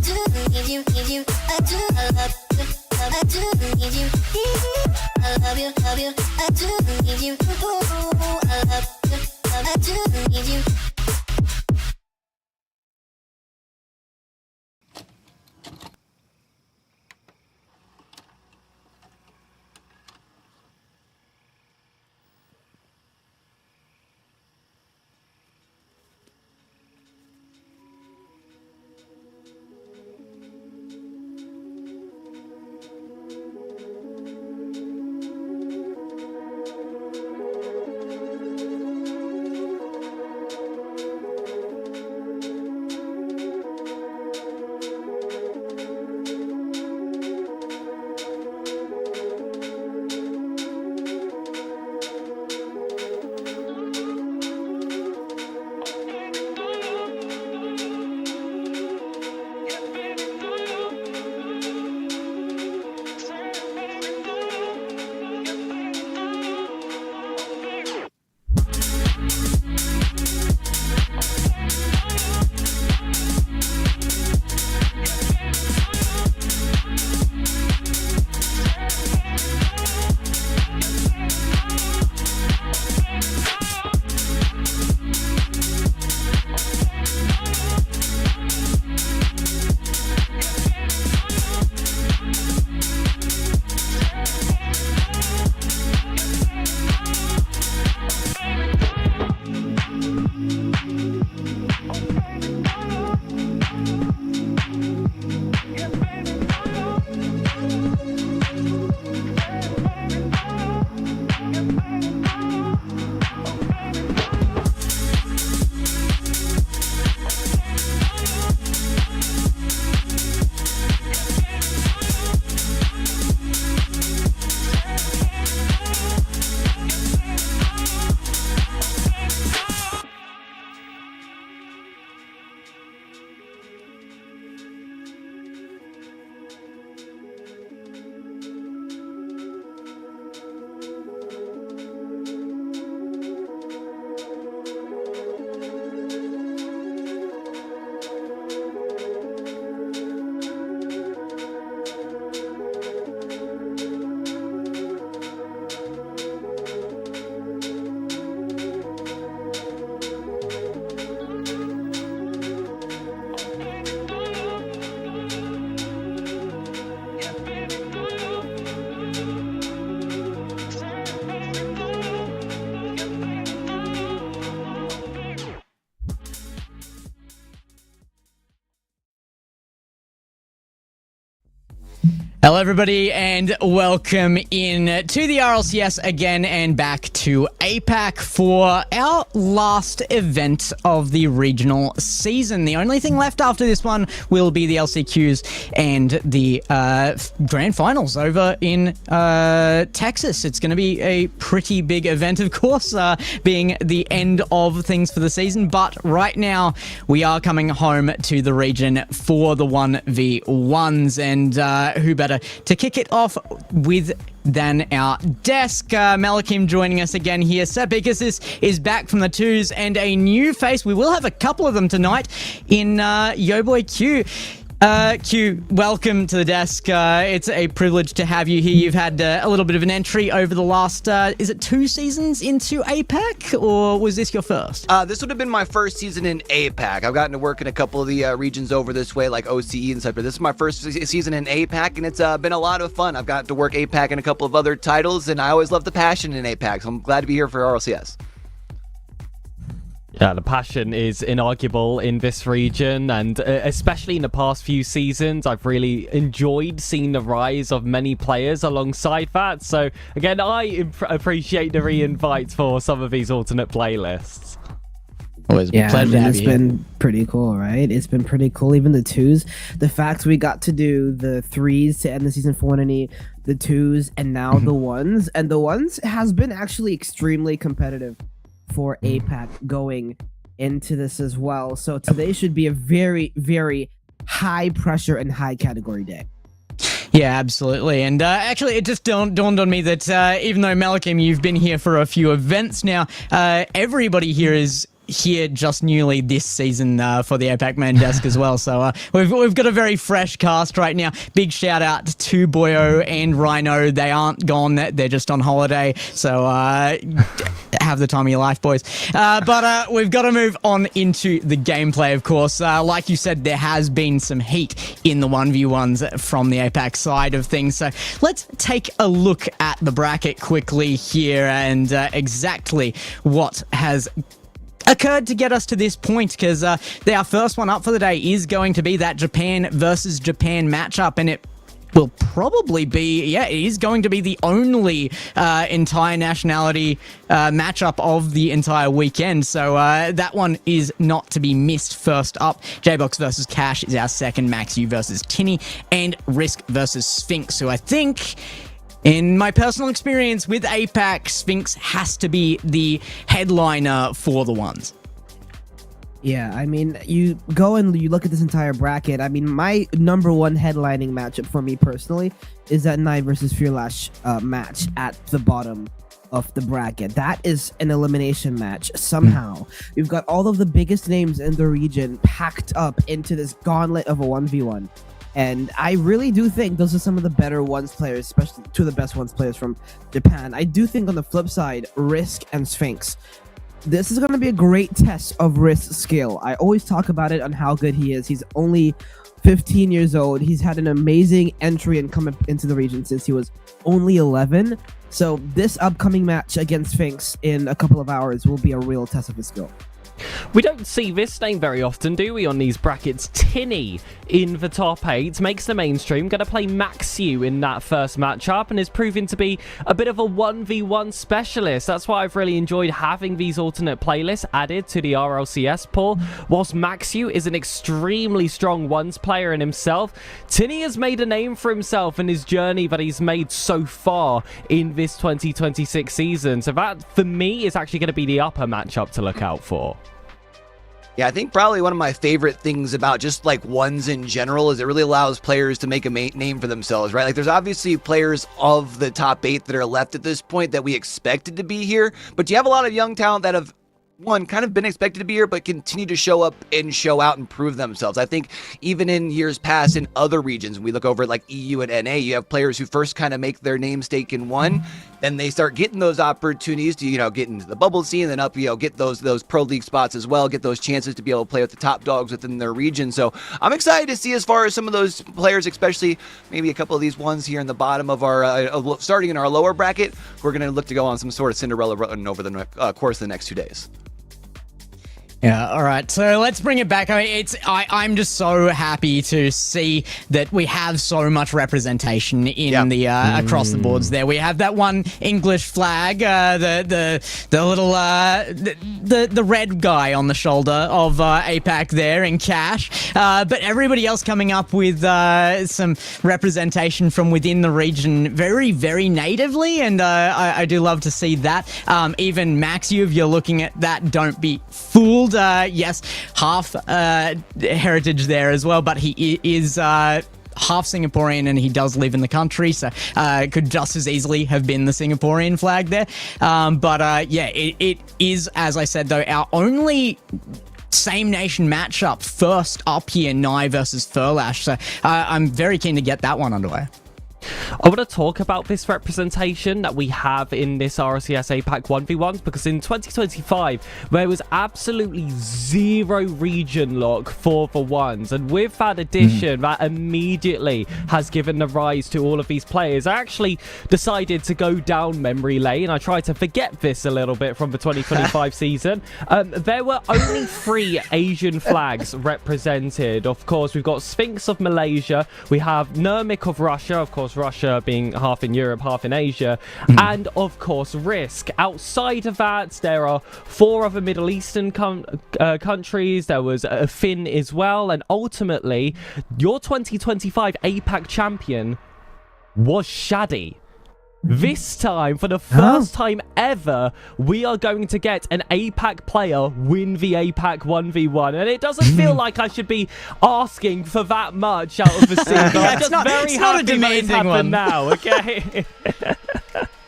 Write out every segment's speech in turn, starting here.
do need you, need you. I do, I love you, I do need you. I love you, love you. I do need you. Ooh, I love you, I do need you. Hello everybody and welcome in to the RLCS again and back to APAC for our last event of the regional season. The only thing left after this one will be the LCQs and the grand finals over in Texas. It's going to be a pretty big event, of course, being the end of things for the season, but right now we are coming home to the region for the 1v1s, and who better to kick it off with than our desk. Malakim joining us again here. Sepicus is back from the twos and a new face. We will have a couple of them tonight in Yo Boy Q. Q, welcome to the desk. It's a privilege to have you here. You've had a little bit of an entry over the last, is it 2 seasons into APAC, or was this your first? This would have been my first season in APAC. I've gotten to work in a couple of the regions over this way, like OCE and stuff, but this is my first season in APAC, and it's been a lot of fun. I've gotten to work APAC in a couple of other titles, and I always love the passion in APAC, so I'm glad to be here for RLCS. Yeah, the passion is inarguable in this region, and especially in the past few seasons, I've really enjoyed seeing the rise of many players alongside that. So again, I appreciate the re-invites for some of these alternate playlists. Always yeah, pleasure to have it's you been pretty cool, right? It's been pretty cool. Even the 2s, the fact we got to do the 3s to end the season for the 2s, and now the 1s, and the 1s has been actually extremely competitive for APAC going into this as well. So today should be a very, very high pressure and high category day. Yeah, absolutely. And actually, it just dawned on me that even though, Malakim, you've been here for a few events now, everybody here is here just newly this season for the APAC main desk as well. So we've got a very fresh cast right now. Big shout out to Boyo and Rhino. They aren't gone. They're just on holiday. So have the time of your life, boys. But we've got to move on into the gameplay, of course. Like you said, there has been some heat in the 1v1s from the APAC side of things. So let's take a look at the bracket quickly here and exactly what has occurred to get us to this point, because our first one up for the day is going to be that Japan versus Japan matchup, and it will probably be, it is going to be the only entire nationality matchup of the entire weekend. So that one is not to be missed. First up, J-Box versus Cash is our second, Max U versus Tinny, and Risk versus Sphinx, who I think, in my personal experience with APAC, Sphinx has to be the headliner for the ones. Yeah, I mean, you go and you look at this entire bracket. I mean, my number one headlining matchup for me personally is that Nye versus Fearlash match at the bottom of the bracket. That is an elimination match somehow. You've got all of the biggest names in the region packed up into this gauntlet of a 1v1. And I really do think those are some of the better ones players, especially two of the best ones players from Japan. I do think on the flip side, Risk and Sphinx, this is going to be a great test of Risk's skill. I always talk about it on how good he is. He's only 15 years old. He's had an amazing entry and come into the region since he was only 11. So this upcoming match against Sphinx in a couple of hours will be a real test of his skill. We don't see this name very often, do we, on these brackets? Tinny in the top 8, makes the mainstream, going to play Maxiu in that first matchup, and is proving to be a bit of a 1v1 specialist. That's why I've really enjoyed having these alternate playlists added to the RLCS pool. Whilst Maxiu is an extremely strong ones player in himself, Tinny has made a name for himself in his journey that he's made so far in this 2026 season. So that, for me, is actually going to be the upper matchup to look out for. Yeah, I think probably one of my favorite things about just like ones in general is it really allows players to make a name for themselves, right? Like there's obviously players of the top 8 that are left at this point that we expected to be here, but you have a lot of young talent that have kind of been expected to be here, but continue to show up and show out and prove themselves. I think even in years past in other regions, when we look over at like EU and NA, you have players who first kind of make their name stake in one, then they start getting those opportunities to, get into the bubble scene, and then get those pro league spots as well, get those chances to be able to play with the top dogs within their region. So I'm excited to see as far as some of those players, especially maybe a couple of these ones here in the bottom of our, starting in our lower bracket, we're going to look to go on some sort of Cinderella run over the course of the next 2 days. Yeah, all right. So let's bring it back. I mean, I'm just so happy to see that we have so much representation in the across the boards. There, we have that one English flag, the little the red guy on the shoulder of APAC there in Cash, but everybody else coming up with some representation from within the region, very very natively, and I do love to see that. Even Max, if you're looking at that, don't be fooled. Yes, half heritage there as well, but he is half Singaporean and he does live in the country, so it could just as easily have been the Singaporean flag there. It is, as I said though, our only same nation matchup first up here, Nye versus Fearlash, so I'm very keen to get that one underway. I want to talk about this representation that we have in this RLCS APAC 1v1s, because in 2025 there was absolutely zero region lock for the ones, and with that addition that immediately has given the rise to all of these players. I actually decided to go down memory lane. I tried to forget this a little bit from the 2025 season. There were only 3 Asian flags represented. Of course, we've got Sphinx of Malaysia, we have Nurmik of Russia, of course Russia being half in Europe, half in Asia, and of course Risk. Outside of that, there are 4 other Middle Eastern countries. There was a Finn as well, and ultimately your 2025 APAC champion was Shadi. This time, for the first time ever, we are going to get an APAC player win the APAC 1v1. And it doesn't feel like I should be asking for that much out of the scene. I'm just very happy that it's happened now, okay?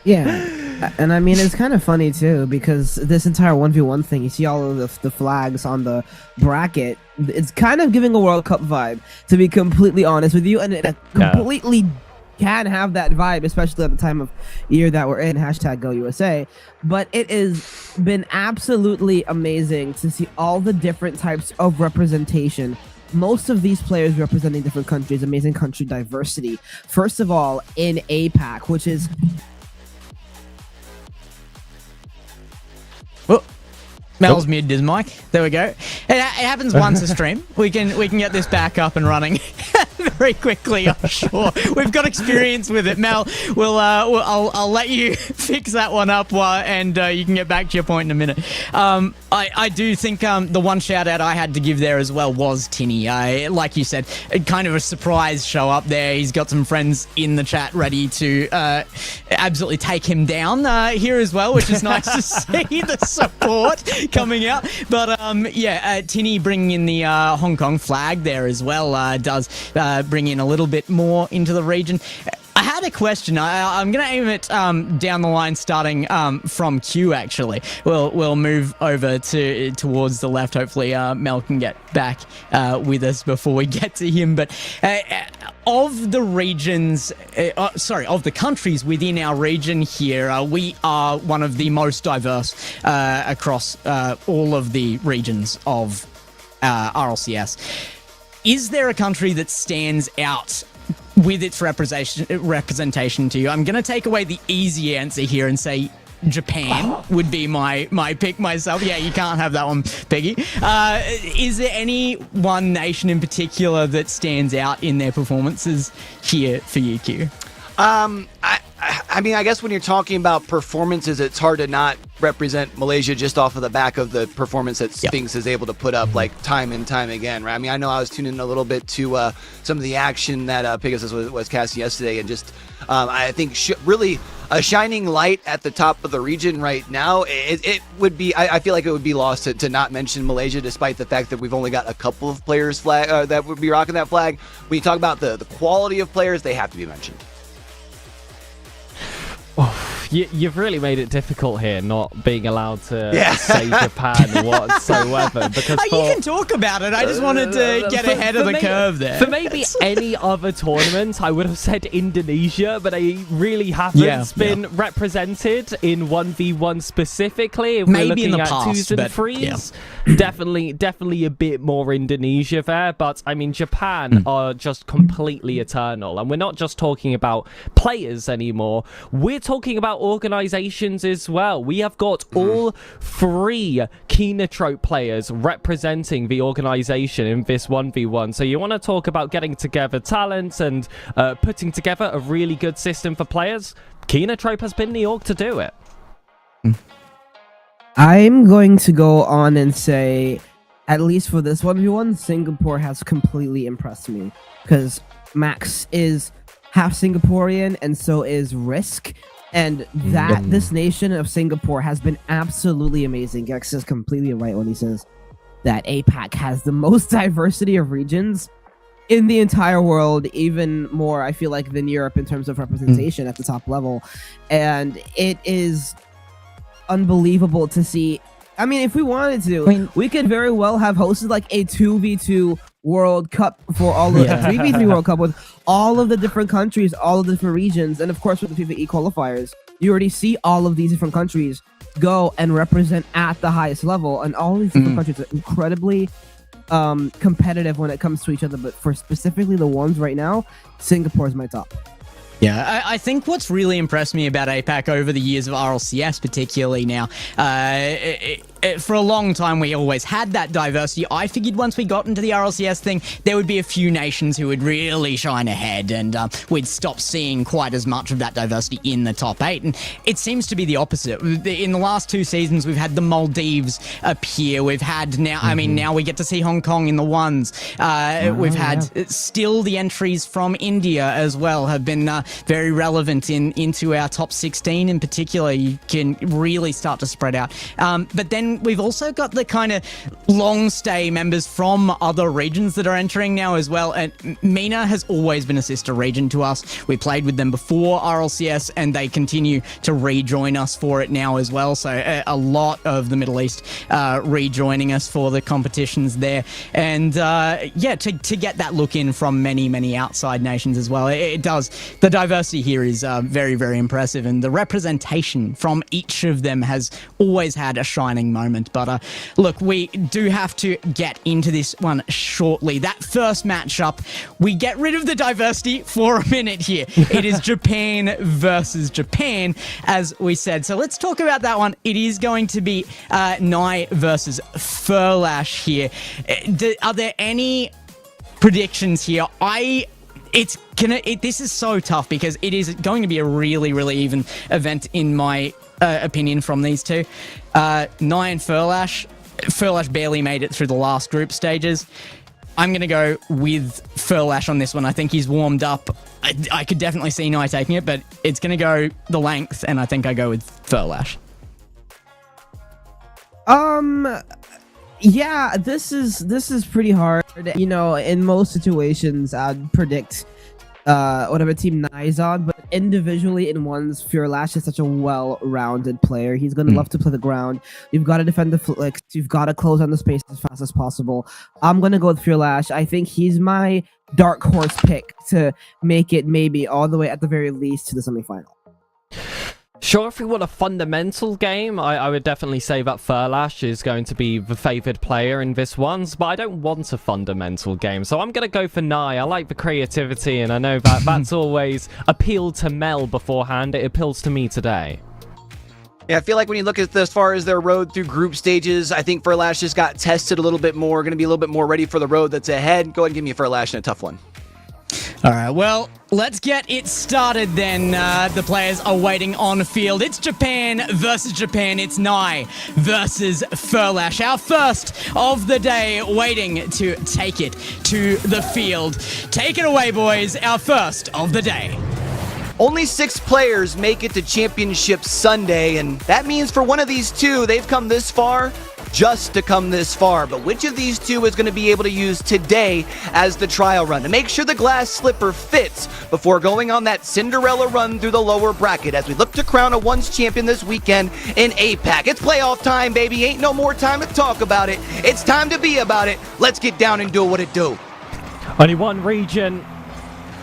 Yeah. And I mean, it's kind of funny too, because this entire 1v1 thing, you see all of the flags on the bracket, it's kind of giving a World Cup vibe, to be completely honest with you, and it completely can have that vibe, especially at the time of year that we're in, #GoUSA. But it has been absolutely amazing to see all the different types of representation. Most of these players representing different countries, amazing country diversity. First of all, in APAC, which is... Oh, Mel's muted his mic. There we go. It happens once a stream. We can get this back up and running very quickly. I'm sure we've got experience with it. Mel, I'll let you fix that one up and you can get back to your point in a minute. I do think the one shout out I had to give there as well was Tinny. Like you said, kind of a surprise show up there. He's got some friends in the chat ready to absolutely take him down here as well, which is nice to see the support coming out. But Tinny bringing in the Hong Kong flag there as well does bring in a little bit more into the region. I had a question. I'm going to aim it down the line, starting from Q. Actually, we'll move over towards the left. Hopefully, Mel can get back with us before we get to him. But of the regions, of the countries within our region here, we are one of the most diverse across all of the regions of RLCS. Is there a country that stands out with its representation to you? I'm going to take away the easy answer here and say Japan would be my pick myself. Yeah, you can't have that one, Peggy. Is there any one nation in particular that stands out in their performances here for you, Q? I mean, I guess when you're talking about performances, it's hard to not represent Malaysia just off of the back of the performance that Sphinx is able to put up, like, time and time again, right? I mean, I know I was tuning in a little bit to some of the action that Pegasus was casting yesterday, and just, I think, really a shining light at the top of the region right now. It would be, I feel like it would be lost to not mention Malaysia, despite the fact that we've only got a couple of players that would be rocking that flag. When you talk about the quality of players, they have to be mentioned. You've really made it difficult here, not being allowed to say Japan whatsoever. Because you can talk about it. I just wanted to get ahead of the curve there. For maybe any other tournament, I would have said Indonesia, but they really haven't been represented in 1v1 specifically. If maybe we're looking in the at past, 2s and 3s, definitely a bit more Indonesia there. But I mean, Japan are just completely eternal, and we're not just talking about players anymore. We're talking about organizations as well. We have got all 3 Kinotrope players representing the organization in this 1v1. So you want to talk about getting together talents and putting together a really good system for players? Kinotrope has been the org to do it. I'm going to go on and say, at least for this 1v1, Singapore has completely impressed me, because Max is half Singaporean and so is Risk. And this nation of Singapore has been absolutely amazing. Gex is completely right when he says that APAC has the most diversity of regions in the entire world, even more, I feel like, than Europe in terms of representation at the top level. And it is unbelievable to see. I mean, if we wanted to, we could very well have hosted like a 2v2 World Cup for all of the 3v3 World Cup with all of the different countries, all of the different regions, and of course with the PvE qualifiers, you already see all of these different countries go and represent at the highest level, and all these different countries are incredibly competitive when it comes to each other. But for specifically the ones right now, Singapore is my top. Yeah, I think what's really impressed me about APAC over the years of RLCS particularly now, for a long time we always had that diversity. I figured once we got into the RLCS thing, there would be a few nations who would really shine ahead, and we'd stop seeing quite as much of that diversity in the top 8. And it seems to be the opposite. In the last 2 seasons, we've had the Maldives appear. We've had now, I mean, now we get to see Hong Kong in the ones. We've had still the entries from India as well have been very relevant into our top 16 in particular. You can really start to spread out. But then then we've also got the kind of long stay members from other regions that are entering now as well. And MENA has always been a sister region to us. We played with them before RLCS, and they continue to rejoin us for it now as well. So a lot of the Middle East rejoining us for the competitions there. And yeah, to get that look in from many outside nations as well. It does. The diversity here is very, very impressive, and the representation from each of them has always had a shining moment. But look, we do have to get into this one shortly. That first matchup, we get rid of the diversity for a minute here. It is Japan versus Japan, as we said. So let's talk about that one. It is going to be Nye versus Furlash here. Are there any predictions here? This is so tough because it is going to be a really even event in my opinion from these two. Nye and Furlash. Furlash barely made it through the last group stages. I'm going to go with Furlash on this one. I think he's warmed up. I could definitely see Nye taking it, but it's going to go the length, and I think I go with Furlash. Yeah, this is pretty hard. You know, in most situations, I'd predict whatever team Nye's on, but individually in ones, Furlash is such a well-rounded player. He's going to love to play the ground. You've got to defend the flicks. You've got to close on the space as fast as possible. I'm going to go with Furlash. I think he's my dark horse pick to make it maybe all the way at the very least to the semifinal. Sure, if we want a fundamental game, I would definitely say that Furlash is going to be the favoured player in this one, but I don't want a fundamental game, so I'm going to go for Nye. I like the creativity, and I know that that's always appealed to Mel beforehand. It appeals to me today. Yeah, I feel like when you look at as far as their road through group stages, I think Furlash just got tested a little bit more, going to be a little bit more ready for the road that's ahead. Go ahead and give me a Furlash in a tough one. All right, well, let's get it started then. The players are waiting on field. It's Japan versus Japan. It's Nye versus Furlash. Our first of the day, waiting to take it to the field. Take it away, boys. Our first of the day. Only 6 players make it to Championship Sunday, and that means for one of these two, they've come this far just to come this far. But which of these two is going to be able to use today as the trial run to make sure the glass slipper fits before going on that Cinderella run through the lower bracket as we look to crown a once champion this weekend in APAC? It's playoff time, baby. Ain't no more time to talk about it. It's time to be about it. Let's get down and do what it do. Only one region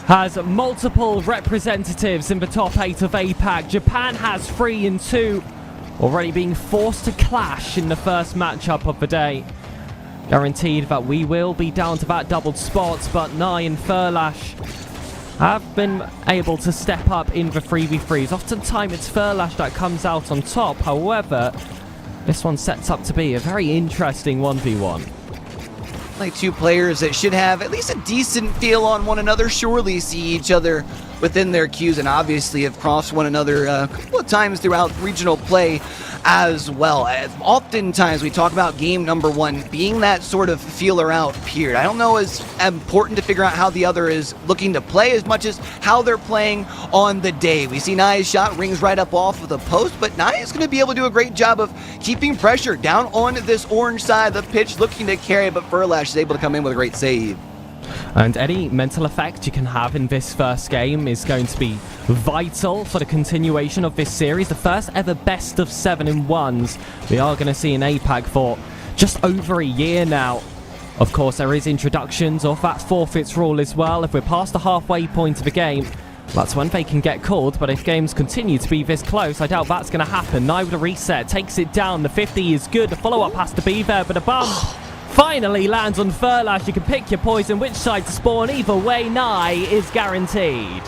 has multiple representatives in the top 8 of APAC. Japan has 3 and 2, already being forced to clash in the first matchup of the day. Guaranteed that we will be down to that doubled spot, but Nye and Furlash have been able to step up in the 3v3s. Oftentimes it's Furlash that comes out on top. However, this one sets up to be a very interesting 1v1. Like two players that should have at least a decent feel on one another, surely see each other within their cues, and obviously have crossed one another a couple of times throughout regional play as well. Oftentimes we talk about game number 1 being that sort of feeler out period. I don't know as important to figure out how the other is looking to play as much as how they're playing on the day. We see Nye's shot rings right up off of the post, but Nye is going to be able to do a great job of keeping pressure down on this orange side of the pitch, looking to carry, but Furlash is able to come in with a great save. And any mental effect you can have in this first game is going to be vital for the continuation of this series. The first ever best of 7 in 1s we are going to see in APAC for just over a year now. Of course, there is introductions of that forfeits rule as well. If we're past the halfway point of the game, that's when they can get called, but if games continue to be this close, I doubt that's going to happen. Nye with a reset, takes it down. The 50 is good. The follow-up has to be there, but a bump finally lands on Furlash. You can pick your poison, which side to spawn. Either way, Nye is guaranteed.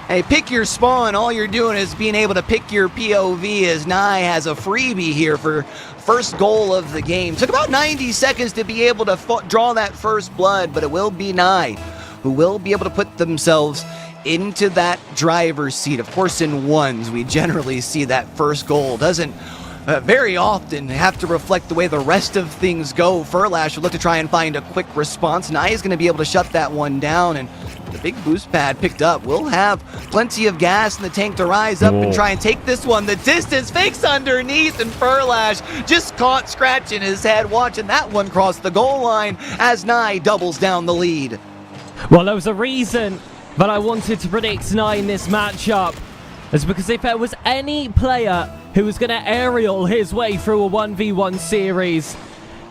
Hey, pick your spawn. All you're doing is being able to pick your POV, as Nye has a freebie here for first goal of the game. Took about 90 seconds to be able to draw that first blood, but it will be Nye who will be able to put themselves into that driver's seat. Of course, in 1s, we generally see that first goal doesn't very often have to reflect the way the rest of things go. Furlash will look to try and find a quick response. Nye is going to be able to shut that one down, and The big boost pad picked up. We'll have plenty of gas in the tank to rise up and try and take this one. The distance fakes underneath, and Furlash just caught scratching his head watching that one cross the goal line as Nye doubles down the lead. Well, there was a reason that I wanted to predict Nye in this matchup. It's because if there was any player who was going to aerial his way through a 1v1 series,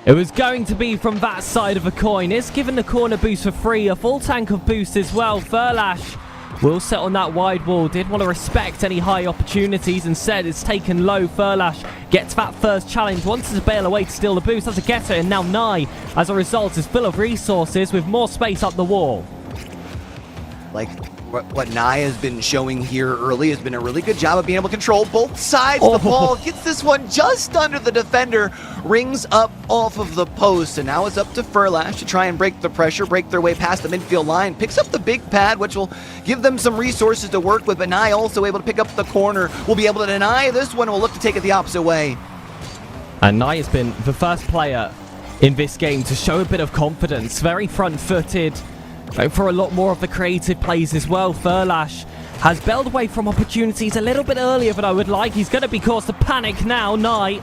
it was going to be from that side of a coin. It's given the corner boost for free, a full tank of boost as well. Furlash will set on that wide wall. Did want to respect any high opportunities. Instead, it's taken low. Furlash gets that first challenge. Wanted to bail away to steal the boost. Has a getter, and now Nye, as a result, is full of resources with more space up the wall. Like what Nye has been showing here early has been a really good job of being able to control both sides of the ball. Gets this one just under the defender, rings up off of the post, and now it's up to Furlash to try and break the pressure, break their way past the midfield line. Picks up the big pad, which will give them some resources to work with, but Nye also able to pick up the corner. Will be able to deny this one, will look to take it the opposite way. And Nye has been the first player in this game to show a bit of confidence. Very front-footed. For a lot more of the creative plays as well. Furlash has bailed away from opportunities a little bit earlier than I would like. He's going to be caused to panic now. Nye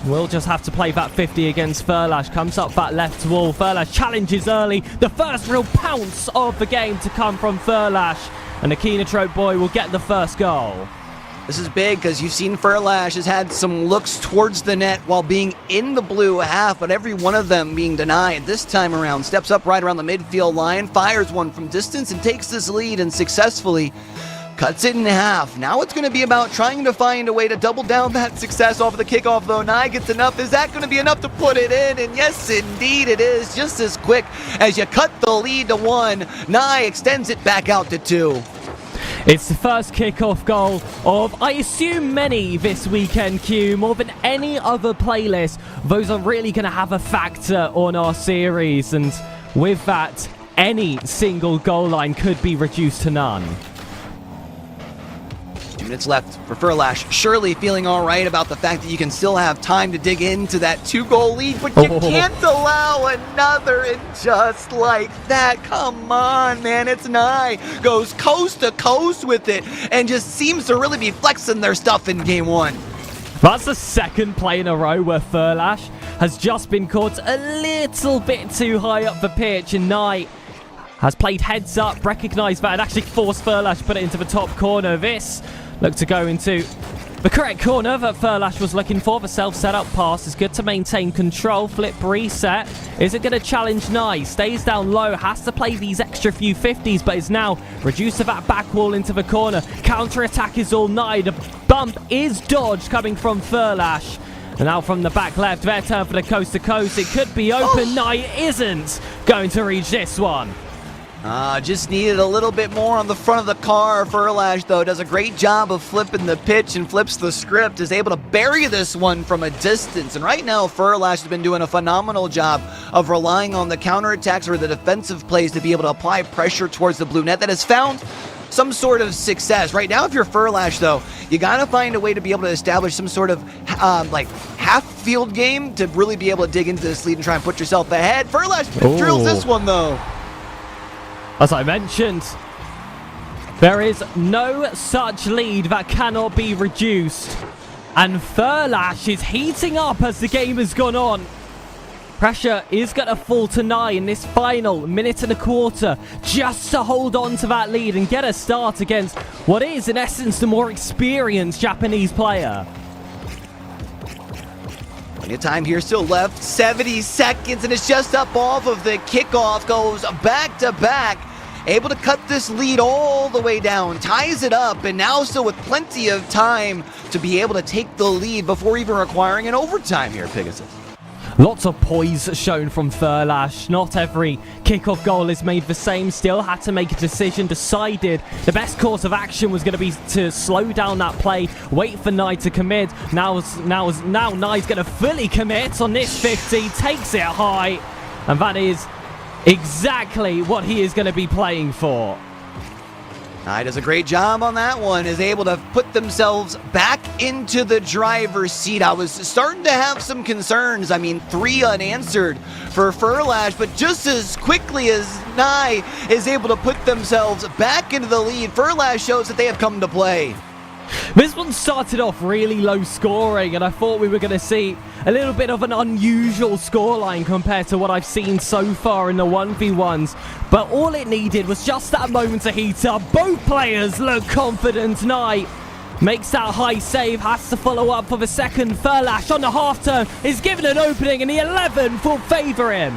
will just have to play that 50 against Furlash. Comes up that left wall. Furlash challenges early. The first real pounce of the game to come from Furlash. And the Keenatrope boy will get the first goal. This is big because you've seen Furlash has had some looks towards the net while being in the blue half, but every one of them being denied. This time around, steps up right around the midfield line, fires one from distance and takes this lead and successfully cuts it in half. Now it's going to be about trying to find a way to double down that success off of the kickoff, though. Nye gets enough. Is that going to be enough to put it in? And yes, indeed it is. Just as quick as you cut the lead to 1, Nye extends it back out to 2. It's the first kickoff goal of, I assume, many this weekend, Q. More than any other playlist, those are really going to have a factor on our series. And with that, any single goal line could be reduced to none. 2 minutes left for Furlash. Surely feeling all right about the fact that you can still have time to dig into that 2-goal lead, but you can't allow another, and just like that, come on, man, it's Nye. Goes coast to coast with it, and just seems to really be flexing their stuff in game 1. That's the second play in a row where Furlash has just been caught a little bit too high up the pitch, and Nye has played heads up, recognised that, and actually forced Furlash to put it into the top corner. This looked to go into the correct corner that Furlash was looking for. The self-set-up pass is good to maintain control. Flip reset. Is it going to challenge Nye? Stays down low. Has to play these extra few 50s, but is now reduced to that back wall into the corner. Counter-attack is all Nye. The bump is dodged coming from Furlash. And now from the back left, their turn for the coast-to-coast. It could be open. Nye isn't going to reach this one. Just needed a little bit more on the front of the car. Furlash, though, does a great job of flipping the pitch and flips the script, is able to bury this one from a distance. And right now, Furlash has been doing a phenomenal job of relying on the counterattacks or the defensive plays to be able to apply pressure towards the blue net that has found some sort of success. Right now, if you're Furlash, though, you got to find a way to be able to establish some sort of half-field game to really be able to dig into this lead and try and put yourself ahead. Furlash drills this one, though. As I mentioned, there is no such lead that cannot be reduced. And Furlash is heating up as the game has gone on. Pressure is going to fall to Nye in this final minute and a quarter just to hold on to that lead and get a start against what is, in essence, the more experienced Japanese player. Plenty of time here still left, 70 seconds, and it's just up off of the kickoff, goes back to back, able to cut this lead all the way down, ties it up, and now still with plenty of time to be able to take the lead before even requiring an overtime here, Pegasus. Lots of poise shown from Furlash. Not every kickoff goal is made the same. Still had to make a decision. Decided the best course of action was going to be to slow down that play, wait for Nye to commit. Now Nye's going to fully commit on this 50. Takes it high. And that is exactly what he is going to be playing for. Nye does a great job on that one, is able to put themselves back into the driver's seat. I was starting to have some concerns. I mean, 3 unanswered for Furlash, but just as quickly as Nye is able to put themselves back into the lead. Furlash shows that they have come to play. This one started off really low scoring, and I thought we were going to see a little bit of an unusual scoreline compared to what I've seen so far in the 1v1s. But all it needed was just that moment to heat up. Both players look confident. Nye makes that high save, has to follow up for the second. Furlash on the half turn is given an opening, and the 11 will favor him.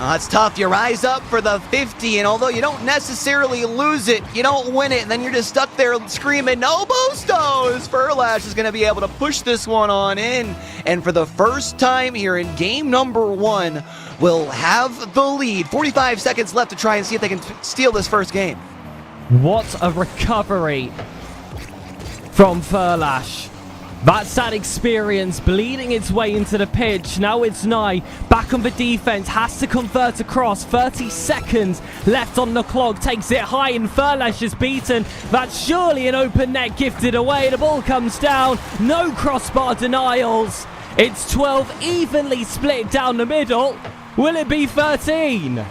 It's tough. You rise up for the 50, and although you don't necessarily lose it, you don't win it, and then you're just stuck there screaming, no boostos! Furlash is going to be able to push this one on in, and for the first time here in game number 1, will have the lead. 45 seconds left to try and see if they can steal this first game. What a recovery from Furlash. That's that experience bleeding its way into the pitch. Now it's Nye back on the defense, has to convert across. 30 seconds left on the clock, takes it high, and Furlash is beaten. That's surely an open net gifted away. The ball comes down, no crossbar denials. It's 12 evenly split down the middle. Will it be 13?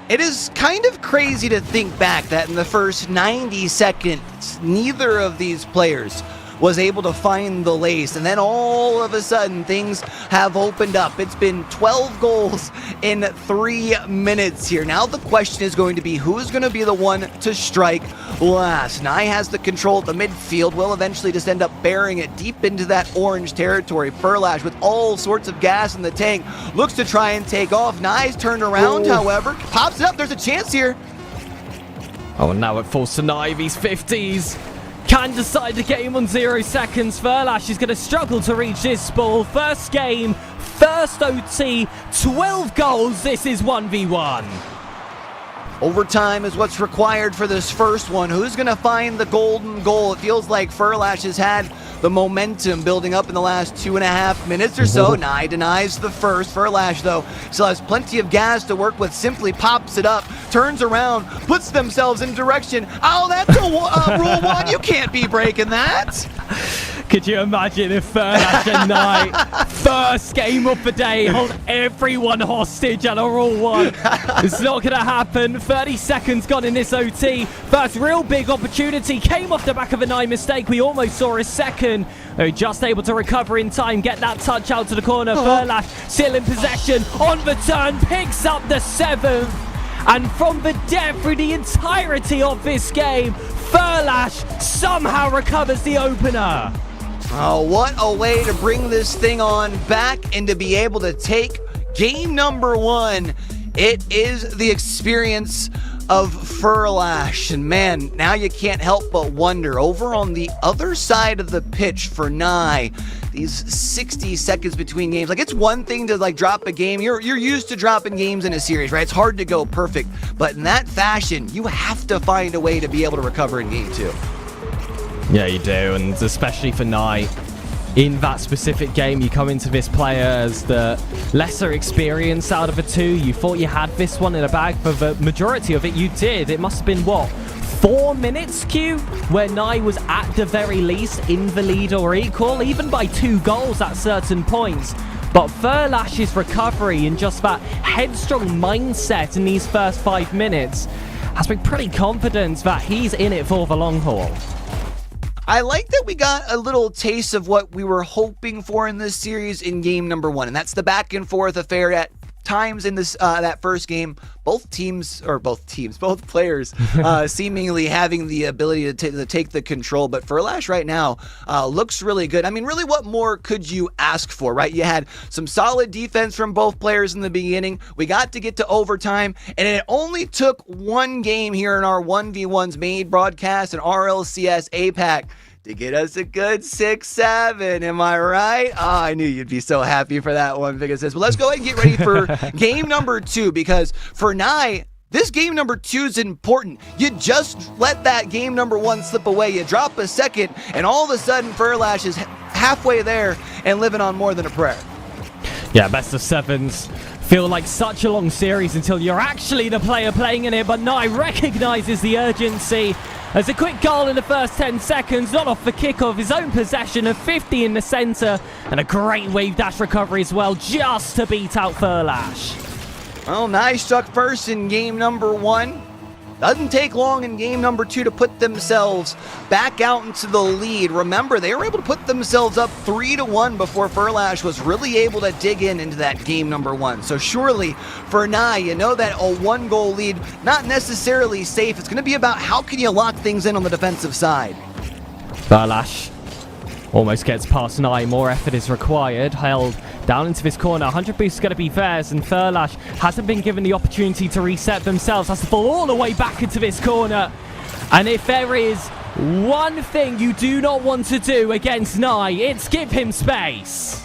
It is kind of crazy to think back that in the first 90 seconds, neither of these players was able to find the lace, and then all of a sudden things have opened up. It's been 12 goals in 3 minutes here. Now the question is going to be who's going to be the one to strike last. Nye has the control at the midfield, will eventually just end up burying it deep into that orange territory. Furlash with all sorts of gas in the tank looks to try and take off. Nye's turned around, however, pops it up. There's a chance here. Oh, and now it falls to Nye. These 50s can decide the game on 0 seconds. Furlash is going to struggle to reach this ball. First game, first OT, 12 goals. This is 1v1. Overtime is what's required for this first one. Who's going to find the golden goal? It feels like Furlash has had the momentum building up in the last 2.5 minutes or so. Nye denies the first. Furlash, though, still has plenty of gas to work with. Simply pops it up, turns around, puts themselves in direction. Oh, that's a rule 1. You can't be breaking that. Could you imagine if Furlash and Nye, first game of the day, hold everyone hostage at a Rule 1? It's not going to happen. 30 seconds gone in this OT. First real big opportunity came off the back of a Nye mistake. We almost saw a second. They're just able to recover in time, get that touch out to the corner. Furlash still in possession, on the turn, picks up the 7th. And from the depth through the entirety of this game, Furlash somehow recovers the opener. Oh, what a way to bring this thing on back and to be able to take game number 1. It is the experience of Furlash. And man, now you can't help but wonder, over on the other side of the pitch for Nye, these 60 seconds between games, like it's one thing to like drop a game. You're used to dropping games in a series, right? It's hard to go perfect, but in that fashion, you have to find a way to be able to recover in game 2. Yeah, you do, and especially for Nye, in that specific game, you come into this player as the lesser experience out of the 2. You thought you had this one in a bag, but the majority of it you did. It must have been, what, 4 minutes, Q, where Nye was at the very least in the lead or equal, even by 2 goals at certain points. But Furlash's recovery and just that headstrong mindset in these first 5 minutes has been pretty confident that he's in it for the long haul. I like that we got a little taste of what we were hoping for in this series in game number 1, and that's the back and forth affair at times in this that first game. Both players seemingly having the ability to take the control, but Furlash right now looks really good. I mean, really, what more could you ask for, right? You had some solid defense from both players in the beginning. We got to get to overtime, and it only took one game here in our 1v1s made broadcast and RLCS APAC to get us a good 6-7. Am I right? Oh, I knew you'd be so happy for that one, Pegasus. But let's go ahead and get ready for game number 2, because for Nye, this game number 2 is important. You just let that game number 1 slip away. You drop a second, and all of a sudden, Furlash is halfway there and living on more than a prayer. Yeah, best of 7s feel like such a long series until you're actually the player playing in it, but Nye recognizes the urgency. There's a quick goal in the first 10 seconds, not off the kickoff, his own possession of 50 in the center, and a great wave dash recovery as well, just to beat out Furlash. Well, Nye struck first in game number 1. Doesn't take long in game number 2 to put themselves back out into the lead. Remember, they were able to put themselves up 3-1 before Furlash was really able to dig into that game number 1. So surely for Nye, you know that a 1-goal lead, not necessarily safe. It's going to be about how can you lock things in on the defensive side. Furlash almost gets past Nye. More effort is required. Held down into this corner. 100 boost is going to be theirs, and Furlash hasn't been given the opportunity to reset themselves. Has to fall all the way back into this corner. And if there is one thing you do not want to do against Nye, it's give him space.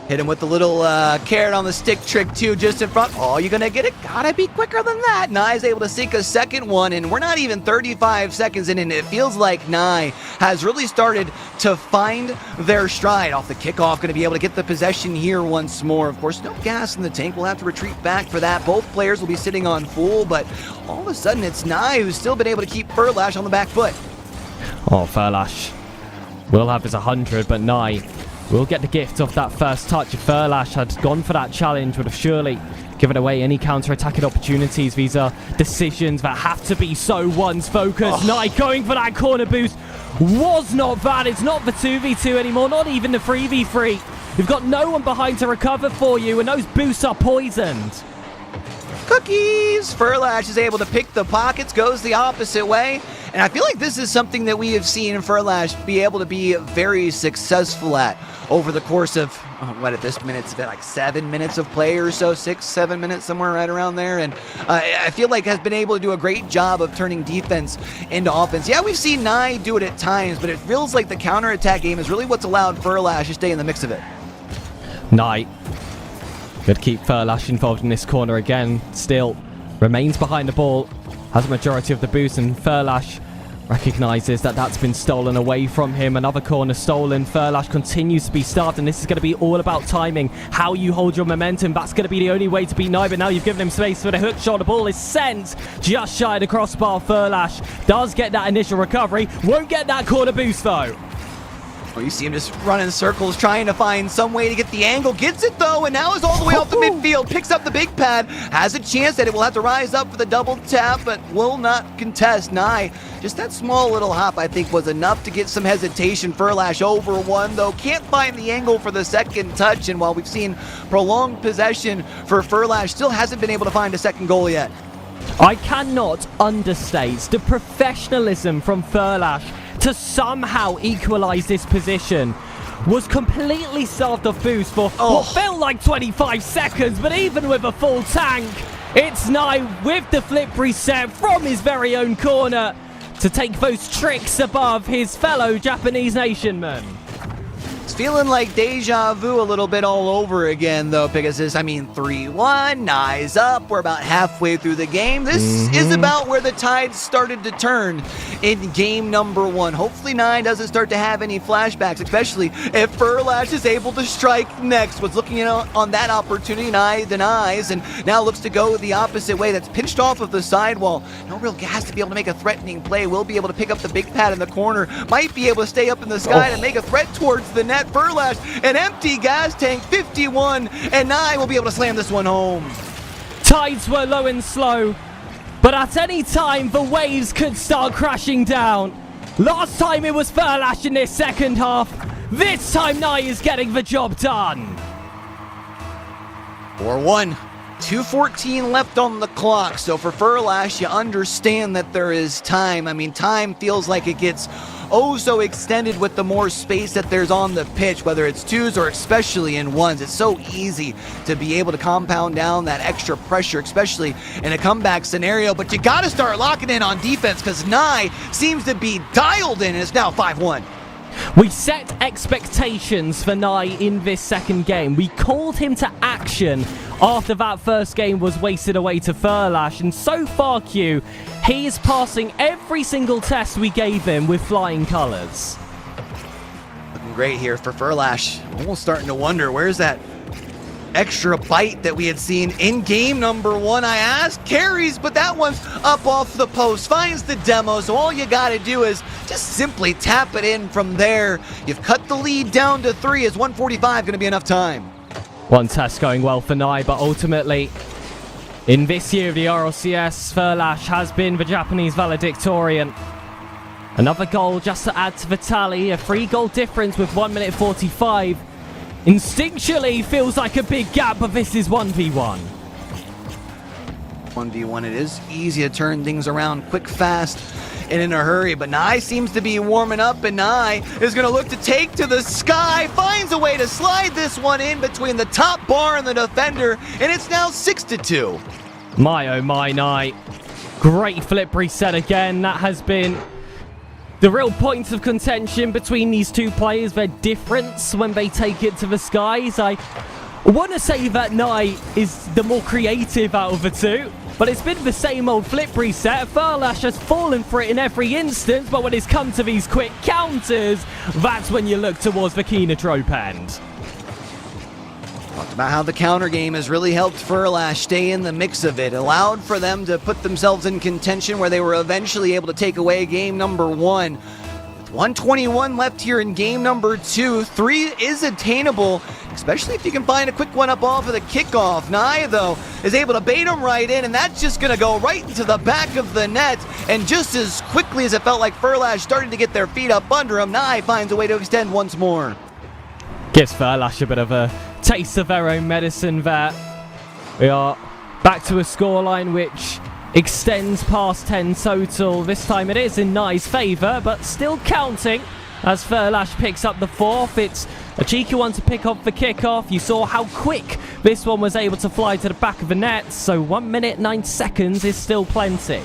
Hit him with the little carrot on the stick trick too, just in front. Oh, you're gonna get it? Gotta be quicker than that. Nye's able to sink a second one, and we're not even 35 seconds in, and it feels like Nye has really started to find their stride. Off the kickoff, gonna be able to get the possession here once more. Of course, no gas in the tank. We'll have to retreat back for that. Both players will be sitting on full, but all of a sudden it's Nye who's still been able to keep Furlash on the back foot. Oh, Furlash will have his 100, but Nye will get the gift of that first touch. If Furlash had gone for that challenge, would have surely given away any counter-attacking opportunities. These are decisions that have to be so one's focused. Nye going for that corner boost was not bad. It's not the 2v2 anymore, not even the 3v3. You've got no one behind to recover for you, and those boosts are poisoned. Cookies! Furlash is able to pick the pockets, goes the opposite way. And I feel like this is something that we have seen Furlash be able to be very successful at over the course of, what at this minute, it's been like 7 minutes of play or so, 6-7 minutes, somewhere right around there. And I feel like has been able to do a great job of turning defense into offense. Yeah, we've seen Nye do it at times, but it feels like the counterattack game is really what's allowed Furlash to stay in the mix of it. Nye could keep Furlash involved in this corner again. Still remains behind the ball, has a majority of the boost, and Furlash recognizes that that's been stolen away from him. Another corner stolen. Furlash continues to be starved, and this is going to be all about timing. How you hold your momentum, that's going to be the only way to beat Nye. But now you've given him space for the hook shot. The ball is sent just shy of the crossbar. Furlash does get that initial recovery. Won't get that corner boost though. Oh, you see him just running circles, trying to find some way to get the angle. Gets it, though, and now is all the way off the midfield. Picks up the big pad. Has a chance that it will have to rise up for the double tap, but will not contest. Nye, just that small little hop, I think, was enough to get some hesitation. Furlash over one, though. Can't find the angle for the second touch, and while we've seen prolonged possession for Furlash, still hasn't been able to find a second goal yet. I cannot understate the professionalism from Furlash to somehow equalize this position. Was completely starved of boost for what felt like 25 seconds, but even with a full tank, it's Nye with the flip reset from his very own corner to take those tricks above his fellow Japanese nationman. It's feeling like deja vu a little bit all over again, though, Pegasus. I mean, 3-1, Nye's up. We're about halfway through the game. This is about where the tide started to turn in game number 1. Hopefully, Nye doesn't start to have any flashbacks, especially if Furlash is able to strike next. Was looking on that opportunity, Nye denies, and now looks to go the opposite way. That's pinched off of the sidewall. No real gas to be able to make a threatening play. Will be able to pick up the big pad in the corner. Might be able to stay up in the sky to make a threat towards the net. Furlash, an empty gas tank, 51, and Nye will be able to slam this one home. Tides were low and slow, but at any time the waves could start crashing down. Last time it was Furlash in this second half. This time Nye is getting the job done. 4-1. 2:14 left on the clock. So for Furlash, you understand that there is time. I mean, time feels like it gets so extended with the more space that there's on the pitch, whether it's twos or especially in ones. It's so easy to be able to compound down that extra pressure, especially in a comeback scenario. But you got to start locking in on defense because Nye seems to be dialed in, and it's now 5-1. We set expectations for Nye in this second game. We called him to action after that first game was wasted away to Furlash. And so far, Q, he is passing every single test we gave him with flying colours. Looking great here for Furlash. Almost starting to wonder, where's that extra bite that we had seen in game number 1? I asked. Carries, but that one's up off the post. Finds the demo, so all you got to do is just simply tap it in from there. You've cut the lead down to 3. Is 1:45 going to be enough time? One test going well for Nye, but ultimately In this year of the RLCS, Furlash has been the Japanese valedictorian. Another goal just to add to the tally, a 3-goal difference with 1 minute 45. Instinctually feels like a big gap, but this is 1v1. 1v1, it is easy to turn things around quick, fast, and in a hurry, but Nye seems to be warming up, and Nye is going to look to take to the sky, finds a way to slide this one in between the top bar and the defender, and it's now 6-2. My oh my, Nye. Great flip reset again. That has been the real points of contention between these two players, their difference when they take it to the skies. I want to say that Nye is the more creative out of the two, but it's been the same old flip reset. Furlash has fallen for it in every instance, but when it's come to these quick counters, that's when you look towards the keener trope end. Talked about how the counter game has really helped Furlash stay in the mix of it, allowed for them to put themselves in contention where they were eventually able to take away game number 1. With 121 left here in game number 2, 3 is attainable, especially if you can find a quick one up off of the kickoff. Nye, though, is able to bait him right in, and that's just going to go right into the back of the net. And just as quickly as it felt like Furlash started to get their feet up under him, Nye finds a way to extend once more. Gives Furlash a bit of a taste of their own medicine there. We are back to a scoreline which extends past 10 total. This time it is in Nye's favour, but still counting as Furlash picks up the 4th. It's a cheeky one to pick off the kickoff. You saw how quick this one was able to fly to the back of the net, so 1 minute 9 seconds is still plenty.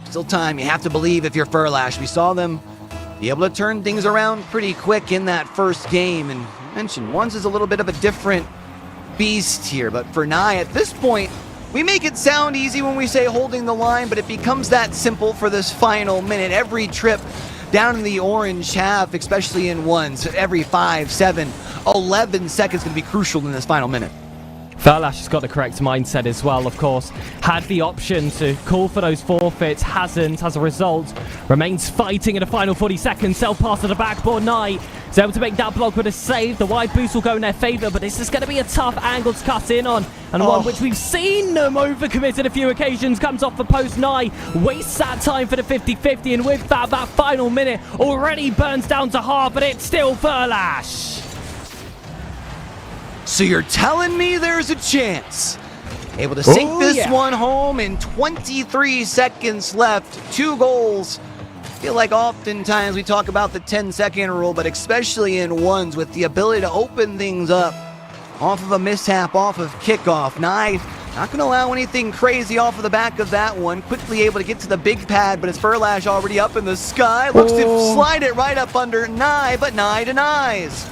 Still time, you have to believe if you're Furlash. We saw them be able to turn things around pretty quick in that first game, and I mentioned Ones is a little bit of a different beast here, but for Nye at this point, we make it sound easy when we say holding the line, but it becomes that simple for this final minute. Every trip down in the orange half, especially in Ones, every 5, 7, 11 seconds going to be crucial in this final minute. Furlash has got the correct mindset as well, of course. Had the option to call for those forfeits, hasn't. As a result, remains fighting in the final 40 seconds. Self pass to the backboard. Nye is able to make that block with a save. The wide boost will go in their favour, but this is going to be a tough angle to cut in on. And one which we've seen them overcommit on a few occasions. Comes off the post. Nye wastes that time for the 50-50, and with that final minute already burns down to half, but it's still Furlash. So you're telling me there's a chance? Able to sink this one home in 23 seconds left. 2 goals. I feel like oftentimes we talk about the 10-second rule, but especially in Ones with the ability to open things up off of a mishap, off of kickoff. Nye not going to allow anything crazy off of the back of that one. Quickly able to get to the big pad, but it's Furlash already up in the sky. Looks to slide it right up under Nye, but Nye denies.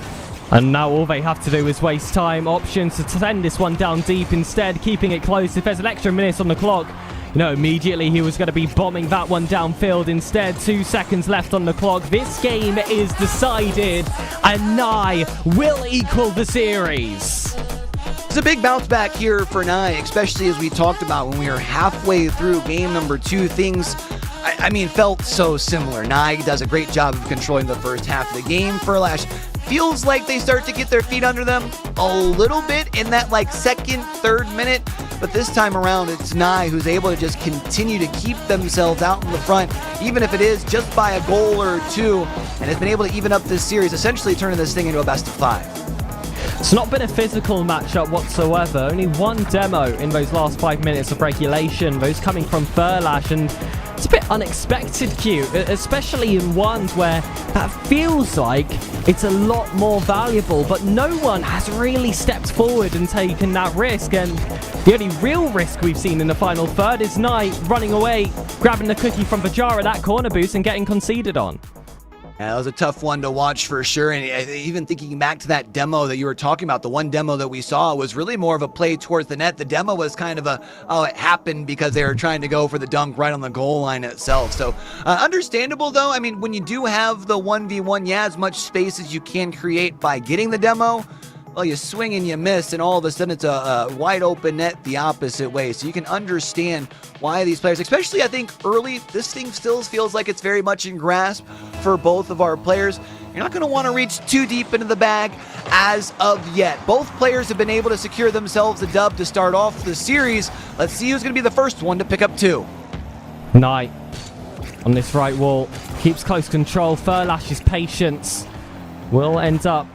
And now all they have to do is waste time. Options to send this one down deep instead, keeping it close. If there's an extra minute on the clock, you know, immediately he was going to be bombing that one downfield. Instead, 2 seconds left on the clock. This game is decided, and Nye will equal the series. It's a big bounce back here for Nye, especially as we talked about when we were halfway through game number 2. Things, I mean, felt so similar. Nye does a great job of controlling the first half of the game. Furlash feels like they start to get their feet under them a little bit in that like 2nd, 3rd minute, but this time around it's Nye who's able to just continue to keep themselves out in the front, even if it is just by a goal or 2, and has been able to even up this series, essentially turning this thing into a best of 5. It's not been a physical matchup whatsoever. Only 1 demo in those last 5 minutes of regulation, those coming from Furlash, and it's a bit unexpected, Q, especially in Ones where that feels like it's a lot more valuable, but no one has really stepped forward and taken that risk, and the only real risk we've seen in the final third is Nye running away, grabbing the cookie from Vajara, that corner boost, and getting conceded on. Yeah, that was a tough one to watch for sure, and even thinking back to that demo that you were talking about, the one demo that we saw was really more of a play towards the net. The demo was kind of a, oh, it happened because they were trying to go for the dunk right on the goal line itself. So understandable though. I mean, when you do have the 1v1, yeah, as much space as you can create by getting the demo, well, you swing and you miss, and all of a sudden it's a wide open net the opposite way. So you can understand why these players, especially I think early, this thing still feels like it's very much in grasp for both of our players. you're not going to want to reach too deep into the bag as of yet. Both players have been able to secure themselves a dub to start off the series. Let's see who's going to be the first one to pick up 2. Knight on this right wall keeps close control. Furlash's patience will end up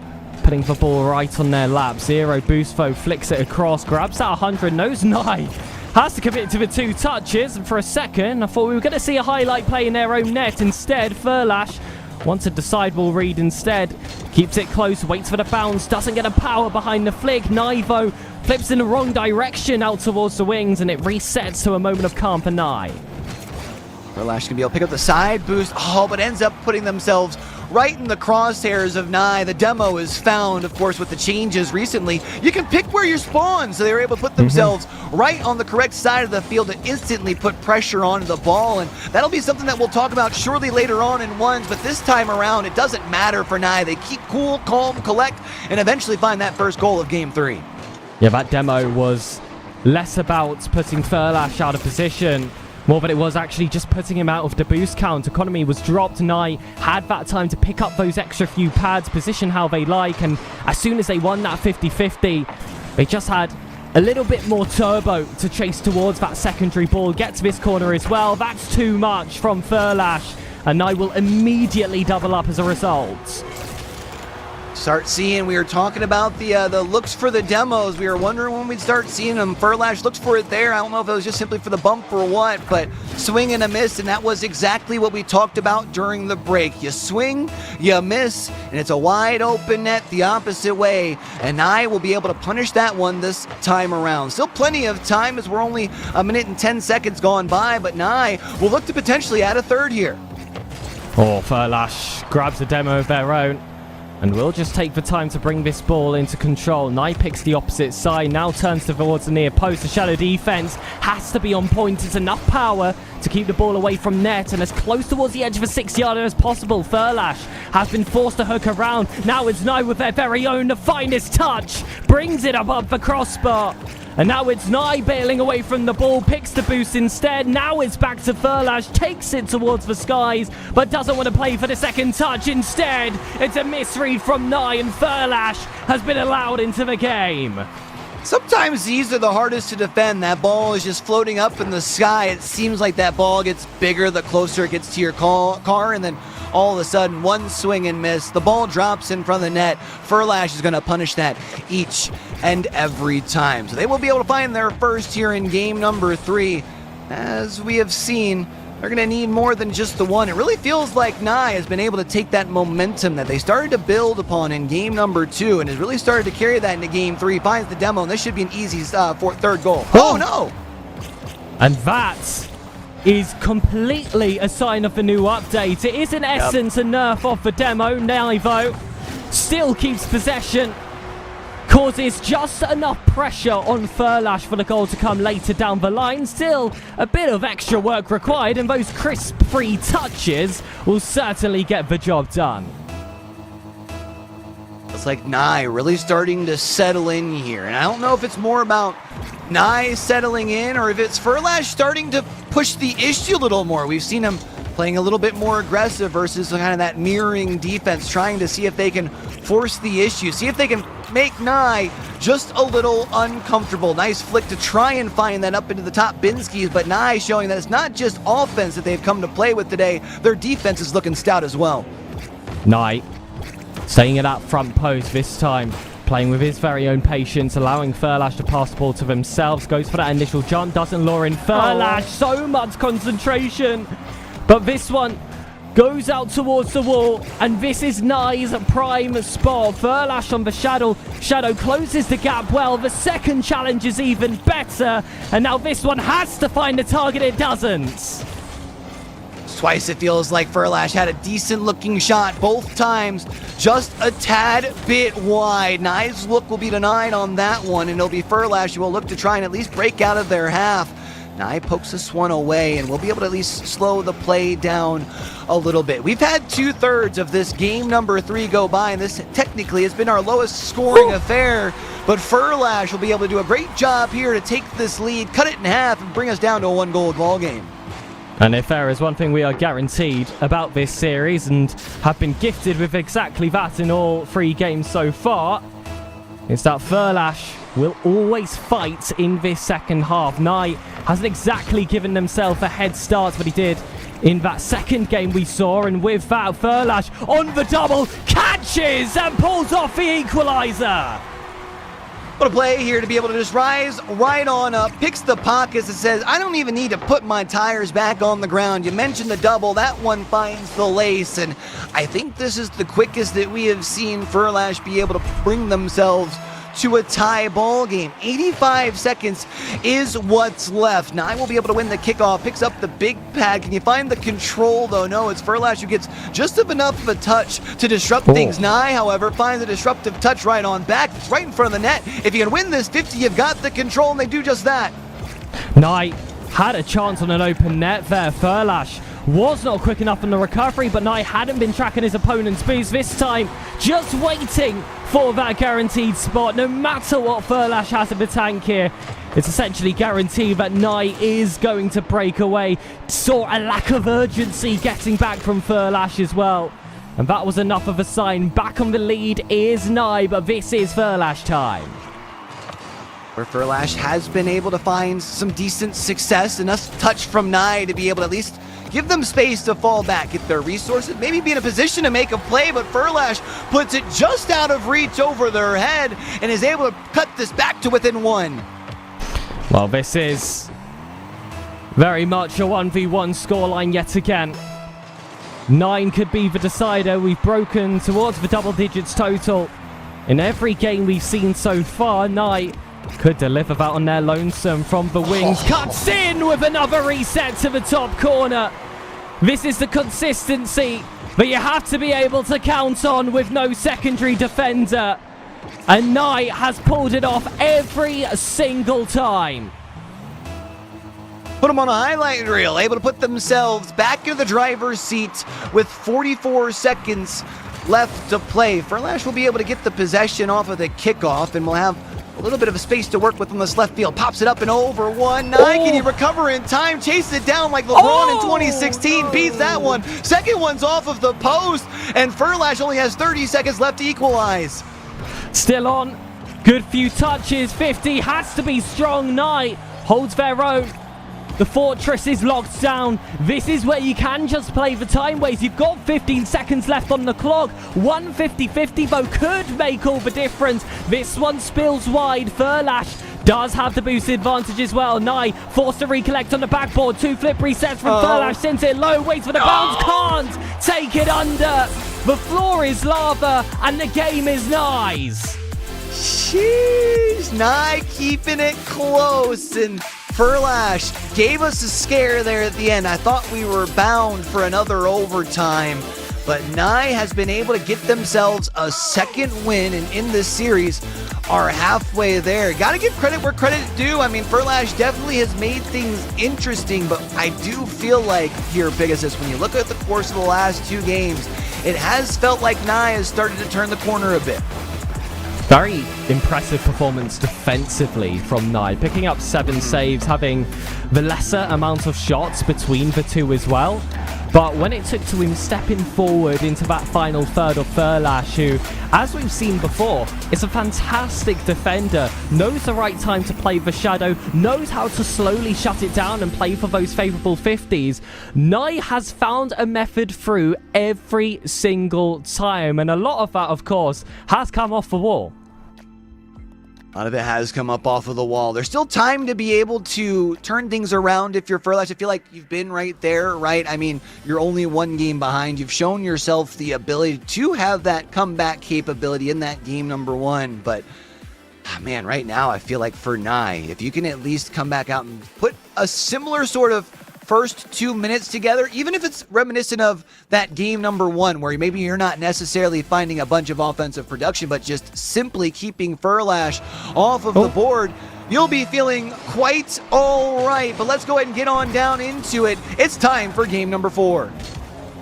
putting the ball right on their lap. Zero Boostfo flicks it across, grabs that 100, knows Knight has to commit to the 2 touches, and for a second I thought we were going to see a highlight play in their own net. Instead, Furlash wanted the sideball read instead, keeps it close, waits for the bounce, doesn't get a power behind the flick. Nivo flips in the wrong direction out towards the wings, and it resets to a moment of calm for Nye. Furlash can be able to pick up the side boost, but ends up putting themselves right in the crosshairs of Nye. The demo is found, of course, with the changes recently. You can pick where you spawn, so they were able to put themselves right on the correct side of the field to instantly put pressure onto the ball, and that'll be something that we'll talk about shortly later on in ones, but this time around, it doesn't matter for Nye. They keep cool, calm, collect, and eventually find that first goal of Game 3. Yeah, that demo was less about putting Furlash out of position, more than it was actually just putting him out of the boost count. Economy was dropped. Nye had that time to pick up those extra few pads, position how they like, and as soon as they won that 50-50, they just had a little bit more turbo to chase towards that secondary ball, get to this corner as well. That's too much from Furlash, and Nye will immediately double up as a result. Start seeing, we were talking about the looks for the demos. We were wondering when we'd start seeing them. Furlash looks for it there. I don't know if it was just simply for the bump or what, but swing and a miss, and that was exactly what we talked about during the break. You swing, you miss, and it's a wide open net the opposite way, and Nye will be able to punish that one this time around. Still plenty of time, as we're only 1 minute and 10 seconds gone by, but Nye will look to potentially add a third here. Furlash grabs a demo of their own, and we'll just take the time to bring this ball into control. Nye picks the opposite side, now turns towards the near post. The shadow defense has to be on point. It's enough power to keep the ball away from net and as close towards the edge of a 6-yarder as possible. Furlash has been forced to hook around. Now it's Nye with their very own, the finest touch, brings it above the crossbar. And now it's Nye bailing away from the ball, picks the boost instead. Now it's back to Furlash, takes it towards the skies, but doesn't want to play for the second touch. Instead, it's a misread from Nye, and Furlash has been allowed into the game. Sometimes these are the hardest to defend. That ball is just floating up in the sky. It seems like that ball gets bigger the closer it gets to your car, and then all of a sudden, one swing and miss. The ball drops in front of the net. Furlash is going to punish that each and every time. So they will be able to find their first here in game number 3. As we have seen, they're going to need more than just the one. It really feels like Nye has been able to take that momentum that they started to build upon in game number 2 and has really started to carry that into game 3. Finds the demo, and this should be an easy third goal. Oh, no! And that is completely a sign of the new update. It is in essence a nerf of the demo. Nivo still keeps possession, causes just enough pressure on Furlash for the goal to come later down the line. Still a bit of extra work required, and those crisp free touches will certainly get the job done. It's like Nye really starting to settle in here, and I don't know if it's more about Nye settling in or if it's Furlash starting to push the issue a little more. We've seen him playing a little bit more aggressive versus kind of that mirroring defense, trying to see if they can force the issue, see if they can make Nye just a little uncomfortable. Nice flick to try and find that up into the top Binskis, but Nye showing that it's not just offense that they've come to play with today. Their defense is looking stout as well. Nye staying at that front post this time, playing with his very own patience, allowing Furlash to pass the ball to themselves. Goes for that initial jump, doesn't lure in Furlash. So much concentration, but this one goes out towards the wall, and this is Nye's prime spot. Furlash on the shadow closes the gap well. The second challenge is even better, and now this one has to find the target. It doesn't. Twice it feels like Furlash had a decent looking shot, both times just a tad bit wide. Nye's look will be denied on that one, and it'll be Furlash who will look to try and at least break out of their half. Nye pokes this one away, and we'll be able to at least slow the play down a little bit. We've had 2/3 of this game number 3 go by, and this technically has been our lowest scoring affair, but Furlash will be able to do a great job here to take this lead, cut it in half, and bring us down to a 1-goal ball game. And if there is one thing we are guaranteed about this series, and have been gifted with exactly that in all 3 games so far, it's that Furlash will always fight in this second half. Nye hasn't exactly given themselves a head start, but he did in that second game we saw. And with that, Furlash on the double, catches and pulls off the equalizer. What a play here to be able to just rise right on up, picks the pockets and says, I don't even need to put my tires back on the ground. You mentioned the double, that one finds the lace, and I think this is the quickest that we have seen Furlash be able to bring themselves to a tie ball game. 85 seconds is what's left. Nye will be able to win the kickoff, picks up the big pad. Can you find the control though? No, it's Furlash who gets just enough of a touch to disrupt things. Nye, however, finds a disruptive touch right on back. It's right in front of the net. If you can win this 50, you've got the control, and they do just that. Nye had a chance on an open net there. Furlash was not quick enough in the recovery, but Nye hadn't been tracking his opponent's boost this time, just waiting for that guaranteed spot. No matter what Furlash has in the tank here, it's essentially guaranteed that Nye is going to break away. Saw a lack of urgency getting back from Furlash as well, and that was enough of a sign. Back on the lead is Nye, but this is Furlash time. Where Furlash has been able to find some decent success, enough touch from Nye to be able to at least give them space to fall back, get their resources, maybe be in a position to make a play, but Furlash puts it just out of reach over their head and is able to cut this back to within 1. Well, this is very much a 1v1 scoreline yet again. 9 could be the decider. We've broken towards the double digits total. In every game we've seen so far, Nye could deliver that on their lonesome from the wings. Cuts in with another reset to the top corner. This is the consistency that you have to be able to count on with no secondary defender. And Nye has pulled it off every single time. Put them on a highlight reel, able to put themselves back in the driver's seat with 44 seconds left to play. Furlash will be able to get the possession off of the kickoff, and we'll have a little bit of a space to work with on this left field. Pops it up and over 1-9. Can you recover in time? Chases it down like LeBron in 2016. Beats that one. Second one's off of the post, and Furlash only has 30 seconds left to equalize. Still on. Good few touches. 50 has to be strong. Nye holds their own. The fortress is locked down. This is where you can just play the time waste. You've got 15 seconds left on the clock. 150-50 though could make all the difference. This one spills wide. Furlash does have the boost advantage as well. Nye forced to recollect on the backboard. 2 flip resets from Furlash. Sends it low. Waits for the bounce. Can't take it under. The floor is lava and the game is Nye's. Sheesh. Nye keeping it close, and Furlash gave us a scare there at the end. I thought we were bound for another overtime, but Nye has been able to get themselves a second win, and in this series are halfway there. Got to give credit where credit is due. I mean, Furlash definitely has made things interesting, but I do feel like here, Pegasus, when you look at the course of the last 2 games, it has felt like Nye has started to turn the corner a bit. Very impressive performance defensively from Nye, picking up 7 saves, having the lesser amount of shots between the two as well. But when it took to him stepping forward into that final third of Furlash, who, as we've seen before, is a fantastic defender, knows the right time to play the shadow, knows how to slowly shut it down and play for those favourable 50s. Nye has found a method through every single time, and a lot of that, of course, has come off the wall. A lot of it has come up off of the wall. There's still time to be able to turn things around if you're Furlash. I feel like you've been right there, right? I mean, you're only 1 game behind. You've shown yourself the ability to have that comeback capability in that game number 1. But, man, right now I feel like for Nye, if you can at least come back out and put a similar sort of first 2 minutes together, even if it's reminiscent of that game number 1 where maybe you're not necessarily finding a bunch of offensive production, but just simply keeping Furlash off of the board, you'll be feeling quite all right. But let's go ahead and get on down into it. It's time for game number 4.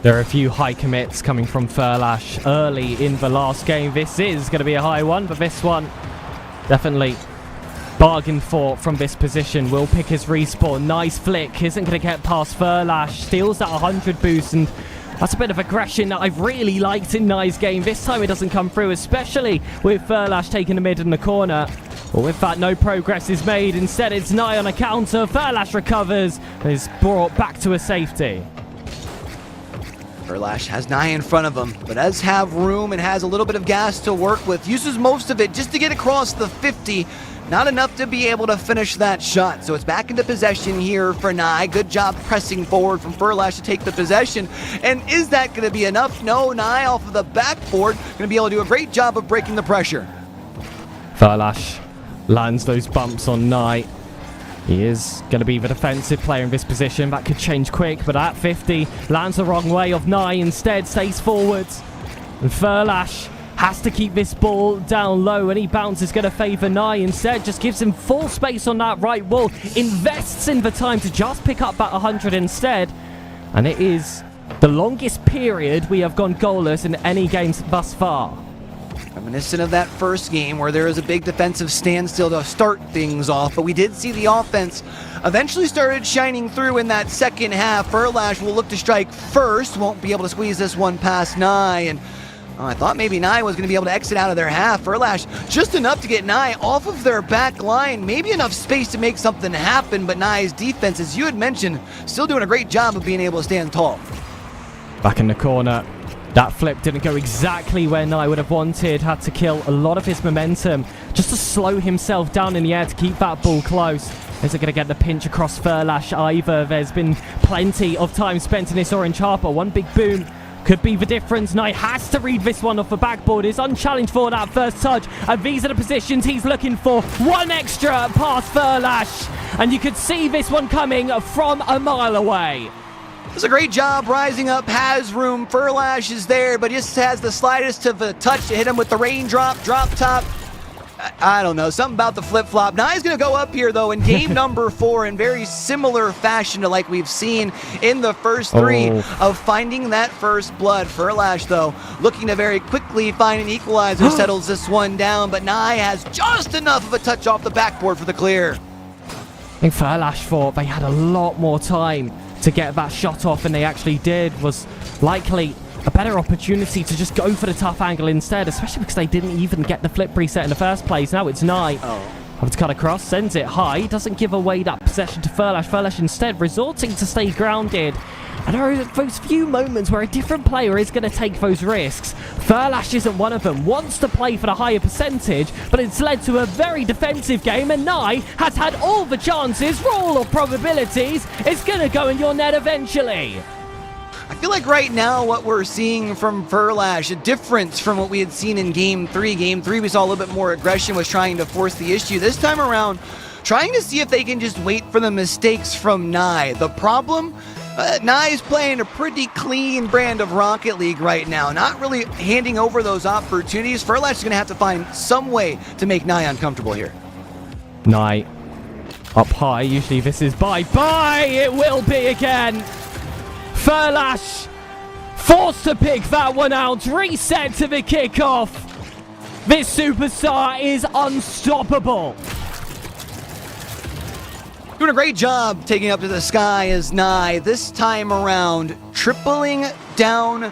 There are a few high commits coming from Furlash early in the last game. This is going to be a high one, but this one definitely bargained for from this position. Will pick his respawn. Nice flick. Isn't going to get past Furlash. Steals that 100 boost, and that's a bit of aggression that I've really liked in Nye's game. This time it doesn't come through, especially with Furlash taking the mid in the corner. But with that, no progress is made. Instead, it's Nye on a counter. Furlash recovers and is brought back to a safety. Furlash has Nye in front of him, but does have room and has a little bit of gas to work with. Uses most of it just to get across the 50. Not enough to be able to finish that shot. So it's back into possession here for Nye. Good job pressing forward from Furlash to take the possession. And is that going to be enough? No, Nye off of the backboard. Going to be able to do a great job of breaking the pressure. Furlash lands those bumps on Nye. He is going to be the defensive player in this position. That could change quick, but at 50, lands the wrong way of Nye. Instead, stays forwards. And Furlash has to keep this ball down low. Any bounce is going to favour Nye. Instead, just gives him full space on that right wall. Invests in the time to just pick up that 100 instead. And it is the longest period we have gone goalless in any games thus far. Reminiscent of that first game where there was a big defensive standstill to start things off, but we did see the offense eventually started shining through in that second half. Furlash will look to strike first, won't be able to squeeze this one past Nye, and I thought maybe Nye was going to be able to exit out of their half. Furlash just enough to get Nye off of their back line, maybe enough space to make something happen, but Nye's defense, as you had mentioned, still doing a great job of being able to stand tall. Back in the corner. That flip didn't go exactly where Nye would have wanted. Had to kill a lot of his momentum just to slow himself down in the air to keep that ball close. Is it going to get the pinch across Furlash either? There's been plenty of time spent in this orange harper. One big boom could be the difference. Nye has to read this one off the backboard. Is unchallenged for that first touch. And these are the positions he's looking for. One extra past Furlash. And you could see this one coming from a mile away. Does a great job rising up, has room. Furlash is there, but just has the slightest of a touch to hit him with the raindrop, drop top. I don't know, something about the flip-flop. Nye's going to go up here, though, in game number 4 in very similar fashion to like we've seen in the first 3 of finding that first blood. Furlash, though, looking to very quickly find an equalizer, settles this one down, but Nye has just enough of a touch off the backboard for the clear. I think Furlash thought they had a lot more time to get that shot off than they actually did. Was likely a better opportunity to just go for the tough angle instead, especially because they didn't even get the flip reset in the first place. Now it's Nye. Have to cut across, sends it high, doesn't give away that possession to Furlash. Furlash instead resorting to stay grounded. And there are those few moments where a different player is going to take those risks. Furlash isn't one of them, wants to play for the higher percentage, but it's led to a very defensive game, and Nye has had all the chances. For all of probabilities, it's going to go in your net eventually. I feel like right now what we're seeing from Furlash, a difference from what we had seen in Game 3. Game 3 we saw a little bit more aggression, was trying to force the issue. This time around, trying to see if they can just wait for the mistakes from Nye. The problem? Nye is playing a pretty clean brand of Rocket League right now, not really handing over those opportunities. Furlash is going to have to find some way to make Nye uncomfortable here. Nye up high, usually this is bye-bye, it will be again. Furlash forced to pick that one out, reset to the kickoff. This superstar is unstoppable. Doing a great job taking up to the sky as Nye, this time around, tripling down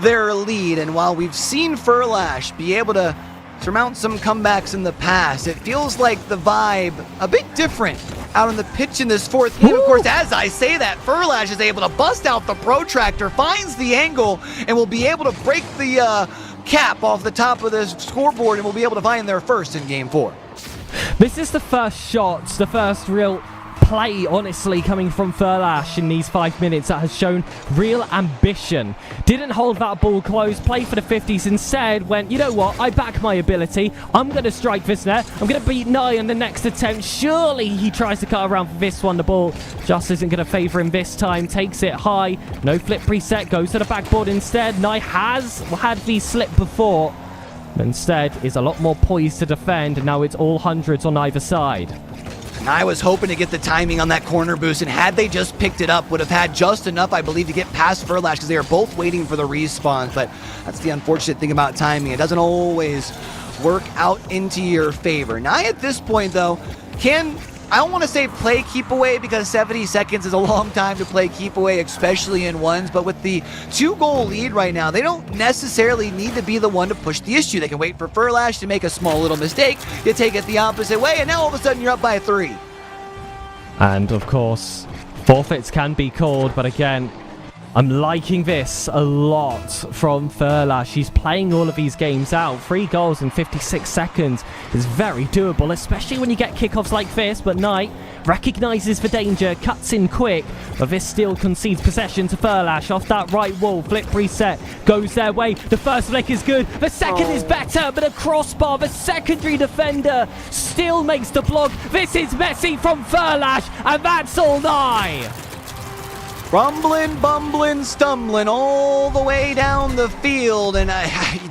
their lead. And while we've seen Furlash be able to surmount some comebacks in the past, it feels like the vibe a bit different out on the pitch in this fourth game. Of course, as I say that, Furlash is able to bust out the protractor, finds the angle, and will be able to break the cap off the top of the scoreboard, and will be able to find their first in Game 4. This is the first shots, the first real play, honestly, coming from Furlash in these 5 minutes that has shown real ambition. Didn't hold that ball close, play for the 50s. Instead went, you know what, I back my ability. I'm going to strike this net. I'm going to beat Nye on the next attempt. Surely he tries to cut around for this one. The ball just isn't going to favour him this time. Takes it high. No flip preset. Goes to the backboard instead. Nye has had the slip before. Instead is a lot more poised to defend. And now it's all hundreds on either side. Nye was hoping to get the timing on that corner boost, and had they just picked it up, would have had just enough, I believe, to get past Furlash, because they are both waiting for the respawn. But that's the unfortunate thing about timing. It doesn't always work out into your favor. Nye at this point, though, I don't want to say play keep away because 70 seconds is a long time to play keep away, especially in ones, but with the 2-goal lead right now, they don't necessarily need to be the one to push the issue. They can wait for Furlash to make a small little mistake, you take it the opposite way, and now all of a sudden you're up by 3. And of course, forfeits can be called, but again, I'm liking this a lot from Furlash. He's playing all of these games out. 3 goals in 56 seconds is very doable, especially when you get kickoffs like this. But Knight recognises the danger, cuts in quick, but this still concedes possession to Furlash off that right wall. Flip reset goes their way. The first flick is good. The second is better, but a crossbar. The secondary defender still makes the block. This is messy from Furlash, and that's all Nye. Rumbling, bumbling, stumbling all the way down the field, and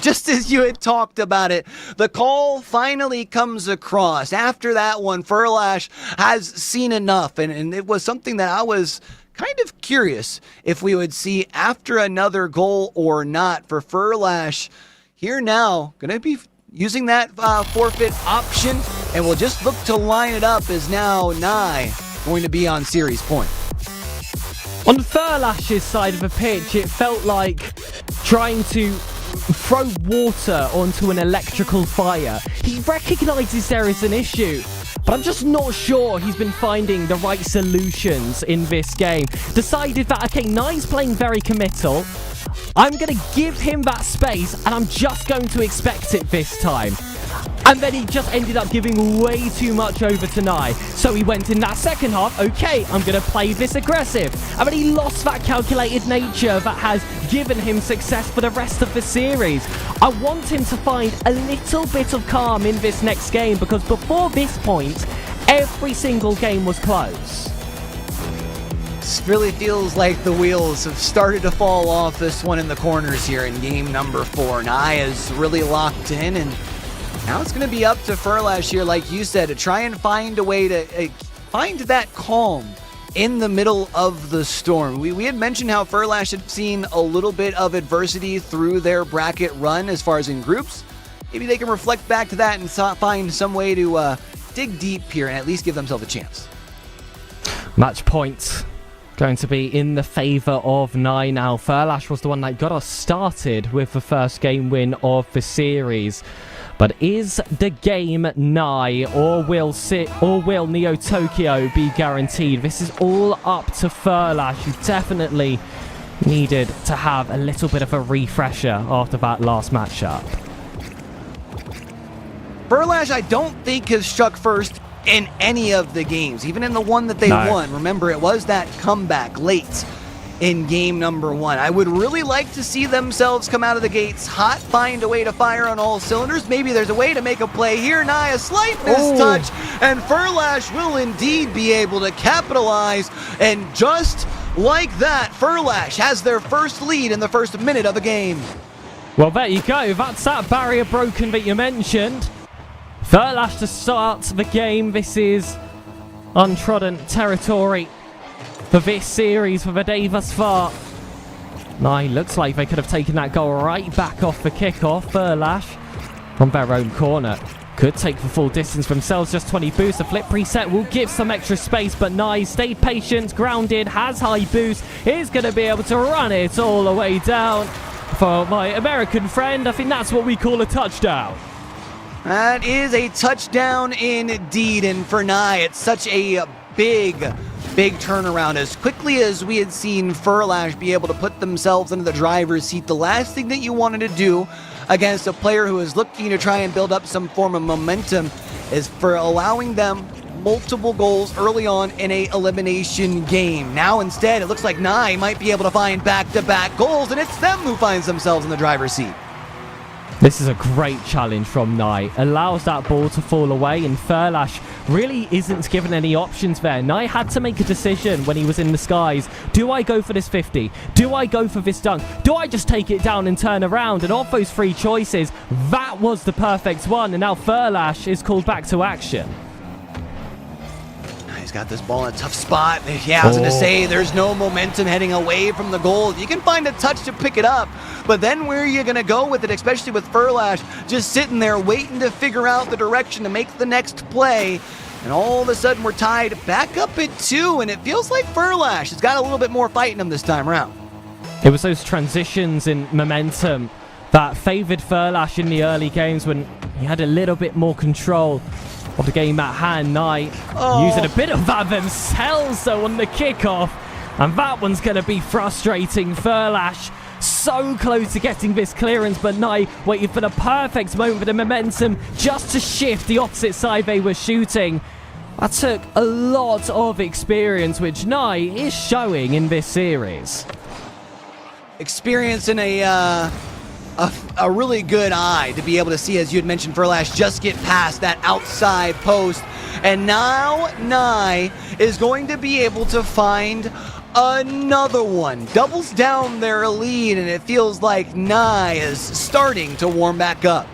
just as you had talked about it, the call finally comes across. After that one, Furlash has seen enough, and it was something that I was kind of curious if we would see after another goal or not for Furlash. Here now, going to be using that forfeit option, and we'll just look to line it up as now Nye going to be on series point. On Furlash's side of the pitch, it felt like trying to throw water onto an electrical fire. He recognises there is an issue, but I'm just not sure he's been finding the right solutions in this game. Decided that, okay, Nye's playing very committal. I'm going to give him that space, and I'm just going to expect it this time. And then he just ended up giving way too much over to Nye. So he went in that second half, okay, I'm going to play this aggressive. And then he lost that calculated nature that has given him success for the rest of the series. I want him to find a little bit of calm in this next game, because before this point, every single game was close. This really feels like the wheels have started to fall off this one in the corners here in game number 4. Nye is really locked in, and now it's going to be up to Furlash here, like you said, to try and find a way to find that calm in the middle of the storm. We had mentioned how Furlash had seen a little bit of adversity through their bracket run as far as in groups. Maybe they can reflect back to that and find some way to dig deep here and at least give themselves a chance. Match point going to be in the favour of Nye now. Furlash was the one that got us started with the first game win of the series. But is the game Nye, or will Neo Tokyo be guaranteed? This is all up to Furlash, who definitely needed to have a little bit of a refresher after that last matchup. Furlash, I don't think, has struck first in any of the games, even in the one that they won. Remember, it was that comeback late in game number 1. I would really like to see themselves come out of the gates hot, find a way to fire on all cylinders. Maybe there's a way to make a play here. Nye, a slight mistouch, and Furlash will indeed be able to capitalize. And just like that, Furlash has their first lead in the first minute of the game. Well, there you go. That's that barrier broken that you mentioned. Furlash to start the game. This is untrodden territory for this series for the day thus far. Nye looks like they could have taken that goal right back off the kickoff. Furlash from their own corner could take the full distance themselves. Just 20 boost. The flip preset will give some extra space, but Nye stayed patient, grounded, has high boost, is going to be able to run it all the way down. For my American friend, I think that's what we call a touchdown. That is a touchdown indeed, and for Nye, it's such a big turnaround. As quickly as we had seen Furlash be able to put themselves into the driver's seat, the last thing that you wanted to do against a player who is looking to try and build up some form of momentum is for allowing them multiple goals early on in a elimination game. Now instead, it looks like Nye might be able to find back-to-back goals, and it's them who finds themselves in the driver's seat. This is a great challenge from Nye. Allows that ball to fall away, and Furlash really isn't given any options there. Nye had to make a decision when he was in the skies. Do I go for this 50? Do I go for this dunk? Do I just take it down and turn around? And off those 3 choices, that was the perfect one. And now Furlash is called back to action. He's got this ball in a tough spot. Yeah, I was going to say, there's no momentum heading away from the goal. You can find a touch to pick it up, but then where are you going to go with it, especially with Furlash just sitting there waiting to figure out the direction to make the next play? And all of a sudden, we're tied back up at 2, and it feels like Furlash has got a little bit more fight in him this time around. It was those transitions in momentum that favoured Furlash in the early games when he had a little bit more control of the game at hand. Knight using a bit of that themselves, though, on the kickoff. And that one's going to be frustrating. Furlash so close to getting this clearance, but Knight waited for the perfect moment for the momentum just to shift the opposite side they were shooting. That took a lot of experience, which Knight is showing in this series. Experience in a really good eye to be able to see, as you had mentioned, Furlash just get past that outside post. And now Nye is going to be able to find another one. Doubles down their lead, and it feels like Nye is starting to warm back up.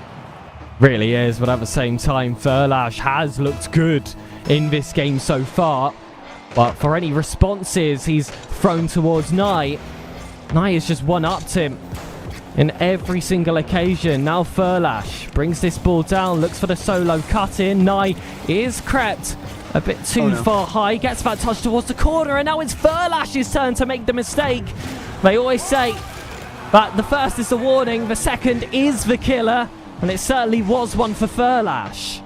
Really is, but at the same time, Furlash has looked good in this game so far. But for any responses he's thrown towards Nye, Nye has just one-upped him in every single occasion. Now Furlash brings this ball down, looks for the solo cut in. Nye is crept a bit too far high, gets that touch towards the corner, and now it's Furlash's turn to make the mistake. They always say that the first is the warning, the second is the killer, and it certainly was one for Furlash.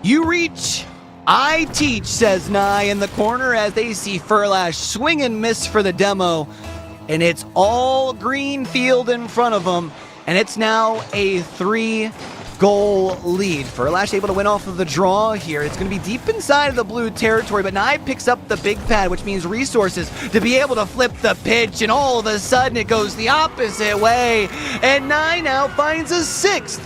You reach, I teach, says Nye in the corner as they see Furlash swing and miss for the demo. And it's all green field in front of them. And it's now a 3-goal lead. Furlash able to win off of the draw here. It's going to be deep inside of the blue territory, but Nye picks up the big pad, which means resources to be able to flip the pitch, and all of a sudden it goes the opposite way. And Nye now finds a 6th.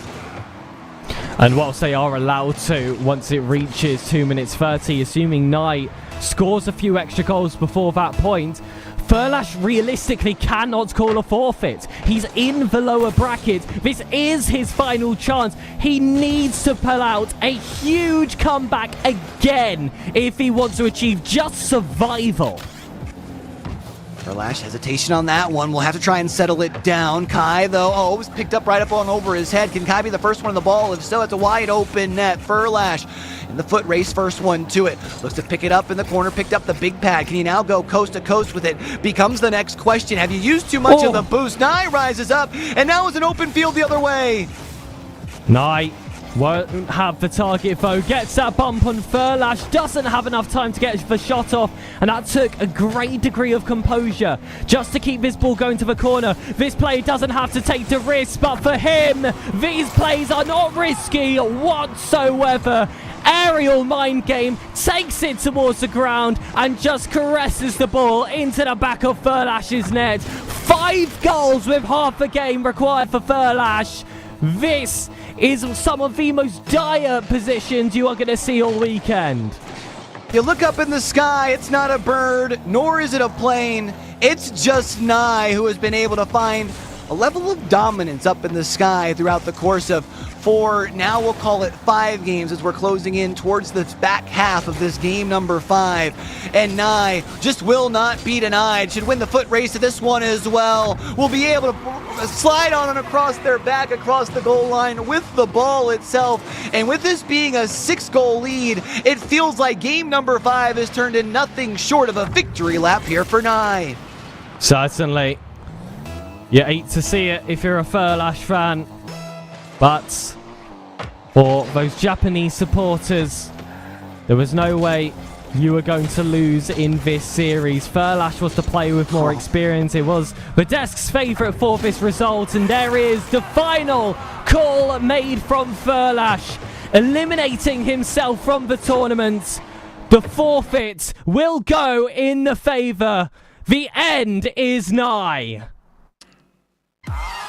And whilst they are allowed to, once it reaches 2 minutes 30, assuming Nye scores a few extra goals before that point, Furlash realistically cannot call a forfeit. He's in the lower bracket. This is his final chance. He needs to pull out a huge comeback again if he wants to achieve just survival. Furlash, hesitation on that one. We'll have to try and settle it down. Kai, though, was picked up right up on over his head. Can Kai be the first one on the ball? If so, it's a wide open net. Furlash in the foot race, first one to it. Looks to pick it up in the corner, picked up the big pad. Can he now go coast to coast with it? Becomes the next question. Have you used too much of the boost? Nye rises up, and now it's an open field the other way. Nye won't have the target, though. Gets that bump on Furlash. Doesn't have enough time to get the shot off. And that took a great degree of composure just to keep this ball going to the corner. This player doesn't have to take the risk, but for him, these plays are not risky whatsoever. Aerial mind game, takes it towards the ground and just caresses the ball into the back of Furlash's net. 5 goals with half a game required for Furlash. This is some of the most dire positions you are going to see all weekend. You look up in the sky, it's not a bird, nor is it a plane. It's just Nye who has been able to find a level of dominance up in the sky throughout the course of 4, now we'll call it 5 games as we're closing in towards the back half of this game number 5. And Nye just will not be denied. Should win the foot race to this one as well. Will be able to slide on and across their back, across the goal line with the ball itself. And with this being a 6-goal lead, it feels like game number 5 has turned in nothing short of a victory lap here for Nye. Certainly. You hate to see it if you're a Furlash fan. But for those Japanese supporters, there was no way you were going to lose in this series. Furlash was the player with more experience. It was the desk's favourite for this result. And there is the final call made from Furlash, eliminating himself from the tournament. The forfeit will go in the favour. The end is nigh.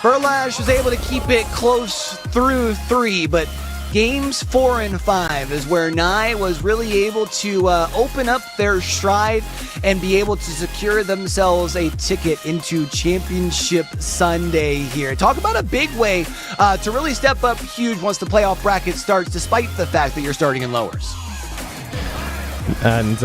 Furlash was able to keep it close through 3, but games 4 and 5 is where Nye was really able to open up their stride and be able to secure themselves a ticket into Championship Sunday here. Talk about a big way to really step up huge once the playoff bracket starts, despite the fact that you're starting in lowers. And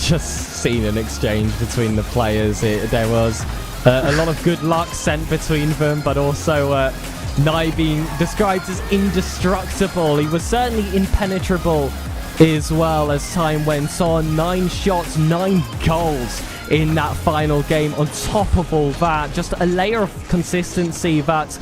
just seen an exchange between the players. There was a lot of good luck sent between them, but also Nye being described as indestructible. He was certainly impenetrable as well as time went on. 9 shots, 9 goals in that final game. On top of all that, just a layer of consistency that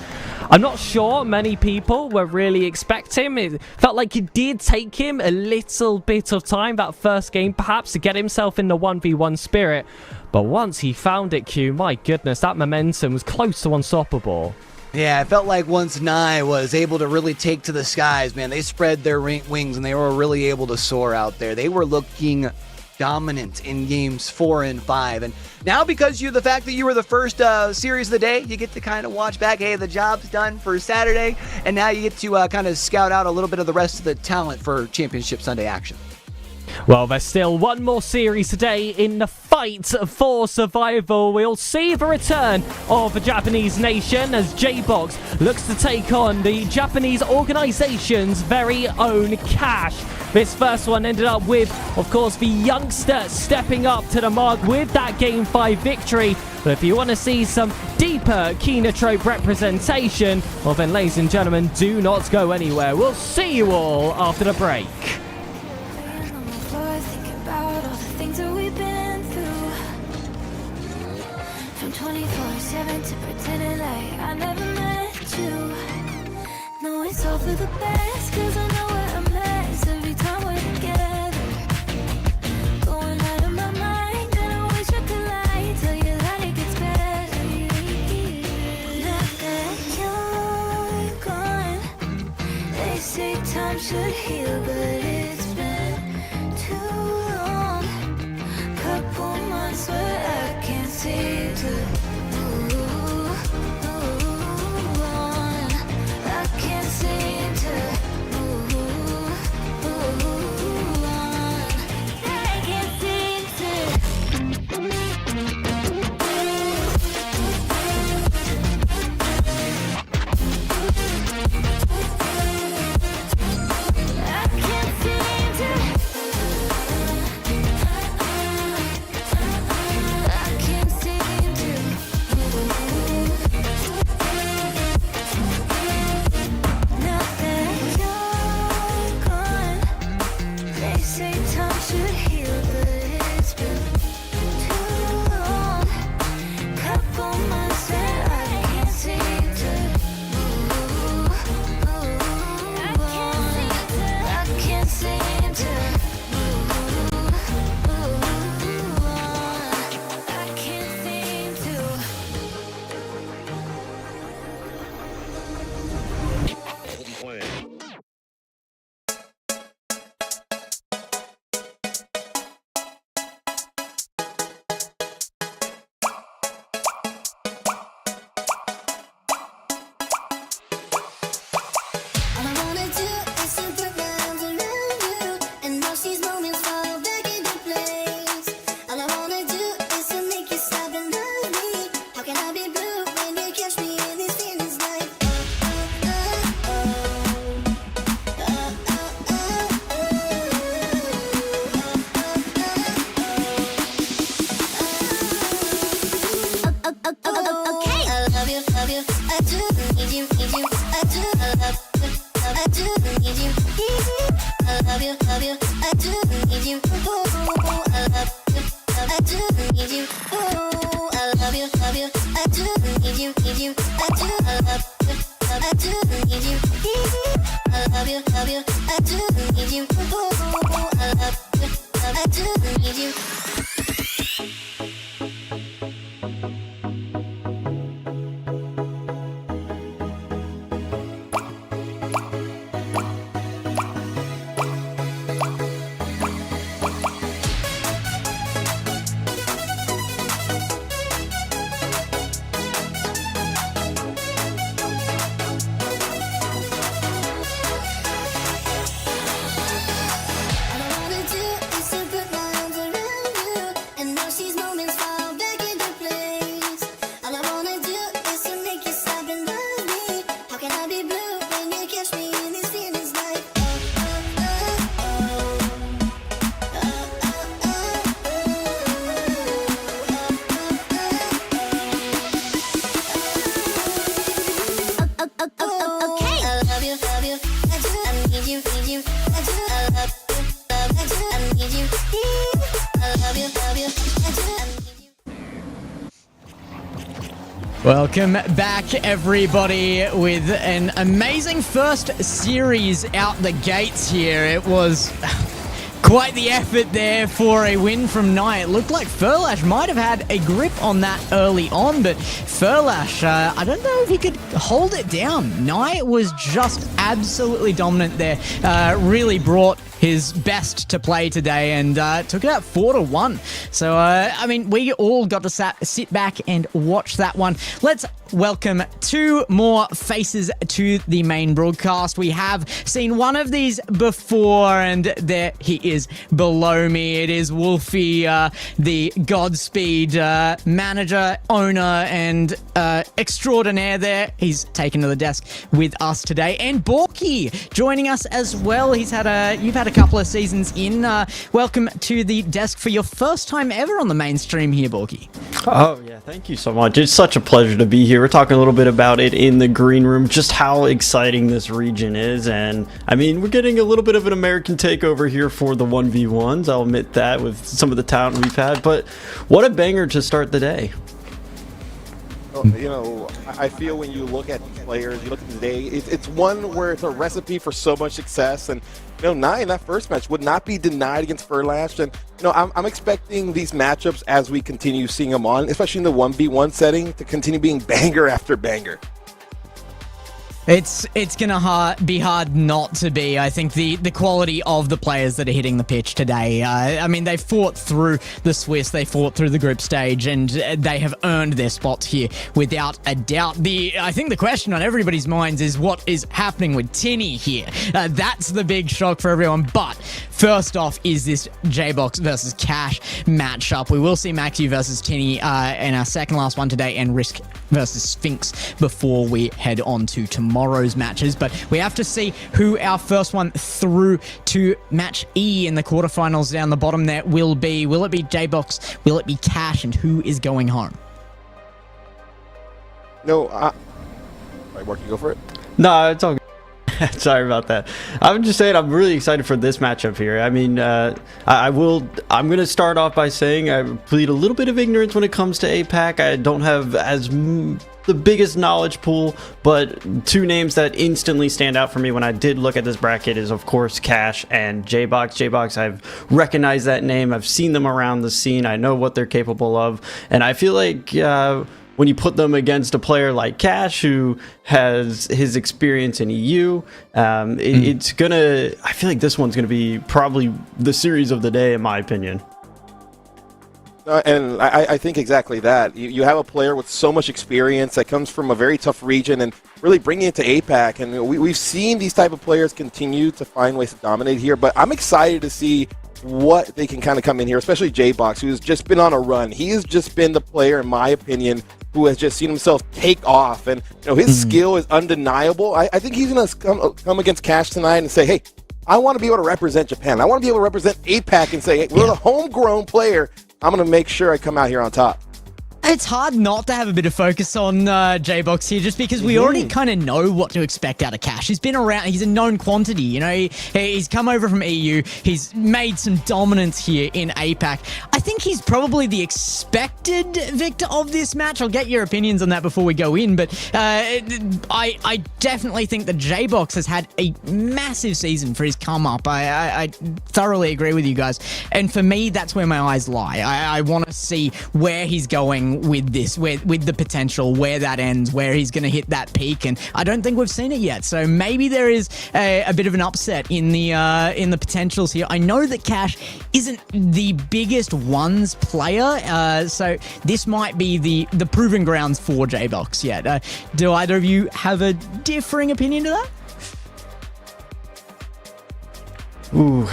I'm not sure many people were really expecting. It felt like it did take him a little bit of time, that first game perhaps, to get himself in the 1v1 spirit. But once he found it, Q, my goodness, that momentum was close to unstoppable. Yeah, it felt like once Nye was able to really take to the skies, man, they spread their wings and they were really able to soar out there. They were looking dominant in games 4 and 5. And now, because the fact that you were the first series of the day, you get to kind of watch back, hey, the job's done for Saturday, and now you get to kind of scout out a little bit of the rest of the talent for Championship Sunday action. Well, there's still one more series today in the fight for survival. We'll see the return of the Japanese nation as J-Box looks to take on the Japanese organization's very own Cash. This first one ended up with, of course, the youngster stepping up to the mark with that Game 5 victory. But if you want to see some deeper Kinotrope representation, well then, ladies and gentlemen, do not go anywhere. We'll see you all after the break. From 24/7 to pretending like I never met you. No, it's all for the best, cause I know where I'm at every time we're together. Going out of my mind, and I wish I could lie, tell you that it gets better. Now that you're gone, they say time should heal, but it's been too long. Couple months where I can't seem to move on. I can't seem to move on. I can't seem to. I can't Welcome back, everybody, with an amazing first series out the gates here. It was quite the effort there for a win from Nye. It looked like Furlash might have had a grip on that early on, but Furlash, I don't know if he could hold it down. Nye was just absolutely dominant there. Really brought his best to play today and took it out 4-1. So, I mean, we all got to sit back and watch that one. Let's welcome two more faces to the main broadcast. We have seen one of these before, and there he is below me. It is Wolfie, the Godspeed manager, owner, and extraordinaire there. He's taken to the desk with us today. And Borky joining us as well. You've had a couple of seasons in. Welcome to the desk for your first time ever on the mainstream here, Borky. Oh, yeah. Thank you so much. It's such a pleasure to be here. We're talking a little bit about it in the green room, just how exciting this region is. And, I mean, we're getting a little bit of an American takeover here for the 1v1s. I'll admit that with some of the talent we've had. But what a banger to start the day. You know, I feel when you look at these players, you look at today, it's one where it's a recipe for so much success. And, you know, Nye in that first match would not be denied against Furlash. And, you know, I'm expecting these matchups as we continue seeing them on, especially in the 1v1 setting, to continue being banger after banger. It's gonna be hard not to be. I think the quality of the players that are hitting the pitch today. I mean, they fought through the Swiss, they fought through the group stage, and they have earned their spots here without a doubt. I think the question on everybody's minds is what is happening with Tinny here. That's the big shock for everyone. But first off is this J-Box versus Cash matchup. We will see Maxu versus Tinny in our second last one today, and Risk versus Sphinx before we head on to tomorrow's matches. But we have to see who our first one through to match E in the quarterfinals down the bottom there will be. Will it be J-Box? Will it be Cash? And who is going home? No, all right, Mark, you go for it. No, it's all good. Sorry about that. I'm just saying I'm really excited for this matchup here. I mean, I'm going to start off by saying I plead a little bit of ignorance when it comes to APAC. I don't have the biggest knowledge pool, but two names that instantly stand out for me when I did look at this bracket is, of course, Cash and J-Box. J-Box, I've recognized that name. I've seen them around the scene. I know what they're capable of, and I feel like when you put them against a player like Cash, who has his experience in EU, it's gonna. I feel like this one's gonna be probably the series of the day, in my opinion. And I think exactly that. You have a player with so much experience that comes from a very tough region and really bringing it to APAC. And we've seen these type of players continue to find ways to dominate here. But I'm excited to see what they can kind of come in here, especially J-Box, who's just been on a run. He has just been the player, in my opinion, who has just seen himself take off. And, you know, his skill is undeniable. I think he's going to come against Cash tonight and say, hey, I want to be able to represent Japan. I want to be able to represent APAC and say, hey, we're the homegrown player. I'm going to make sure I come out here on top. It's hard not to have a bit of focus on J-Box here, just because we already kind of know what to expect out of Cash. He's been around, he's a known quantity, you know, he's come over from EU, he's made some dominance here in APAC. I think he's probably the expected victor of this match. I'll get your opinions on that before we go in, but I definitely think that J-Box has had a massive season for his come up. I thoroughly agree with you guys, and for me, that's where my eyes lie. I want to see where he's going with this, with the potential, where that ends, where he's going to hit that peak, and I don't think we've seen it yet. So maybe there is a bit of an upset in the potentials here. I know that Cash isn't the biggest ones player, so this might be the proving grounds for J-Box yet. Do either of you have a differing opinion to that? Ooh,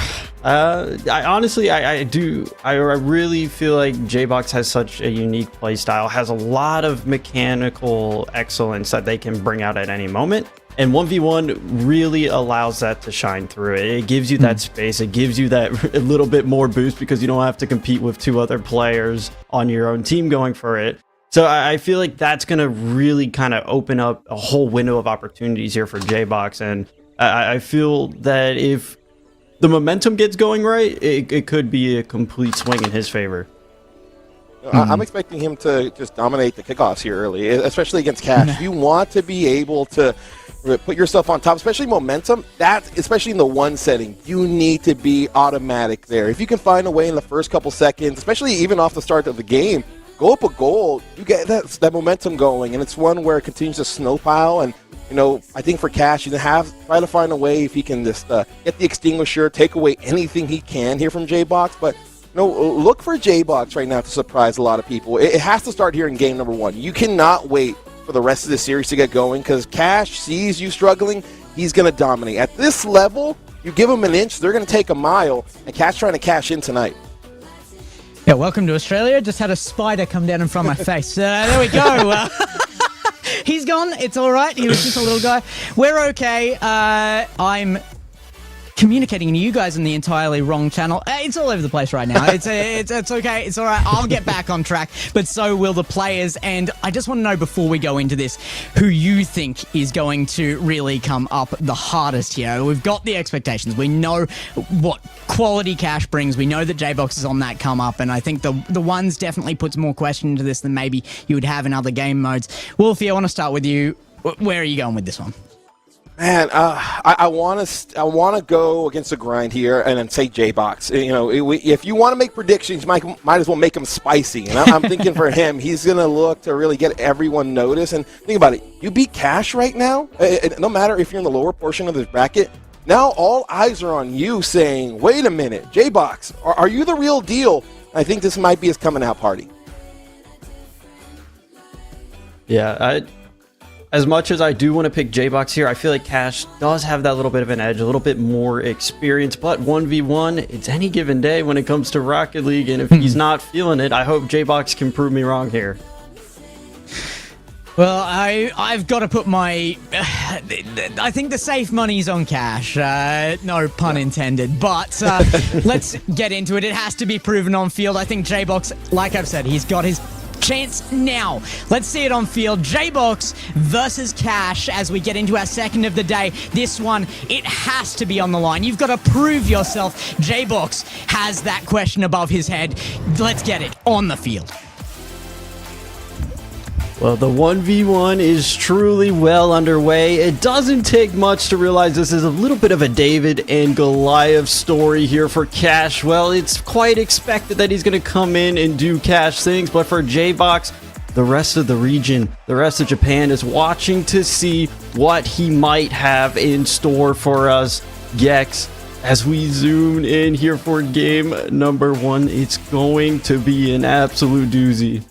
I honestly do. I really feel like J-Box has such a unique play style, has a lot of mechanical excellence that they can bring out at any moment. And 1v1 really allows that to shine through. It gives you that space. It gives you that a little bit more boost because you don't have to compete with two other players on your own team going for it. So I feel like that's going to really kind of open up a whole window of opportunities here for J-Box. And I feel that if the momentum gets going right, it could be a complete swing in his favor. I'm expecting him to just dominate the kickoffs here early, especially against Cash. You want to be able to put yourself on top, especially momentum. Especially in the one setting, you need to be automatic there. If you can find a way in the first couple seconds, especially even off the start of the game, go up a goal, you get that momentum going, and it's one where it continues to snowpile. And I think for Cash, try to find a way if he can just get the extinguisher, take away anything he can here from J-Box. But look for J-Box right now to surprise a lot of people. It has to start here in game number 1. You cannot wait for the rest of the series to get going, because Cash sees you struggling, he's going to dominate. At this level, you give him an inch, they're going to take a mile, and Cash trying to cash in tonight. Yeah, welcome to Australia. Just had a spider come down in front of my face. There we go. He's gone. It's all right. He was just a little guy. We're okay. I'm communicating to you guys in the entirely wrong channel. It's all over the place right now. It's okay. It's all right. I'll get back on track, but so will the players. And I just want to know, before we go into this, who you think is going to really come up the hardest here. We've got the expectations. We know what quality Cash brings. We know that J-Box is on that come up, and I think the ones definitely puts more question into this than maybe you would have in other game modes. Wolfie, I want to start with you. Where are you going with this one? Man, I want to go against the grind here and then say J-Box. If you want to make predictions, might as well make them spicy. And I'm thinking for him, he's going to look to really get everyone noticed. And think about it. You beat Cash right now, no matter if you're in the lower portion of this bracket. Now all eyes are on you saying, wait a minute, J-Box, are you the real deal? I think this might be his coming out party. Yeah, as much as I do want to pick J-Box here, I feel like Cash does have that little bit of an edge, a little bit more experience, but 1v1, it's any given day when it comes to Rocket League, and if he's not feeling it, I hope J-Box can prove me wrong here. Well, I've got to put my... I think the safe money's on Cash. No pun intended. But let's get into it. It has to be proven on field. I think J-Box, like I've said, he's got his chance now. Let's see it on field. J-Box versus Cash as we get into our second of the day. This one, it has to be on the line. You've got to prove yourself. J-Box has that question above his head. Let's get it on the field. Well, the 1v1 is truly well underway. It doesn't take much to realize this is a little bit of a David and Goliath story here for Cash. Well, it's quite expected that he's going to come in and do Cash things, but for J-Box, the rest of the region, the rest of Japan is watching to see what he might have in store for us. Gex, as we zoom in here for game number 1, it's going to be an absolute doozy.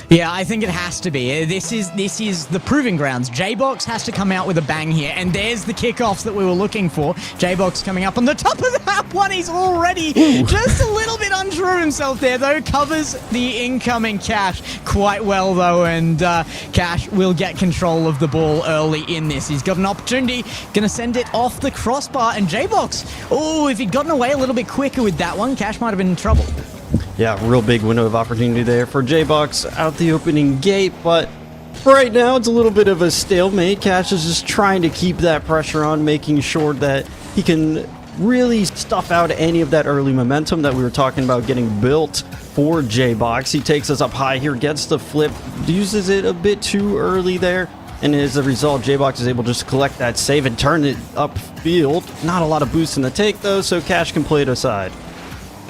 Yeah, I think it has to be. This is the proving grounds. J-Box has to come out with a bang here, and there's the kickoffs that we were looking for. J-Box coming up on the top of that one. He's already just a little bit unsure of himself there, though. Covers the incoming Cash quite well, though, and Cash will get control of the ball early in this. He's got an opportunity, gonna send it off the crossbar, and J-Box, if he'd gotten away a little bit quicker with that one, Cash might have been in trouble. Yeah, real big window of opportunity there for J-Box out the opening gate, but right now it's a little bit of a stalemate. Cash is just trying to keep that pressure on, making sure that he can really stuff out any of that early momentum that we were talking about getting built for J-Box. He takes us up high here, gets the flip, uses it a bit too early there, and as a result, J-Box is able to just collect that save and turn it upfield. Not a lot of boost in the take though, so Cash can play it aside.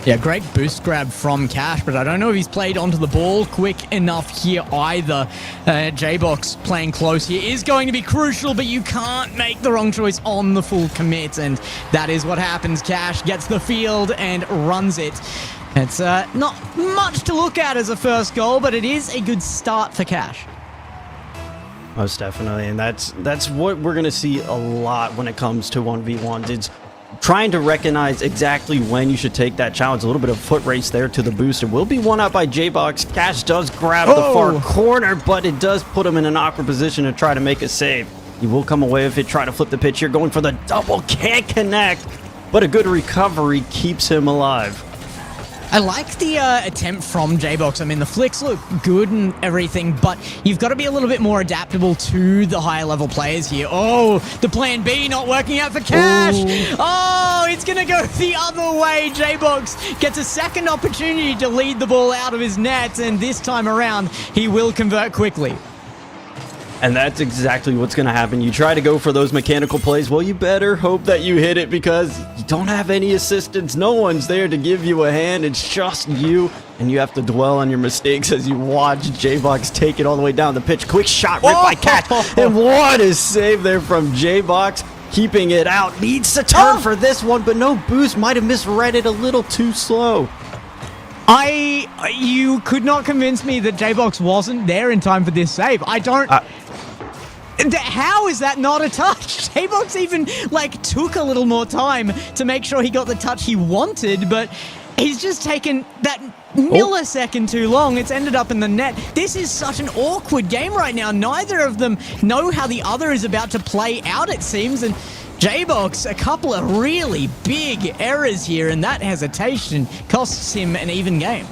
Yeah, great boost grab from Cash, but I don't know if he's played onto the ball quick enough here either. J-Box playing close here is going to be crucial, but you can't make the wrong choice on the full commit, and that is what happens. Cash gets the field and runs it. It's not much to look at as a first goal, but it is a good start for Cash. Most definitely, and that's what we're going to see a lot when it comes to 1v1s. It's trying to recognize exactly when you should take that challenge. A little bit of foot race there to the boost. It will be one out by J-Box. Cash does grab the far corner, but it does put him in an awkward position to try to make a save. He will come away with it, try to flip the pitch here, going for the double, can't connect, but a good recovery keeps him alive. I like the attempt from J-Box. I mean, the flicks look good and everything, but you've got to be a little bit more adaptable to the higher level players here. Oh, the plan B not working out for Cash. Ooh. Oh, it's going to go the other way. J-Box gets a second opportunity to lead the ball out of his net, and this time around, he will convert quickly. And that's exactly what's going to happen. You try to go for those mechanical plays. Well, you better hope that you hit it because you don't have any assistance. No one's there to give you a hand. It's just you. And you have to dwell on your mistakes as you watch J-Box take it all the way down the pitch. Quick shot right by Cash. And what a save there from J-Box. Keeping it out. Needs to turn for this one, but no boost. Might have misread it a little too slow. You could not convince me that J-Box wasn't there in time for this save. I don't... How is that not a touch? J-Box even, took a little more time to make sure he got the touch he wanted, but he's just taken that millisecond too long. It's ended up in the net. This is such an awkward game right now. Neither of them know how the other is about to play out, it seems, and J-Box, a couple of really big errors here, and that hesitation costs him an even game.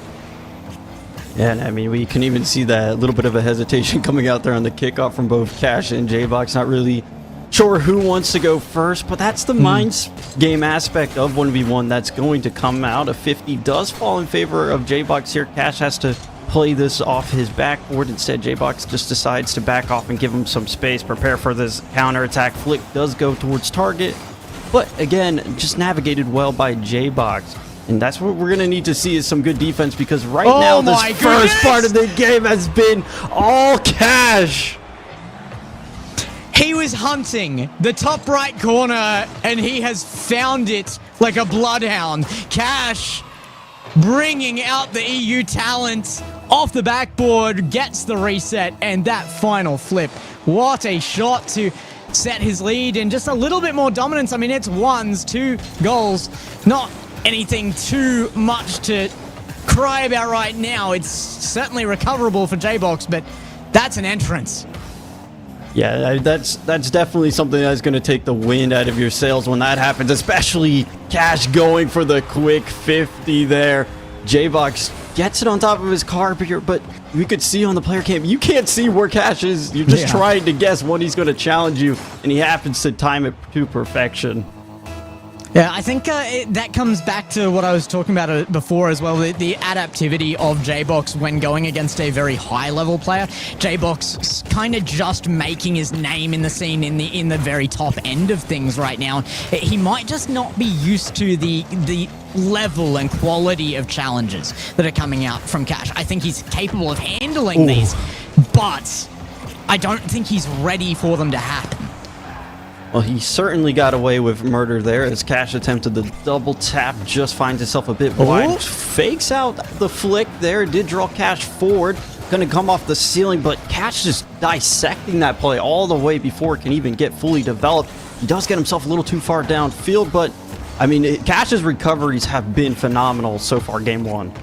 Yeah, and I mean, we can even see that little bit of a hesitation coming out there on the kickoff from both Cash and J-Box. Not really sure who wants to go first, but that's the mind game aspect of 1v1 that's going to come out. A 50 does fall in favor of J-Box here. Cash has to play this off his backboard. Instead, J-Box just decides to back off and give him some space, prepare for this counterattack. Flick does go towards target, but again, just navigated well by J-Box. And that's what we're going to need to see is some good defense because right now this first part of the game has been all Cash. He was hunting the top right corner and he has found it like a bloodhound. Cash bringing out the EU talent off the backboard, gets the reset, and that final flip. What a shot to set his lead and just a little bit more dominance. I mean, it's 2 goals, not anything too much to cry about right now. It's certainly recoverable for J-Box, but that's an entrance. Yeah, that's definitely something that's going to take the wind out of your sails when that happens, especially Cash going for the quick 50 there. J-Box gets it on top of his car, but we could see on the player cam, you can't see where Cash is. You're just trying to guess when he's going to challenge you, and he happens to time it to perfection. Yeah, I think that comes back to what I was talking about before as well, the adaptivity of J-Box when going against a very high-level player. J-Box kind of just making his name in the scene in the very top end of things right now. He might just not be used to the level and quality of challenges that are coming out from Cash. I think he's capable of handling these, but I don't think he's ready for them to happen. Well, he certainly got away with murder there as Cash attempted the double tap, just finds himself a bit wide. Fakes out the flick there, did draw Cash forward. Going to come off the ceiling, but Cash just dissecting that play all the way before it can even get fully developed. He does get himself a little too far downfield, but I mean, Cash's recoveries have been phenomenal so far game one.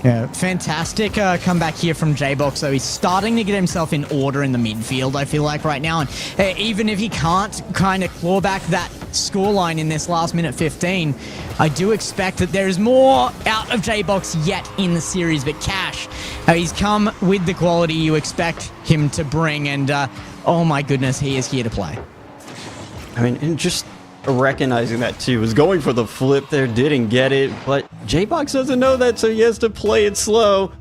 Yeah, fantastic comeback here from J-Box, though. He's starting to get himself in order in the midfield, I feel like, right now. And even if he can't kind of claw back that scoreline in this last minute 15, I do expect that there's more out of J-Box yet in the series. But Cash, he's come with the quality you expect him to bring, and oh my goodness, he is here to play. I mean, and just recognizing that too, was going for the flip there, didn't get it, but J-Box doesn't know that, so he has to play it slow.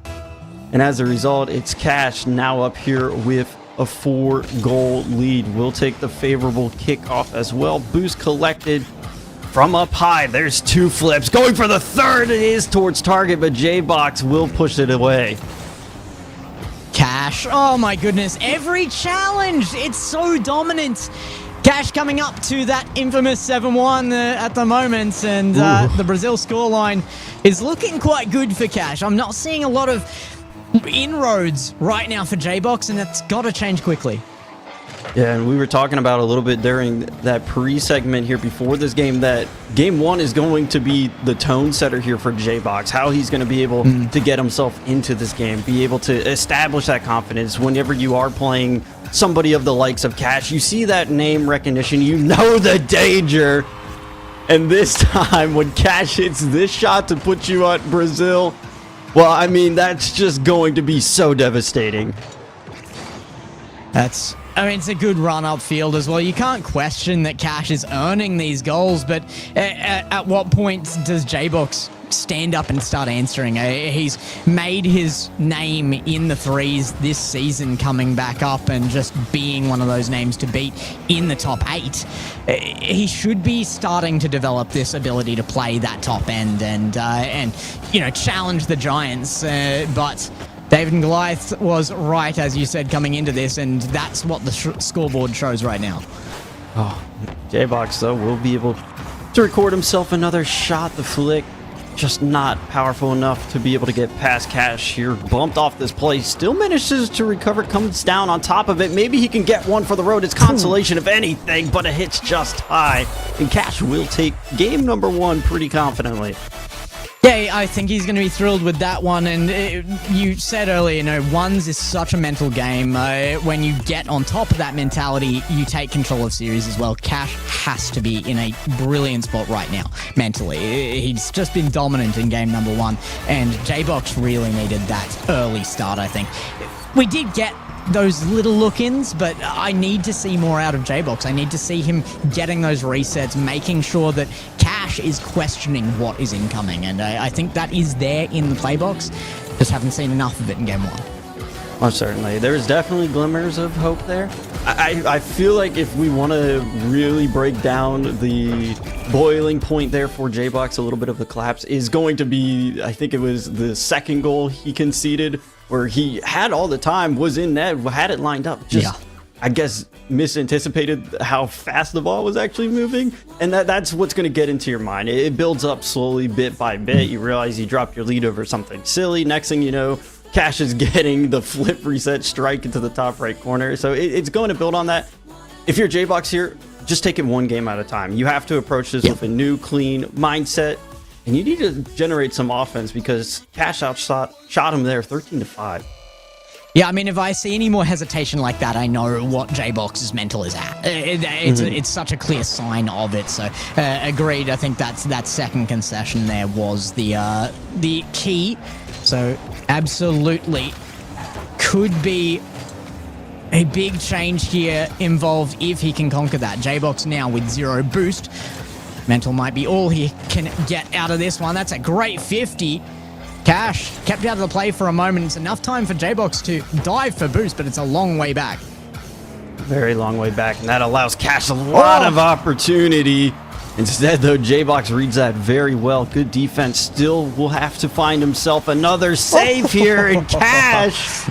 And as a result, it's Cash now up here with a 4-goal lead. We'll take the favorable kickoff as well. Boost collected from up high. There's 2 flips. Going for the third. It is towards target, but J-Box will push it away. Cash, oh my goodness, every challenge, it's so dominant. Cash coming up to that infamous 7-1 at the moment, and the Brazil scoreline is looking quite good for Cash. I'm not seeing a lot of inroads right now for J-Box, and it's got to change quickly. Yeah, and we were talking about a little bit during that pre-segment here before this game that game one is going to be the tone setter here for J-Box, how he's going to be able to get himself into this game, be able to establish that confidence whenever you are playing somebody of the likes of Cash. You see that name recognition, you know the danger, And this time, when Cash hits this shot to put you at Brazil, well, I mean, that's just going to be so devastating. I mean, it's a good run upfield as well. You can't question that Cash is earning these goals, but at what point does J-Box stand up and start answering? He's made his name in the threes this season, coming back up and just being one of those names to beat in the top 8. He should be starting to develop this ability to play that top end and challenge the Giants, but David and Goliath was right, as you said, coming into this, and that's what the scoreboard shows right now. Oh, J-Box, though, will be able to record himself another shot. The flick just not powerful enough to be able to get past Cash here. Bumped off this play, still manages to recover, comes down on top of it. Maybe he can get one for the road. It's consolation, if anything, but it hits just high. And Cash will take game number 1 pretty confidently. Yeah, I think he's going to be thrilled with that one. And you said earlier, ones is such a mental game. When you get on top of that mentality, you take control of series as well. Cash has to be in a brilliant spot right now, mentally. He's just been dominant in game number 1, and J-Box really needed that early start, I think. We did get those little look-ins, but I need to see more out of J-Box. I need to see him getting those resets, making sure that Cash is questioning what is incoming, and I think that is there in the playbox. Just haven't seen enough of it in game 1. Most certainly. There's definitely glimmers of hope there. I feel like if we want to really break down the boiling point there for J-Box, a little bit of the collapse is going to be, I think it was the second goal he conceded, where he had all the time, was in net, had it lined up. Just, I guess, misanticipated how fast the ball was actually moving. And that's what's going to get into your mind. It builds up slowly, bit by bit. You realize you dropped your lead over something silly. Next thing you know, Cash is getting the flip reset strike into the top right corner. So it's going to build on that. If you're J-Box here, just take it one game at a time. You have to approach this with a new, clean mindset. And you need to generate some offense, because Cash shot him there 13-5. Yeah, I mean, if I see any more hesitation like that, I know what J-Box's mental is at. It's such a clear sign of it. So, agreed. I think that second concession there was the key. So, absolutely could be a big change here involved if he can conquer that. J-Box now with 0 boost. Mental might be all he can get out of this one. That's a great 50. Cash kept out of the play for a moment. It's enough time for J-Box to dive for boost, but it's a long way back. Very long way back, and that allows Cash a lot of opportunity. Instead, though, J-Box reads that very well. Good defense. Still will have to find himself another save here, and Cash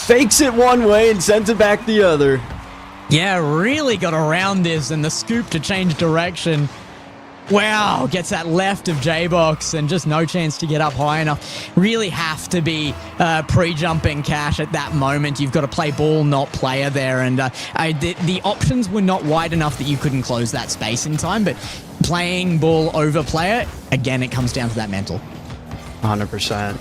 fakes it one way and sends it back the other. Yeah, really got around this, and the scoop to change direction. Wow, gets that left of J-Box and just no chance to get up high enough. Really have to be pre-jumping Cash at that moment. You've got to play ball, not player there. And the options were not wide enough that you couldn't close that space in time. But playing ball over player, again, it comes down to that mental. 100%.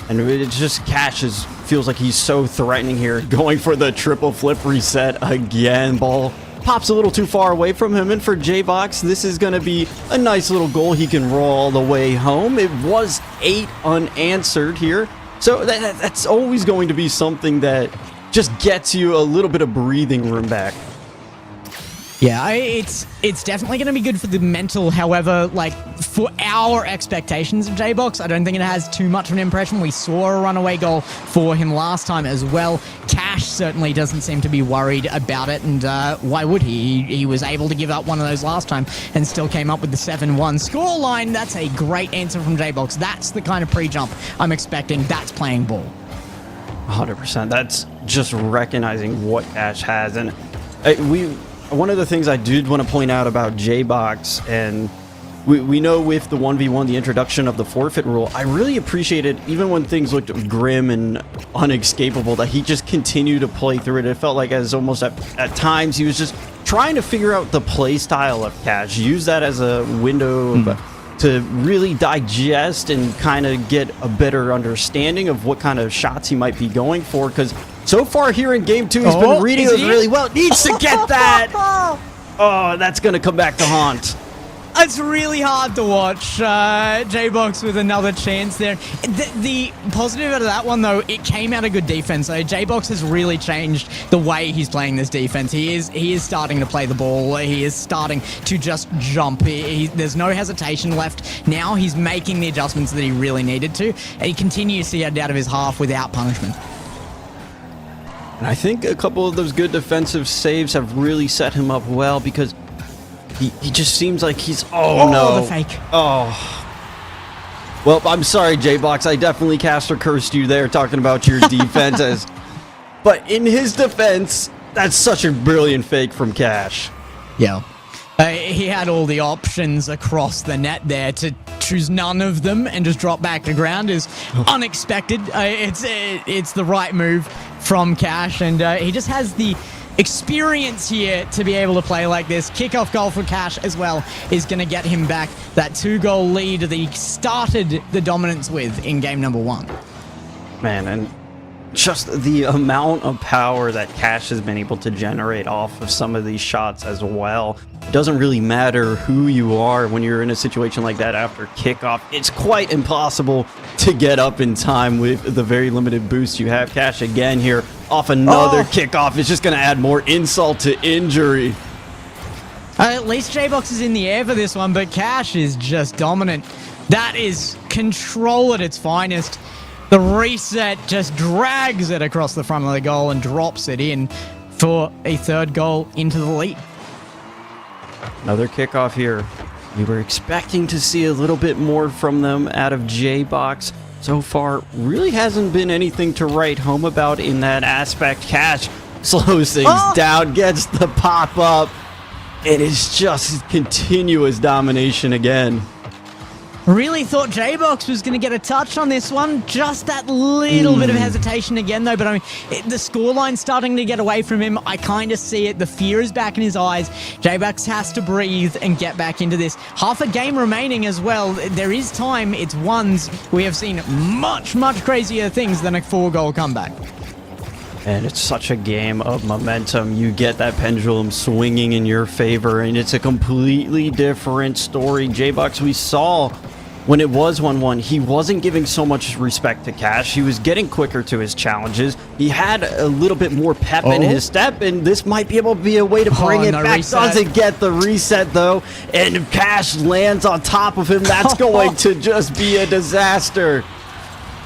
And it's just Cash feels like he's so threatening here. Going for the triple flip reset again. Ball pops a little too far away from him, and for J-Box, this is going to be a nice little goal. He can roll all the way home. It was 8 unanswered here, so that's always going to be something that just gets you a little bit of breathing room back. Yeah, it's definitely going to be good for the mental. However, like, for our expectations of J-Box, I don't think it has too much of an impression. We saw a runaway goal for him last time as well. Cash certainly doesn't seem to be worried about it, and why would he? He was able to give up one of those last time and still came up with the 7-1 scoreline. That's a great answer from J-Box. That's the kind of pre-jump I'm expecting. That's playing ball. 100%. That's just recognizing what Cash has, and one of the things I did want to point out about J-Box, and we know with the 1v1, the introduction of the forfeit rule, I really appreciated, even when things looked grim and unescapable, that he just continued to play through it. It felt like as almost at times he was just trying to figure out the play style of Cash, use that as a window to really digest and kind of get a better understanding of what kind of shots he might be going for, because so far here in game 2, he's been reading those really well. Needs to get that. Oh, that's going to come back to haunt. It's really hard to watch. J-Box with another chance there. The positive out of that one, though, it came out of good defense. So J-Box has really changed the way he's playing this defense. He is starting to play the ball. He is starting to just jump. There's no hesitation left. Now he's making the adjustments that he really needed to. And he continues to get out of his half without punishment. And I think a couple of those good defensive saves have really set him up well because he just seems like he's... Oh, no. The fake. Oh. Well, I'm sorry, J-Box. I definitely cast or cursed you there talking about your defense. But in his defense, that's such a brilliant fake from Cash. Yeah. He had all the options across the net there to choose none of them and just drop back to ground is unexpected. It's the right move from Cash, and he just has the experience here to be able to play like this. Kickoff goal for Cash as well is going to get him back that 2-goal lead that he started the dominance with in game number 1. Man, and just the amount of power that Cash has been able to generate off of some of these shots as well. It doesn't really matter who you are when you're in a situation like that after kickoff. It's quite impossible to get up in time with the very limited boost you have. Cash again here off another kickoff. It's just going to add more insult to injury. At least J-Box is in the air for this one, but Cash is just dominant. That is control at its finest. The reset just drags it across the front of the goal and drops it in for a 3rd goal into the lead. Another kickoff here. We were expecting to see a little bit more from them out of J-Box. So far, really hasn't been anything to write home about in that aspect. Cash slows things down, gets the pop up. It is just continuous domination again. Really thought J-Box was going to get a touch on this one. Just that little bit of hesitation again, though. But I mean, the scoreline's starting to get away from him. I kind of see it. The fear is back in his eyes. J-Box has to breathe and get back into this. Half a game remaining as well. There is time. It's ones. We have seen much, much crazier things than a 4-goal comeback. And it's such a game of momentum. You get that pendulum swinging in your favor, and it's a completely different story. J-Box, we saw when it was 1-1, he wasn't giving so much respect to Cash. He was getting quicker to his challenges. He had a little bit more pep in his step, and this might be able to be a way to bring it back. Reset. Doesn't get the reset, though, and Cash lands on top of him. That's going to just be a disaster.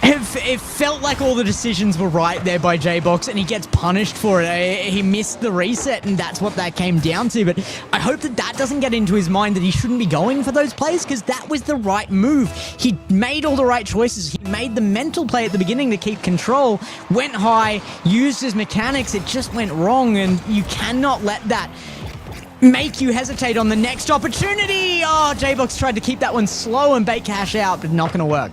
It felt like all the decisions were right there by J-Box, and he gets punished for it. He missed the reset, and that's what that came down to. But I hope that doesn't get into his mind that he shouldn't be going for those plays, because that was the right move. He made all the right choices. He made the mental play at the beginning to keep control, went high, used his mechanics. It just went wrong, and you cannot let that make you hesitate on the next opportunity. Oh, J-Box tried to keep that one slow and bait Cash out, but not going to work.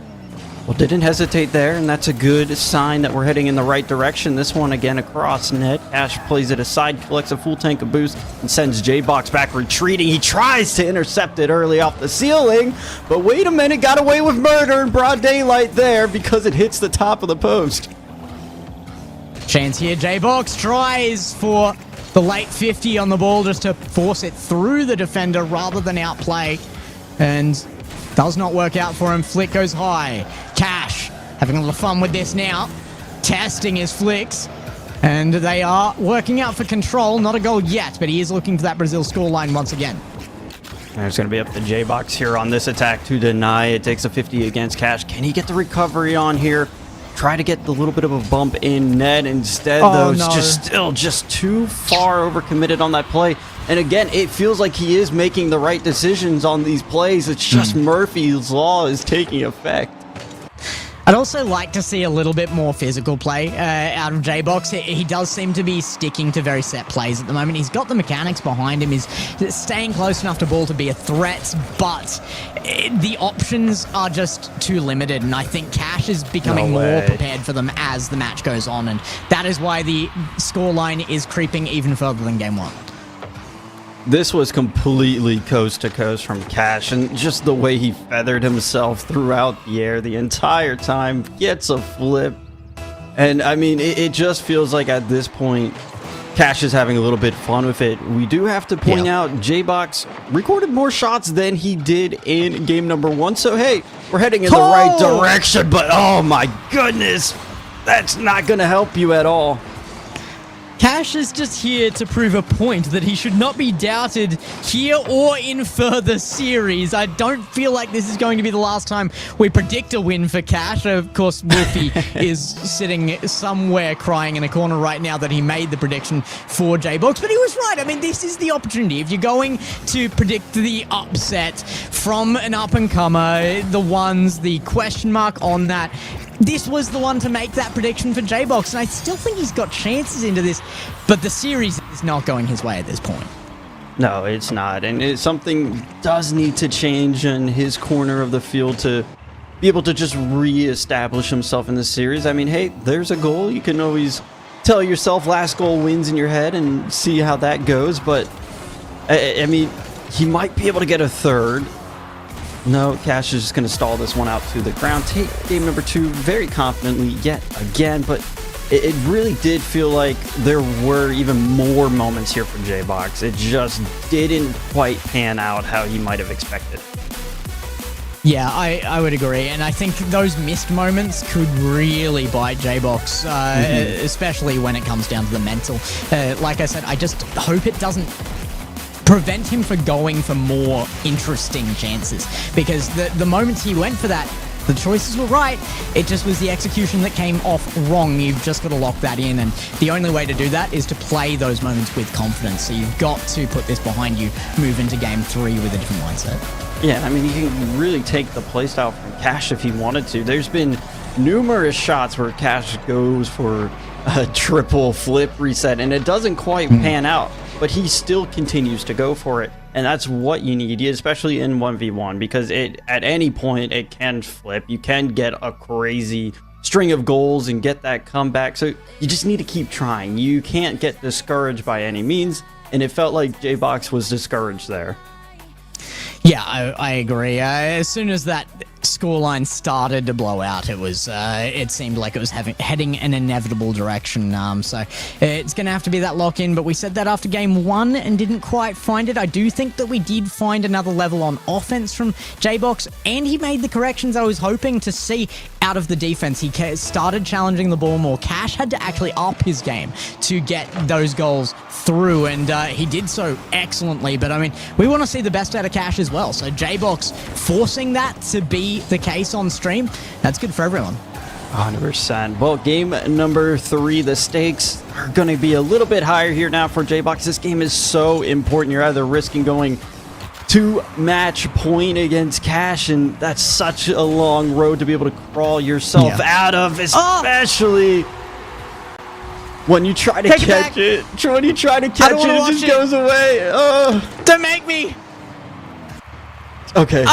Well, didn't hesitate there, and that's a good sign that we're heading in the right direction. This one again across net. Cash plays it aside, collects a full tank of boost, and sends J-Box back retreating. He tries to intercept it early off the ceiling, but wait a minute, got away with murder in broad daylight there because it hits the top of the post. Chance here, J-Box tries for the late 50 on the ball just to force it through the defender rather than outplay, and does not work out for him. Flick goes high. Cash having a little fun with this now. Testing his flicks. And they are working out for control. Not a goal yet, but he is looking for that Brazil scoreline once again. And it's going to be up to J-Box here on this attack to deny. It takes a 50 against Cash. Can he get the recovery on here? Try to get the little bit of a bump in net. Instead, though, it's just too far overcommitted on that play. And again, it feels like he is making the right decisions on these plays. It's just Murphy's Law is taking effect. I'd also like to see a little bit more physical play out of J-Box. He does seem to be sticking to very set plays at the moment. He's got the mechanics behind him. He's staying close enough to ball to be a threat, but the options are just too limited, and I think Cash is becoming more prepared for them as the match goes on, and that is why the scoreline is creeping even further than game 1. This was completely coast to coast from Cash, and just the way he feathered himself throughout the air the entire time, gets a flip. And I mean, it just feels like at this point, Cash is having a little bit fun with it. We do have to point out J-Box recorded more shots than he did in game number 1. So, hey, we're heading in the right direction. But, oh, my goodness, that's not going to help you at all. Cash is just here to prove a point that he should not be doubted here or in further series. I don't feel like this is going to be the last time we predict a win for Cash. Of course, Wolfie is sitting somewhere crying in a corner right now that he made the prediction for J-Box, but he was right. I mean, this is the opportunity. If you're going to predict the upset from an up-and-comer, the question mark on that, this was the one to make that prediction for J-Box, and I still think he's got chances into this, but the series is not going his way at this point. No, it's not, and something does need to change in his corner of the field to be able to just re-establish himself in the series. I mean, hey, there's a goal. You can always tell yourself last goal wins in your head and see how that goes, but, I mean, he might be able to get a third. No, Cash is just going to stall this one out to the ground. Take game number 2 very confidently yet again, but it really did feel like there were even more moments here for J-Box. It just didn't quite pan out how he might have expected. Yeah, I would agree, and I think those missed moments could really bite J-Box, especially when it comes down to the mental. Like I said, I just hope it doesn't prevent him from going for more interesting chances, because the moments he went for that, the choices were right. It just was the execution that came off wrong. You've just got to lock that in, and the only way to do that is to play those moments with confidence. So you've got to put this behind you, move into game 3 with a different mindset. Yeah, I mean, he can really take the playstyle from Cash if he wanted to. There's been numerous shots where Cash goes for a triple flip reset, and it doesn't quite pan out, but he still continues to go for it. And that's what you need, especially in 1v1, because at any point it can flip. You can get a crazy string of goals and get that comeback. So you just need to keep trying. You can't get discouraged by any means. And it felt like J-Box was discouraged there. Yeah, I agree. As soon as that scoreline started to blow out, it seemed like it was heading an inevitable direction. So it's going to have to be that lock-in, but we said that after game 1 and didn't quite find it. I do think that we did find another level on offense from J-Box, and he made the corrections I was hoping to see out of the defense. He started challenging the ball more. Cash had to actually up his game to get those goals through, and he did so excellently. But I mean, we want to see the best out of Cash as well. So J-Box forcing that to be the case on stream, that's good for everyone. 100%. Well, game number 3, the stakes are going to be a little bit higher here now for J-Box. This game is so important. You're either risking going to match point against Cash, and that's such a long road to be able to crawl yourself out of, especially when you try to catch it. When you try to catch it, it just goes away. Don't make me. Okay. Okay.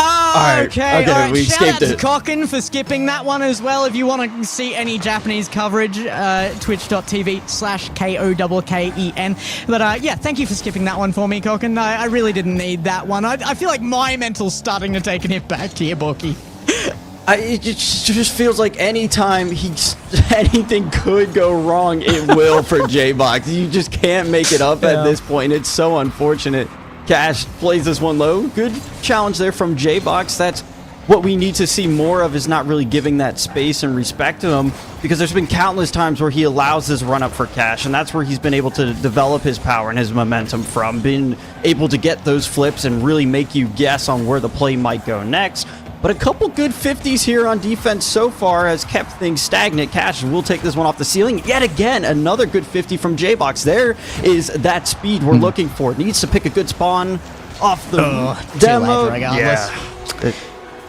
We Shout out escaped to it. Kokken for skipping that one as well. If you want to see any Japanese coverage, twitch.tv/KOKKEN. But yeah, thank you for skipping that one for me, Kokken. I really didn't need that one. I feel like my mental's starting to take a hit back here, Borky. It just feels like anytime anything could go wrong, it will for J-Box. You just can't make it up at this point. It's so unfortunate. Cash plays this one low. Good challenge there from J-Box. That's what we need to see more of, is not really giving that space and respect to him, because there's been countless times where he allows this run up for Cash, and that's where he's been able to develop his power and his momentum from, being able to get those flips and really make you guess on where the play might go next. But a couple good 50s here on defense so far has kept things stagnant. Cash will take this one off the ceiling. Yet again, another good 50 from J-Box. There is that speed we're looking for. Needs to pick a good spawn off the demo.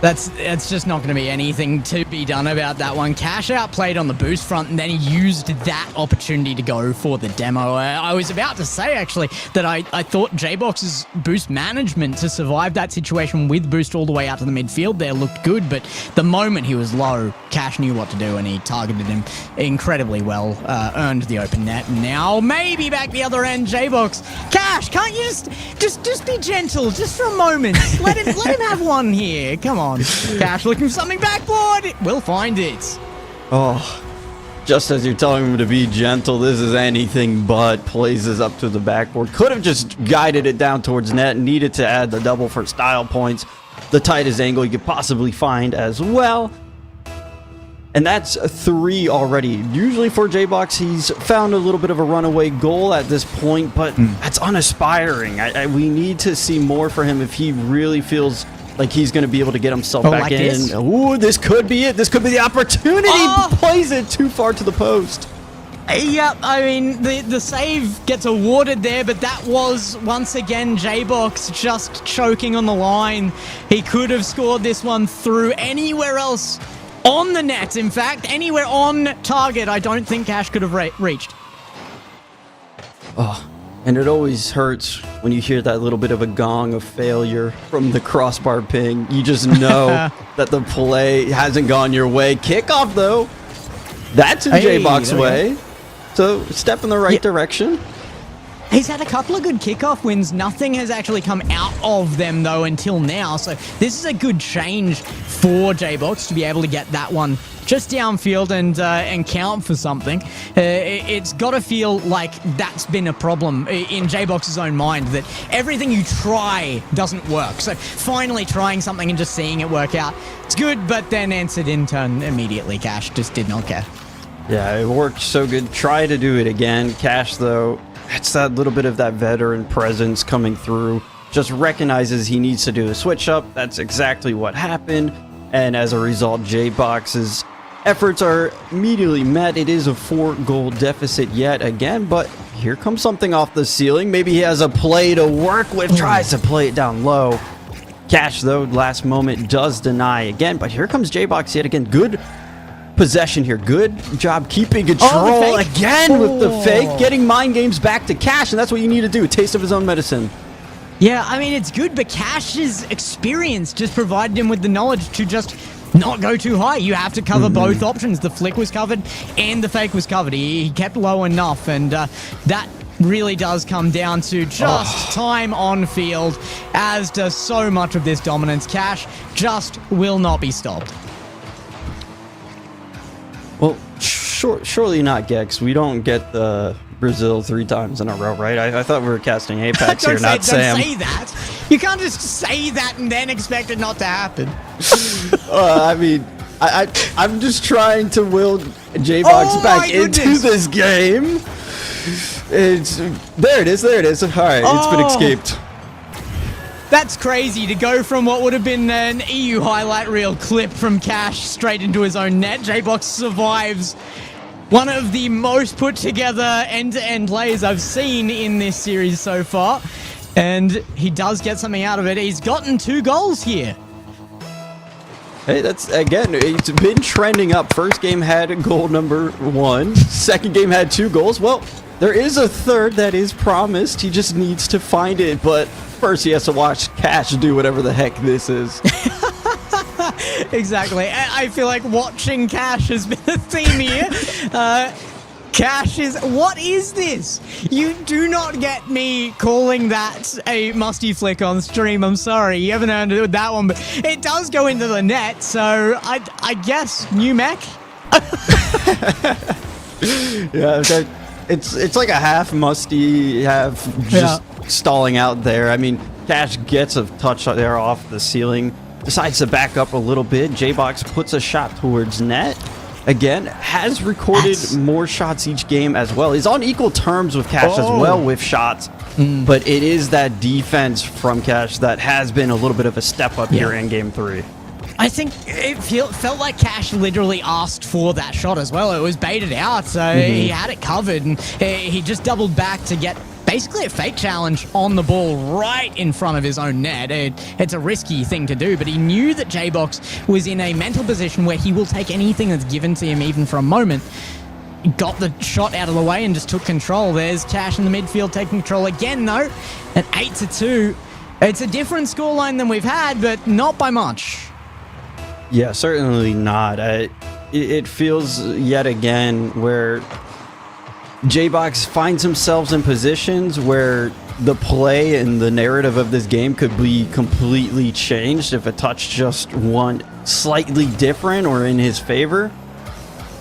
That's just not going to be anything to be done about that one. Cash outplayed on the boost front, and then he used that opportunity to go for the demo. I was about to say, actually, that I thought J-Box's boost management to survive that situation with boost all the way out to the midfield there looked good, but the moment he was low, Cash knew what to do, and he targeted him incredibly well, earned the open net. Now, maybe back the other end, J-Box. Cash, can't you just be gentle, just for a moment? Let him have one here. Come on. Cash looking for something backboard. We'll find it. Oh, Just as you're telling him to be gentle, this is anything but. Plays this up to the backboard. Could have just guided it down towards net. Needed to add the double for style points. The tightest angle you could possibly find as well. And that's 3 already. Usually for J-Box, he's found a little bit of a runaway goal at this point, but that's unaspiring. We need to see more for him if he really feels like he's going to be able to get himself back like in. this? Ooh, this could be it. This could be the opportunity. Plays it too far to the post. Yep, I mean, the save gets awarded there, but that was, once again, J-Box just choking on the line. He could have scored this one through anywhere else on the net. In fact, anywhere on target, I don't think Cash could have reached. Oh, and it always hurts when you hear that little bit of a gong of failure from the crossbar ping. You just know that the play hasn't gone your way. Kickoff, though, that's in J-Box way. So, step in the right direction. He's had a couple of good kickoff wins. Nothing has actually come out of them, though, until now. So this is a good change for J-Box to be able to get that one just downfield and count for something. It's got to feel like that's been a problem in J-Box's own mind, that everything you try doesn't work. So finally trying something and just seeing it work out, it's good, but then answered in turn immediately. Cash just did not care. Yeah, it worked so good. Try to do it again. Cash, though, it's that little bit of that veteran presence coming through. Just recognizes he needs to do a switch up. That's exactly what happened. And as a result, J-Box's efforts are immediately met. It is a 4-goal deficit yet again, but here comes something off the ceiling. Maybe he has a play to work with. Tries to play it down low. Cash, though, last moment does deny again, but here comes J-Box yet again. Good possession here. Good job keeping control again with the fake, getting mind games back to Cash, and that's what you need to do. Taste of his own medicine. Yeah, I mean, it's good, but Cash's experience just provided him with the knowledge to just not go too high. You have to cover both options. The flick was covered and the fake was covered. He kept low enough, and that really does come down to just time on field, as does so much of this dominance. Cash just will not be stopped. Well, surely not, Gex. We don't get the Brazil 3 times in a row, right? I thought we were casting APAC here, not Sam. Don't say that. You can't just say that and then expect it not to happen. I mean, I'm just trying to will J-Box back into this game. There it is. All right, it's been escaped. That's crazy to go from what would have been an EU highlight reel clip from Cash straight into his own net. J-Box survives one of the most put together end-to-end plays I've seen in this series so far. And he does get something out of it. He's gotten 2 goals here. Hey, that's, again, it's been trending up. First game had goal number 1. Second game had 2 goals. Well, there is a third that is promised. He just needs to find it. But first, he has to watch Cash do whatever the heck this is. Exactly. I feel like watching Cash has been a theme here. Cash is... What is this? You do not get me calling that a musty flick on stream. I'm sorry. You haven't earned it with that one, but it does go into the net, so I guess new mech? Yeah, it's like a half musty, half just stalling out there. I mean, Cash gets a touch there off the ceiling, decides to back up a little bit. J-Box puts a shot towards net. Again, has recorded more shots each game as well. He's on equal terms with Cash as well with shots. But it is that defense from Cash that has been a little bit of a step up here in Game 3. I think it felt like Cash literally asked for that shot as well. It was baited out, so he had it covered, and he just doubled back to get basically a fake challenge on the ball right in front of his own net. It's a risky thing to do, but he knew that J-Box was in a mental position where he will take anything that's given to him, even for a moment. He got the shot out of the way and just took control. There's Cash in the midfield taking control again, though. At 8-2. It's a different scoreline than we've had, but not by much. Yeah, certainly not. It feels yet again where J-Box finds himself in positions where the play and the narrative of this game could be completely changed if a touch just went slightly different or in his favor.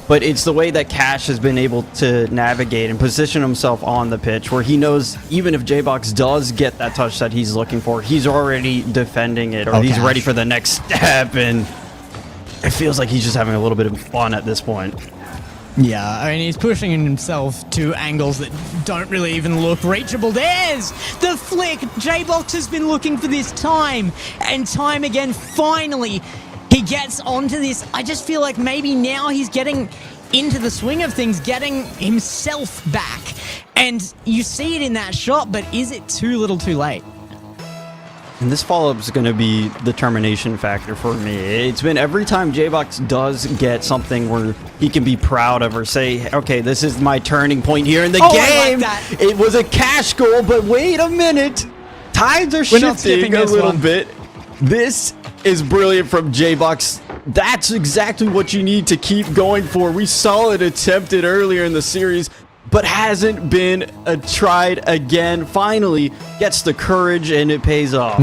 but it's the way that Cash has been able to navigate and position himself on the pitch, where he knows even if J-Box does get that touch that he's looking for, he's already defending it, or he's ready for the next step, and it feels like he's just having a little bit of fun at this point. Yeah, I mean, he's pushing himself to angles that don't really even look reachable. There's the flick. J-Box has been looking for this time and time again. Finally, he gets onto this. I just feel like maybe now he's getting into the swing of things, getting himself back. And you see it in that shot, but is it too little too late? And this follow-up is going to be the termination factor for me. It's been every time J-Box does get something where he can be proud of or say, okay, this is my turning point here in the game. Like it was a Cash goal, but wait a minute. Tides are shifting a little bit. This is brilliant from J-Box. That's exactly what you need to keep going for. We saw it attempted earlier in the series, but hasn't been tried again. Finally gets the courage, and it pays off.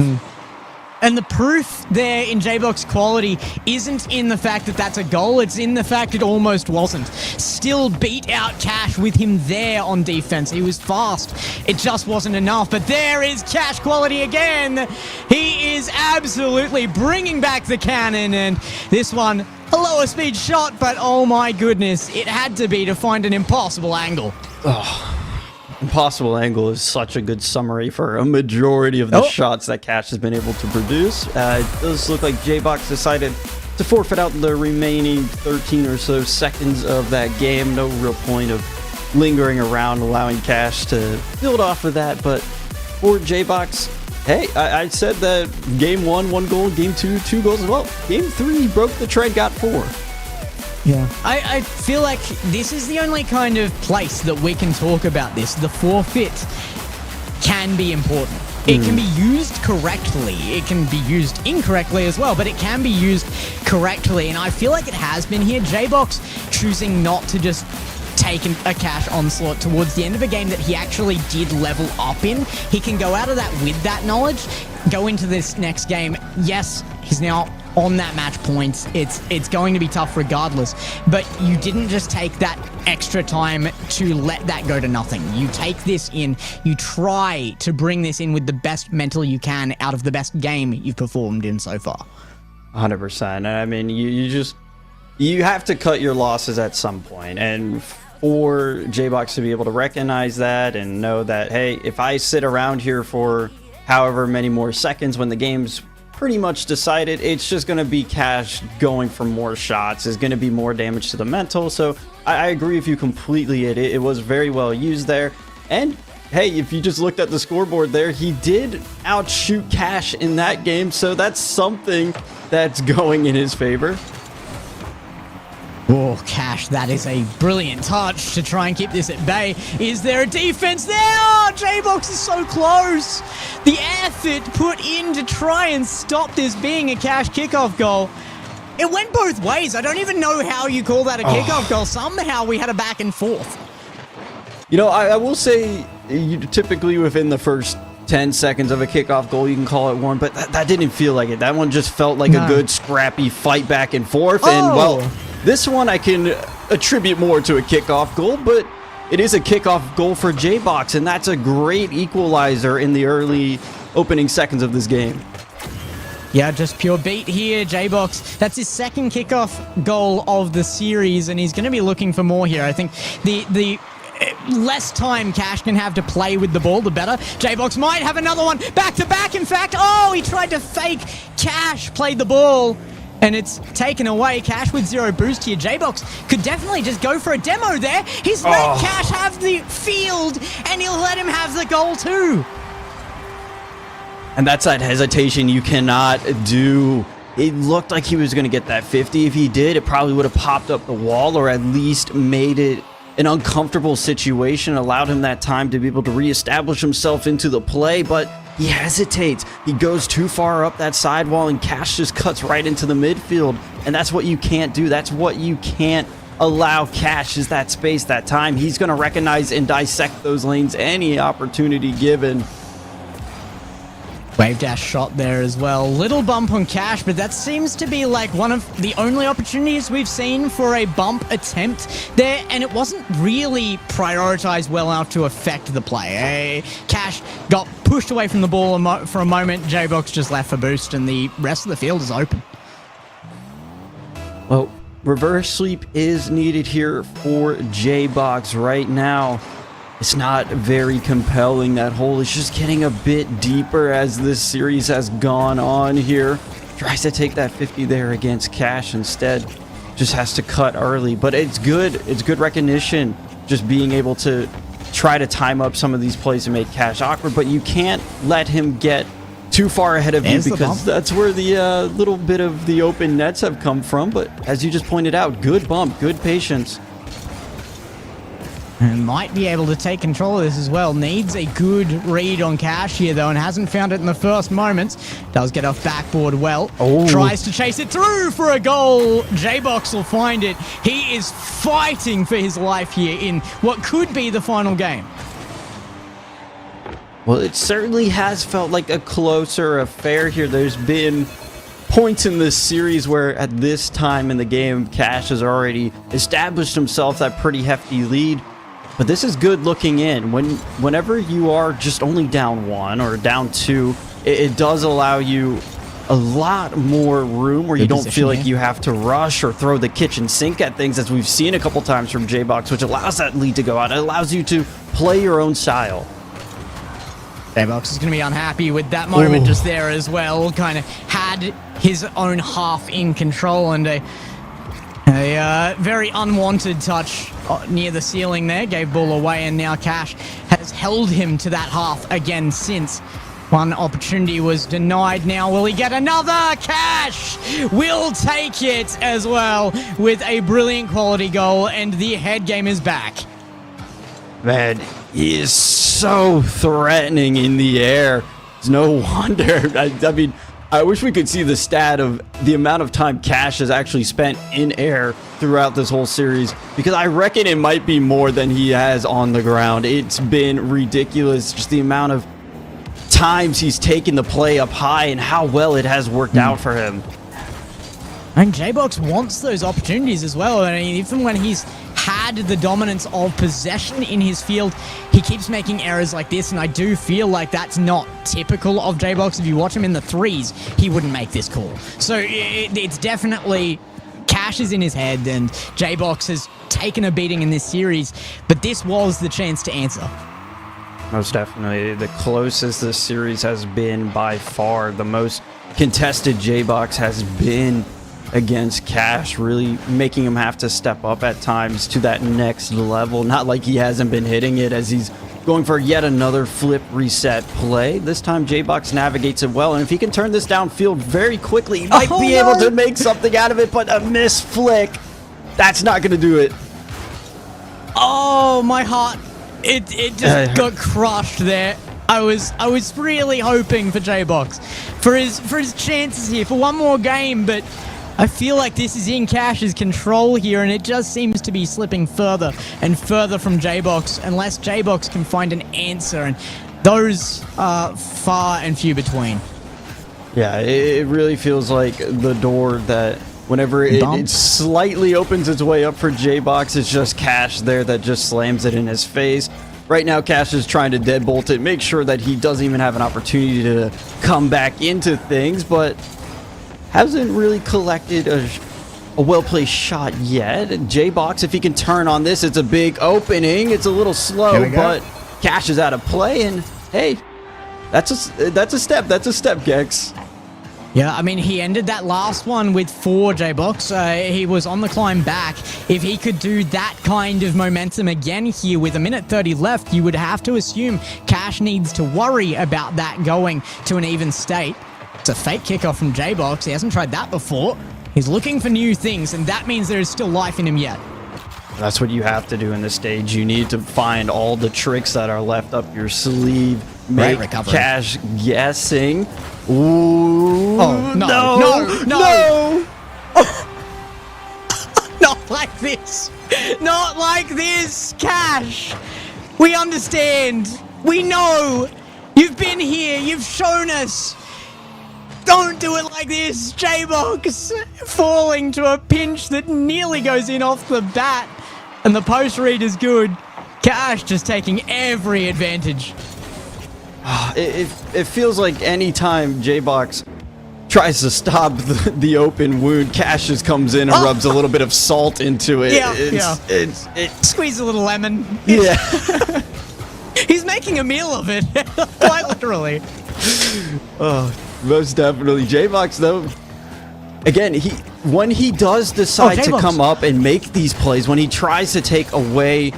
And the proof there in J-Box quality isn't in the fact that that's a goal, it's in the fact it almost wasn't. Still beat out Cash with him there on defense. He was fast. It just wasn't enough. But there is Cash quality again. He is absolutely bringing back the cannon, and this one, a lower speed shot, but oh my goodness, it had to be to find an impossible angle. Impossible angle is such a good summary for a majority of the shots that Cash has been able to produce. It does look like J-Box decided to forfeit out the remaining 13 or so seconds of that game. No real point of lingering around, allowing Cash to build off of that. But for J-Box, hey, I said that game 1, 1 goal, game 2, 2 goals as well. Game 3, broke the trend, got 4. Yeah. I feel like this is the only kind of place that we can talk about this. The forfeit can be important. It can be used correctly. It can be used incorrectly as well, but it can be used correctly. And I feel like it has been here. J-Box choosing not to just take a Cash onslaught towards the end of a game that he actually did level up in. He can go out of that with that knowledge, go into this next game. Yes, he's now on that match point. It's going to be tough regardless, but you didn't just take that extra time to let that go to nothing. You take this in, you try to bring this in with the best mental you can out of the best game you've performed in so far. 100%. I mean, you have to cut your losses at some point, and for J-Box to be able to recognize that and know that, hey, if I sit around here for however many more seconds when the game's pretty much decided, it's just going to be Cash going for more shots, is going to be more damage to the mental. So I agree with you completely. It was very well used there. And hey, if you just looked at the scoreboard there, he did outshoot Cash in that game, so that's something that's going in his favor. Oh, Cash, that is a brilliant touch to try and keep this at bay. Is there a defense there? Oh, J-Box is so close. The effort put in to try and stop this being a Cash kickoff goal. It went both ways. I don't even know how you call that a kickoff goal. Somehow we had a back and forth. You know, I will say, typically within the first 10 seconds of a kickoff goal, you can call it one, but that didn't feel like it. That one just felt like a good, scrappy fight back and forth. And, well, this one I can attribute more to a kickoff goal, but it is a kickoff goal for J-Box, and that's a great equalizer in the early opening seconds of this game. Yeah, just pure beat here, J-Box. That's his second kickoff goal of the series, and he's going to be looking for more here. I think the less time Cash can have to play with the ball, the better. J-Box might have another one back-to-back, in fact. Oh, he tried to fake. Cash played the ball, and it's taken away. Cash with 0 boost here. J-Box could definitely just go for a demo there. He's let Cash have the field, and he'll let him have the goal too. And that's that hesitation you cannot do. It looked like he was going to get that 50. If he did, it probably would have popped up the wall, or at least made it an uncomfortable situation, allowed him that time to be able to reestablish himself into the play, but he hesitates. He goes too far up that sidewall, and Cash just cuts right into the midfield, and that's what you can't do. That's what you can't allow Cash, is that space, that time. He's going to recognize and dissect those lanes any opportunity given. Wave dash shot there as well. Little bump on Cash, but that seems to be like one of the only opportunities we've seen for a bump attempt there, and it wasn't really prioritized well enough to affect the play. Cash got pushed away from the ball for a moment. J-Box just left for boost, and the rest of the field is open. Well, reverse sweep is needed here for J-Box right now. It's not very compelling. That hole is just getting a bit deeper as this series has gone on here. Tries to take that 50 there against Cash instead. Just has to cut early, but it's good. It's good recognition. Just being able to try to time up some of these plays and make Cash awkward, but you can't let him get too far ahead of you because that's where the little bit of the open nets have come from. But as you just pointed out, good bump, good patience. And might be able to take control of this as well. Needs a good read on Cash here, though, and hasn't found it in the first moments. Does get off backboard well. Oh. Tries to chase it through for a goal. J-Box will find it. He is fighting for his life here in what could be the final game. Well, it certainly has felt like a closer affair here. There's been points in this series where at this time in the game, Cash has already established himself that pretty hefty lead. But this is good looking in. Whenever you are just only down 1 or down 2, it does allow you a lot more room where you don't feel like you have to rush or throw the kitchen sink at things, as we've seen a couple times from J-Box, which allows that lead to go out. It allows you to play your own style. J-Box is going to be unhappy with that moment just there as well. Kind of had his own half in control, and a very unwanted touch near the ceiling there. Gave ball away, and now Cash has held him to that half again since. One opportunity was denied. Now will he get another? Cash will take it as well with a brilliant quality goal, and the head game is back. Man, he is so threatening in the air. It's no wonder. I mean, I wish we could see the stat of the amount of time Cash has actually spent in air throughout this whole series, because I reckon it might be more than he has on the ground. It's been ridiculous, just the amount of times he's taken the play up high and how well it has worked out for him. And J-Box wants those opportunities as well. I mean, even when he's had the dominance of possession in his field, he keeps making errors like this, and I do feel like that's not typical of J-Box. If you watch him in the threes, he wouldn't make this call. So it's definitely Cash is in his head, and J-Box has taken a beating in this series, but this was the chance to answer. Most definitely. The closest this series has been by far. The most contested J-Box has been against Cash, really making him have to step up at times to that next level. Not like he hasn't been hitting it, as he's going for yet another flip reset play. This time J-Box navigates it well, and if he can turn this downfield very quickly, he might be able to make something out of it, but a miss flick, that's not going to do it. Oh, my heart. It just got crushed there. I was really hoping for J-Box for his chances here for one more game, but I feel like this is in Cash's control here, and it just seems to be slipping further and further from J-Box unless J-Box can find an answer, and those are far and few between. Yeah, it really feels like the door that whenever it slightly opens its way up for J-Box, it's just Cash there that just slams it in his face. Right now, Cash is trying to deadbolt it, make sure that he doesn't even have an opportunity to come back into things, but hasn't really collected a well-placed shot yet. J-Box, if he can turn on this, it's a big opening. It's a little slow, but Cash is out of play, and hey, that's a step. That's a step, Gex. Yeah, I mean, he ended that last one with 4 J-Box. He was on the climb back. If he could do that kind of momentum again here with 1:30 left, you would have to assume Cash needs to worry about that going to an even state. It's a fake kickoff from J-Box. He hasn't tried that before. He's looking for new things, and that means there is still life in him yet. That's what you have to do in this stage. You need to find all the tricks that are left up your sleeve. Make Cash guessing. Ooh, oh, no. Not like this. Not like this, Cash. We understand. We know. You've been here. You've shown us. Don't do it like this. J-Box falling to a pinch that nearly goes in off the bat. And the post read is good. Cash just taking every advantage. It feels like any time J-Box tries to stop the open wound, Cash just comes in and rubs a little bit of salt into it. Squeeze a little lemon. Yeah. He's making a meal of it, quite literally. Oh, most definitely. J-Box, though, again, when he does decide to come up and make these plays, when he tries to take away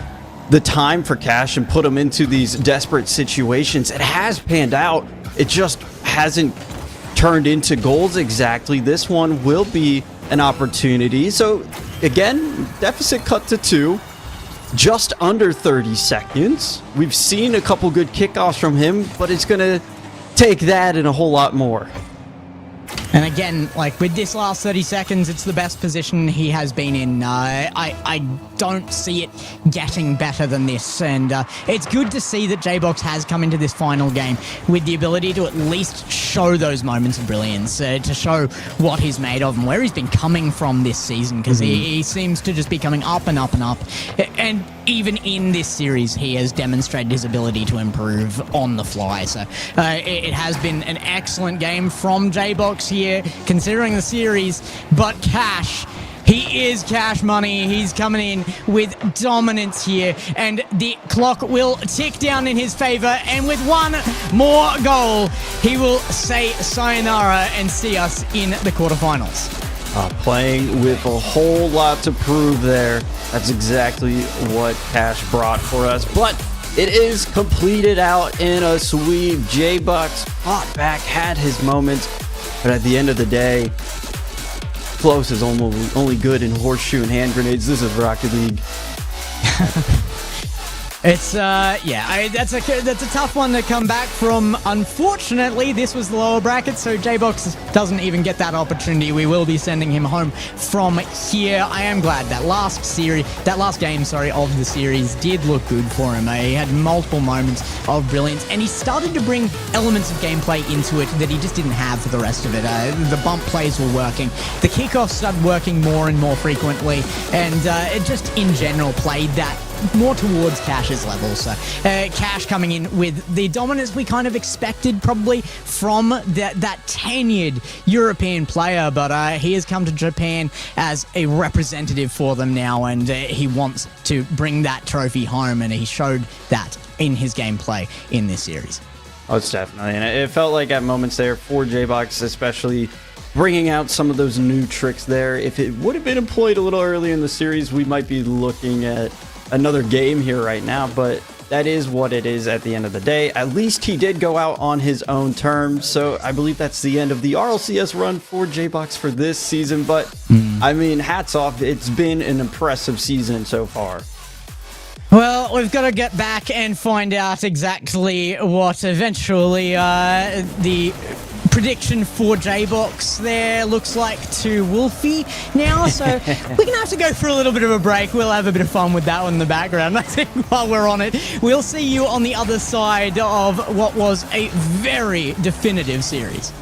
the time for Cash and put him into these desperate situations, it has panned out. It just hasn't turned into goals exactly. This one will be an opportunity. So, again, deficit cut to 2. Just under 30 seconds. We've seen a couple good kickoffs from him, but it's going to take that and a whole lot more. And again, like with this last 30 seconds, it's the best position he has been in. I don't see it getting better than this. And it's good to see that J-Box has come into this final game with the ability to at least show those moments of brilliance, to show what he's made of and where he's been coming from this season, because he seems to just be coming up and up and up. And even in this series, he has demonstrated his ability to improve on the fly. So it has been an excellent game from J-Box here, considering the series. But Cash, he is Cash Money. He's coming in with dominance here, and the clock will tick down in his favor. And with one more goal, he will say sayonara and see us in the quarterfinals. Playing with a whole lot to prove there. That's exactly what Cash brought for us. But it is completed out in a sweep. J-Bucks fought back, had his moments. But at the end of the day, close is only good in horseshoe and hand grenades. This is Rocket League. It's that's a tough one to come back from. Unfortunately, this was the lower bracket, so J-Box doesn't even get that opportunity. We will be sending him home from here. I am glad that last game of the series did look good for him. He had multiple moments of brilliance, and he started to bring elements of gameplay into it that he just didn't have for the rest of it. The bump plays were working, the kickoffs started working more and more frequently, and it just in general played that more towards Cash's level. So Cash coming in with the dominance we kind of expected probably from that tenured European player, but he has come to Japan as a representative for them now, and he wants to bring that trophy home, and he showed that in his gameplay in this series. Oh, it's definitely, and it felt like at moments there for J-Box, especially bringing out some of those new tricks there. If it would have been employed a little earlier in the series, we might be looking at another game here right now, but that is what it is at the end of the day. At least he did go out on his own terms, so I believe that's the end of the RLCS run for J-Box for this season, but I mean, hats off. It's been an impressive season so far. Well, we've got to get back and find out exactly what eventually the prediction for J-Box there looks like to Wolfie now, so we're going to have to go for a little bit of a break. We'll have a bit of fun with that one in the background, I think, while we're on it. We'll see you on the other side of what was a very definitive series.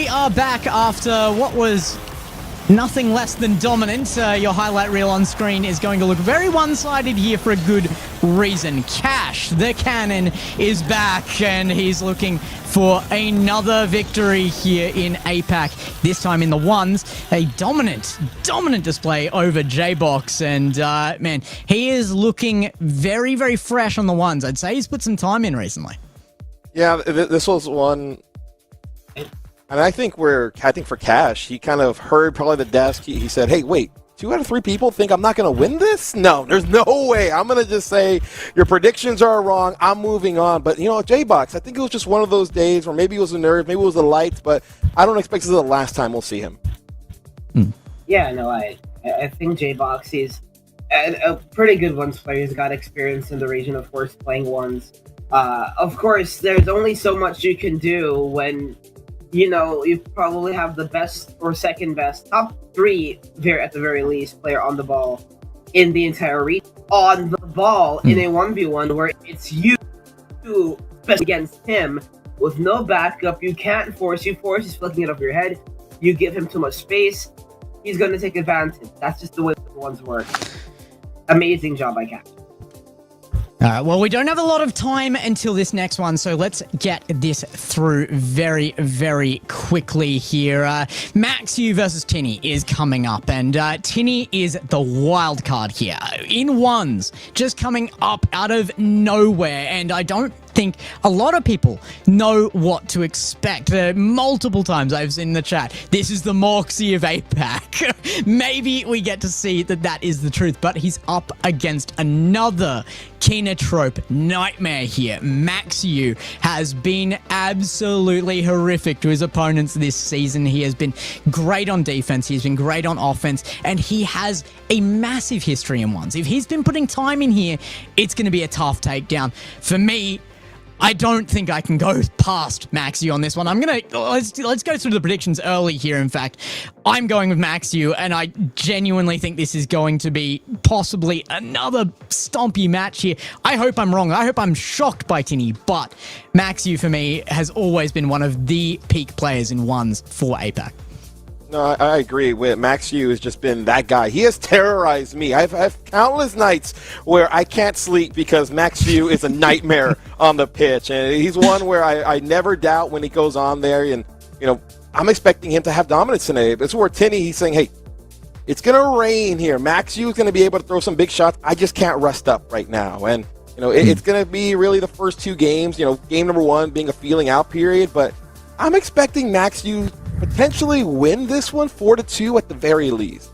we are back after what was nothing less than dominant. Your highlight reel on screen is going to look very one-sided here for a good reason. Cash, the cannon, is back, and he's looking for another victory here in APAC. This time in the ones, a dominant display over J-Box, and man, he is looking very, very fresh on the ones. I'd say he's put some time in recently. Yeah, this was one. And I think for Cash, he kind of heard probably the desk. He said, hey, wait, 2 out of 3 people think I'm not going to win this? No, there's no way. I'm going to just say your predictions are wrong. I'm moving on. But, J-Box, I think it was just one of those days, or maybe it was the nerves, maybe it was the lights, but I don't expect this is the last time we'll see him. Yeah, no, I think J-Box is a pretty good ones player. He's got experience in the region, of course, playing ones. Of course, there's only so much you can do when you probably have the best or second best, top 3, at the very least, player on the ball in the entire region. On the ball in a 1v1 where it's you against him with no backup. You can't force. You force, he's flicking it off your head. You give him too much space, he's going to take advantage. That's just the way the ones work. Amazing job by Cash. All right, well, we don't have a lot of time until this next one, so let's get this through very, very quickly here. Maxu versus Tinny is coming up, and Tinny is the wild card here. In ones, just coming up out of nowhere, and I don't think a lot of people know what to expect. Multiple times I've seen in the chat, this is the Moxie of APAC. Maybe we get to see that is the truth, but he's up against another Kinotrope nightmare here. Maxu has been absolutely horrific to his opponents this season. He has been great on defense, he's been great on offense, and he has a massive history in ones. If he's been putting time in here, it's going to be a tough takedown. For me, I don't think I can go past Maxu on this one. Let's go through the predictions early here. In fact, I'm going with Maxu, and I genuinely think this is going to be possibly another stompy match here. I hope I'm wrong. I hope I'm shocked by Tinny, but Maxu for me has always been one of the peak players in ones for APAC. No, I agree with Maxu has just been that guy. He has terrorized me. I've countless nights where I can't sleep because Maxu is a nightmare on the pitch. And he's one where I never doubt when he goes on there. And, I'm expecting him to have dominance today. It's where Tinny, he's saying, hey, it's going to rain here. Maxu is going to be able to throw some big shots. I just can't rest up right now. And, it's going to be really the first 2 games, game number 1 being a feeling out period. But I'm expecting Maxu potentially win this one 4-2 at the very least.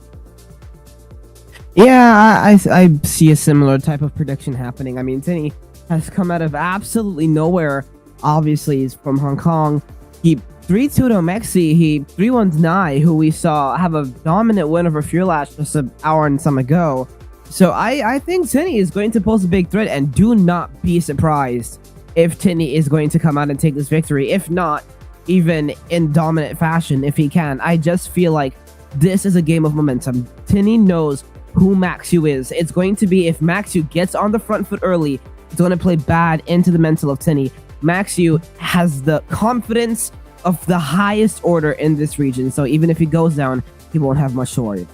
Yeah, I see a similar type of prediction happening. I mean, Tinny has come out of absolutely nowhere. Obviously, he's from Hong Kong. He 3-2 to Mexi. He 3-1 Nye, who we saw have a dominant win over Furlash just an hour and some ago. So I think Tinny is going to pose a big threat, and do not be surprised if Tinny is going to come out and take this victory. If not, even in dominant fashion, if he can. I just feel like this is a game of momentum. Tinny knows who Maxu is. It's going to be, if Maxu gets on the front foot early, it's going to play bad into the mental of Tinny. Maxu has the confidence of the highest order in this region, so even if he goes down, he won't have much to worry about.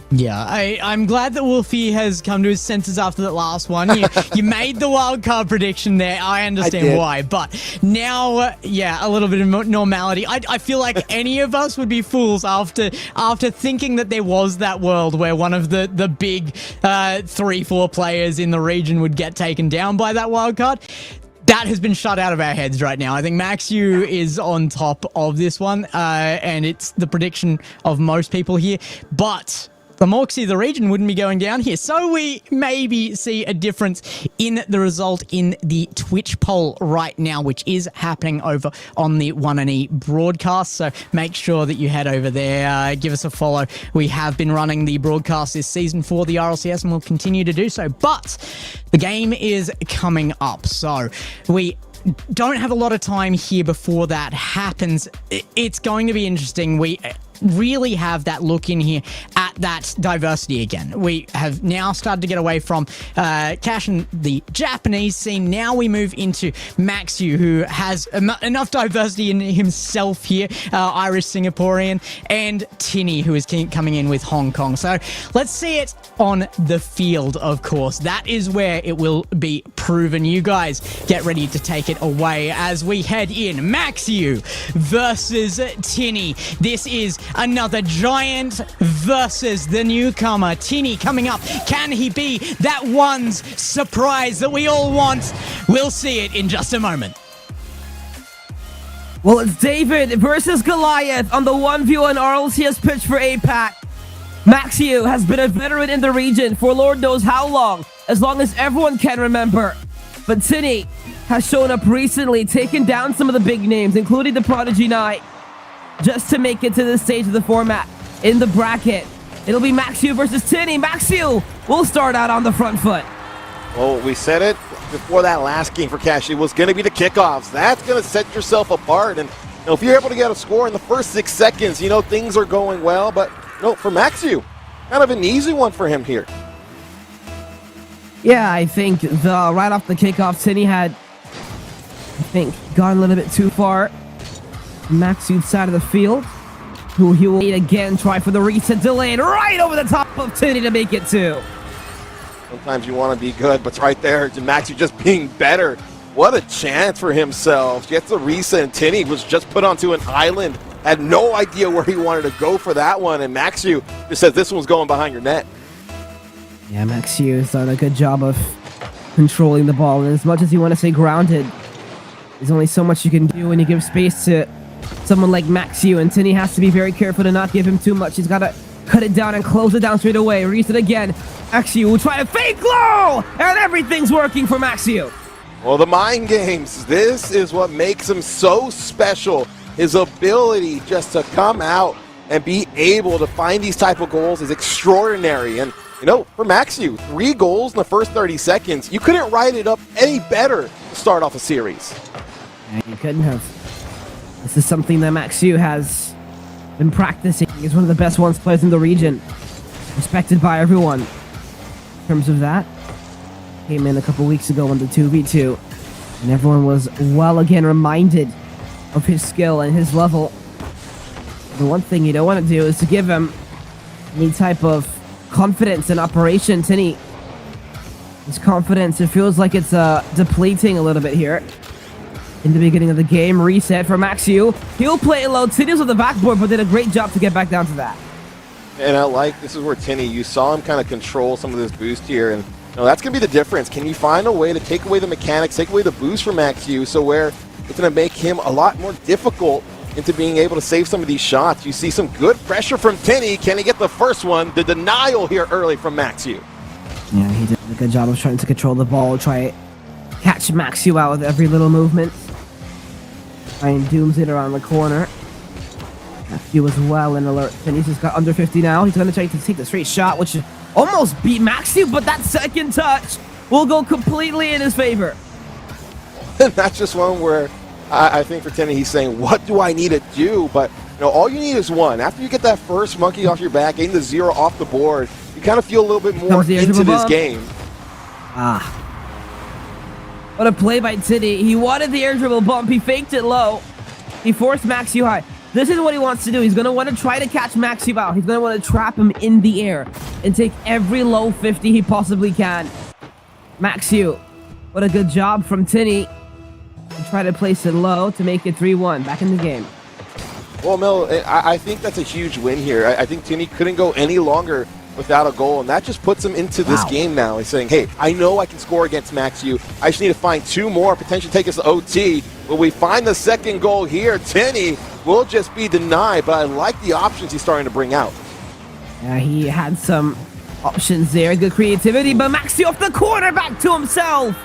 Yeah, I'm glad that Wolfie has come to his senses after that last one. You made the wild card prediction there. I understand why, but now, a little bit of normality. I feel like any of us would be fools after thinking that there was that world where one of the big 3-4 players in the region would get taken down by that wild card. That has been shut out of our heads right now. I think Maxu is on top of this one, and it's the prediction of most people here, but the Moxie of the region wouldn't be going down here. So we maybe see a difference in the result in the Twitch poll right now, which is happening over on the 1&E broadcast. So make sure that you head over there, give us a follow. We have been running the broadcast this season for the RLCS, and we'll continue to do so. But the game is coming up, so we don't have a lot of time here before that happens. It's going to be interesting. really have that look in here at that diversity again. We have now started to get away from Cash and the Japanese scene. Now we move into Maxiu, who has enough diversity in himself here, Irish Singaporean, and Tinny, who is coming in with Hong Kong. So let's see it on the field, of course. That is where it will be proven. You guys get ready to take it away as we head in. Maxiu versus Tinny. This is another giant versus the newcomer. Tinny coming up. Can he be that one's surprise that we all want? We'll see it in just a moment. Well, it's David versus Goliath on the 1v1 RLCS pitch for APAC. Maxiu has been a veteran in the region for Lord knows how long as everyone can remember. But Tinny has shown up recently, taking down some of the big names, including the Prodigy Knight, just to make it to this stage of the format. In the bracket, it'll be Maxiu versus Tinny. Maxiu will start out on the front foot. Well, we said it before that last game for Cash. It was going to be the kickoffs. That's going to set yourself apart. And if you're able to get a score in the first 6 seconds, things are going well. But for Maxiu, kind of an easy one for him here. Yeah, I think right off the kickoff, Tinny had, gone a little bit too far. Maxiu's side of the field, who he will again try for the reset, delayed right over the top of Tinny to make it 2. Sometimes you want to be good, but it's right there. Maxiu just being better. What a chance for himself. Gets a reset, and Tinny was just put onto an island. Had no idea where he wanted to go for that one, and Maxiu just says this one's going behind your net. Yeah, Maxiu has done a good job of controlling the ball, and as much as you want to say grounded, there's only so much you can do when you give space to someone like Maxiu, and Tinny has to be very careful to not give him too much. He's got to cut it down and close it down straight away. Reset again. Maxiu will try to fake low, and everything's working for Maxiu. Well, the mind games, this is what makes him so special. His ability just to come out and be able to find these type of goals is extraordinary. And, for Maxiu, 3 goals in the first 30 seconds. You couldn't write it up any better to start off a series. Yeah, you couldn't have. This is something that Maxiu has been practicing. He's one of the best players in the region. Respected by everyone. In terms of that, came in a couple weeks ago on the 2v2, and everyone was again reminded of his skill and his level. The one thing you don't want to do is to give him any type of confidence in operation. Tinny, his confidence, it feels like it's depleting a little bit here. In the beginning of the game, reset for Maxiu. He'll play it low. Tinny's on the backboard, but did a great job to get back down to that. And this is where Tinny, you saw him kind of control some of this boost here, and that's going to be the difference. Can you find a way to take away the mechanics, take away the boost from Maxiu, so where it's going to make him a lot more difficult into being able to save some of these shots? You see some good pressure from Tinny. Can he get the first one? The denial here early from Maxiu. Yeah, he did a good job of trying to control the ball, try catch Maxiu out with every little movement. Ryan dooms it around the corner. Maxiu was well in alert. Tinny's just got under 50 now. He's going to try to take the straight shot, which almost beat Maxiu, but that second touch will go completely in his favor. And that's just one where I think for Tinny, he's saying, what do I need to do? But all you need is one. After you get that first monkey off your back, getting the 0 off the board, you kind of feel a little bit more into this game. What a play by Tinny. He wanted the air dribble bump. He faked it low. He forced Maxiu high. This is what he wants to do. He's going to want to try to catch Maxiu out. He's going to want to trap him in the air and take every low 50 he possibly can. Maxiu, what a good job from Tinny. Try to place it low to make it 3-1. Back in the game. Well, Mel, I think that's a huge win here. I think Tinny couldn't go any longer without a goal, and that just puts him into this game now. He's saying, hey, I know I can score against Maxiu. I just need to find 2 more, potentially take us to OT. When we find the second goal here, Tinny will just be denied, but I like the options he's starting to bring out. Yeah, he had some options there. Good creativity, but Maxiu off the corner back to himself.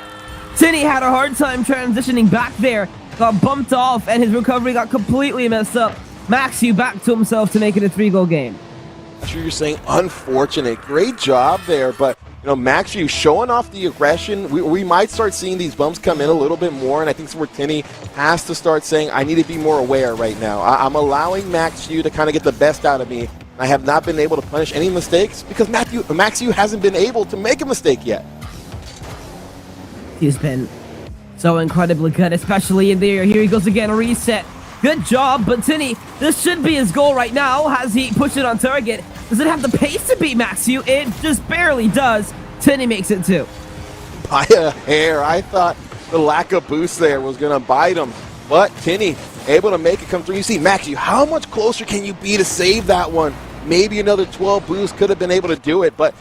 Tinny had a hard time transitioning back there. Got bumped off, and his recovery got completely messed up. Maxiu back to himself to make it a 3-goal game. I'm sure you're saying unfortunate. Great job there, but Maxu showing off the aggression. We might start seeing these bumps come in a little bit more, and I think Tinny has to start saying, I need to be more aware right now. I'm allowing Maxu to kind of get the best out of me. I have not been able to punish any mistakes because Maxu hasn't been able to make a mistake yet. He's been so incredibly good, especially in there. Here he goes again, a reset. Good job, but Tinny, this should be his goal right now. Has he pushed it on target? Does it have the pace to beat Maxu? It just barely does. Tinny makes it too. By a hair. I thought the lack of boost there was going to bite him, but Tinny able to make it come through. You see, Maxu, how much closer can you be to save that one? Maybe another 12 boost could have been able to do it, but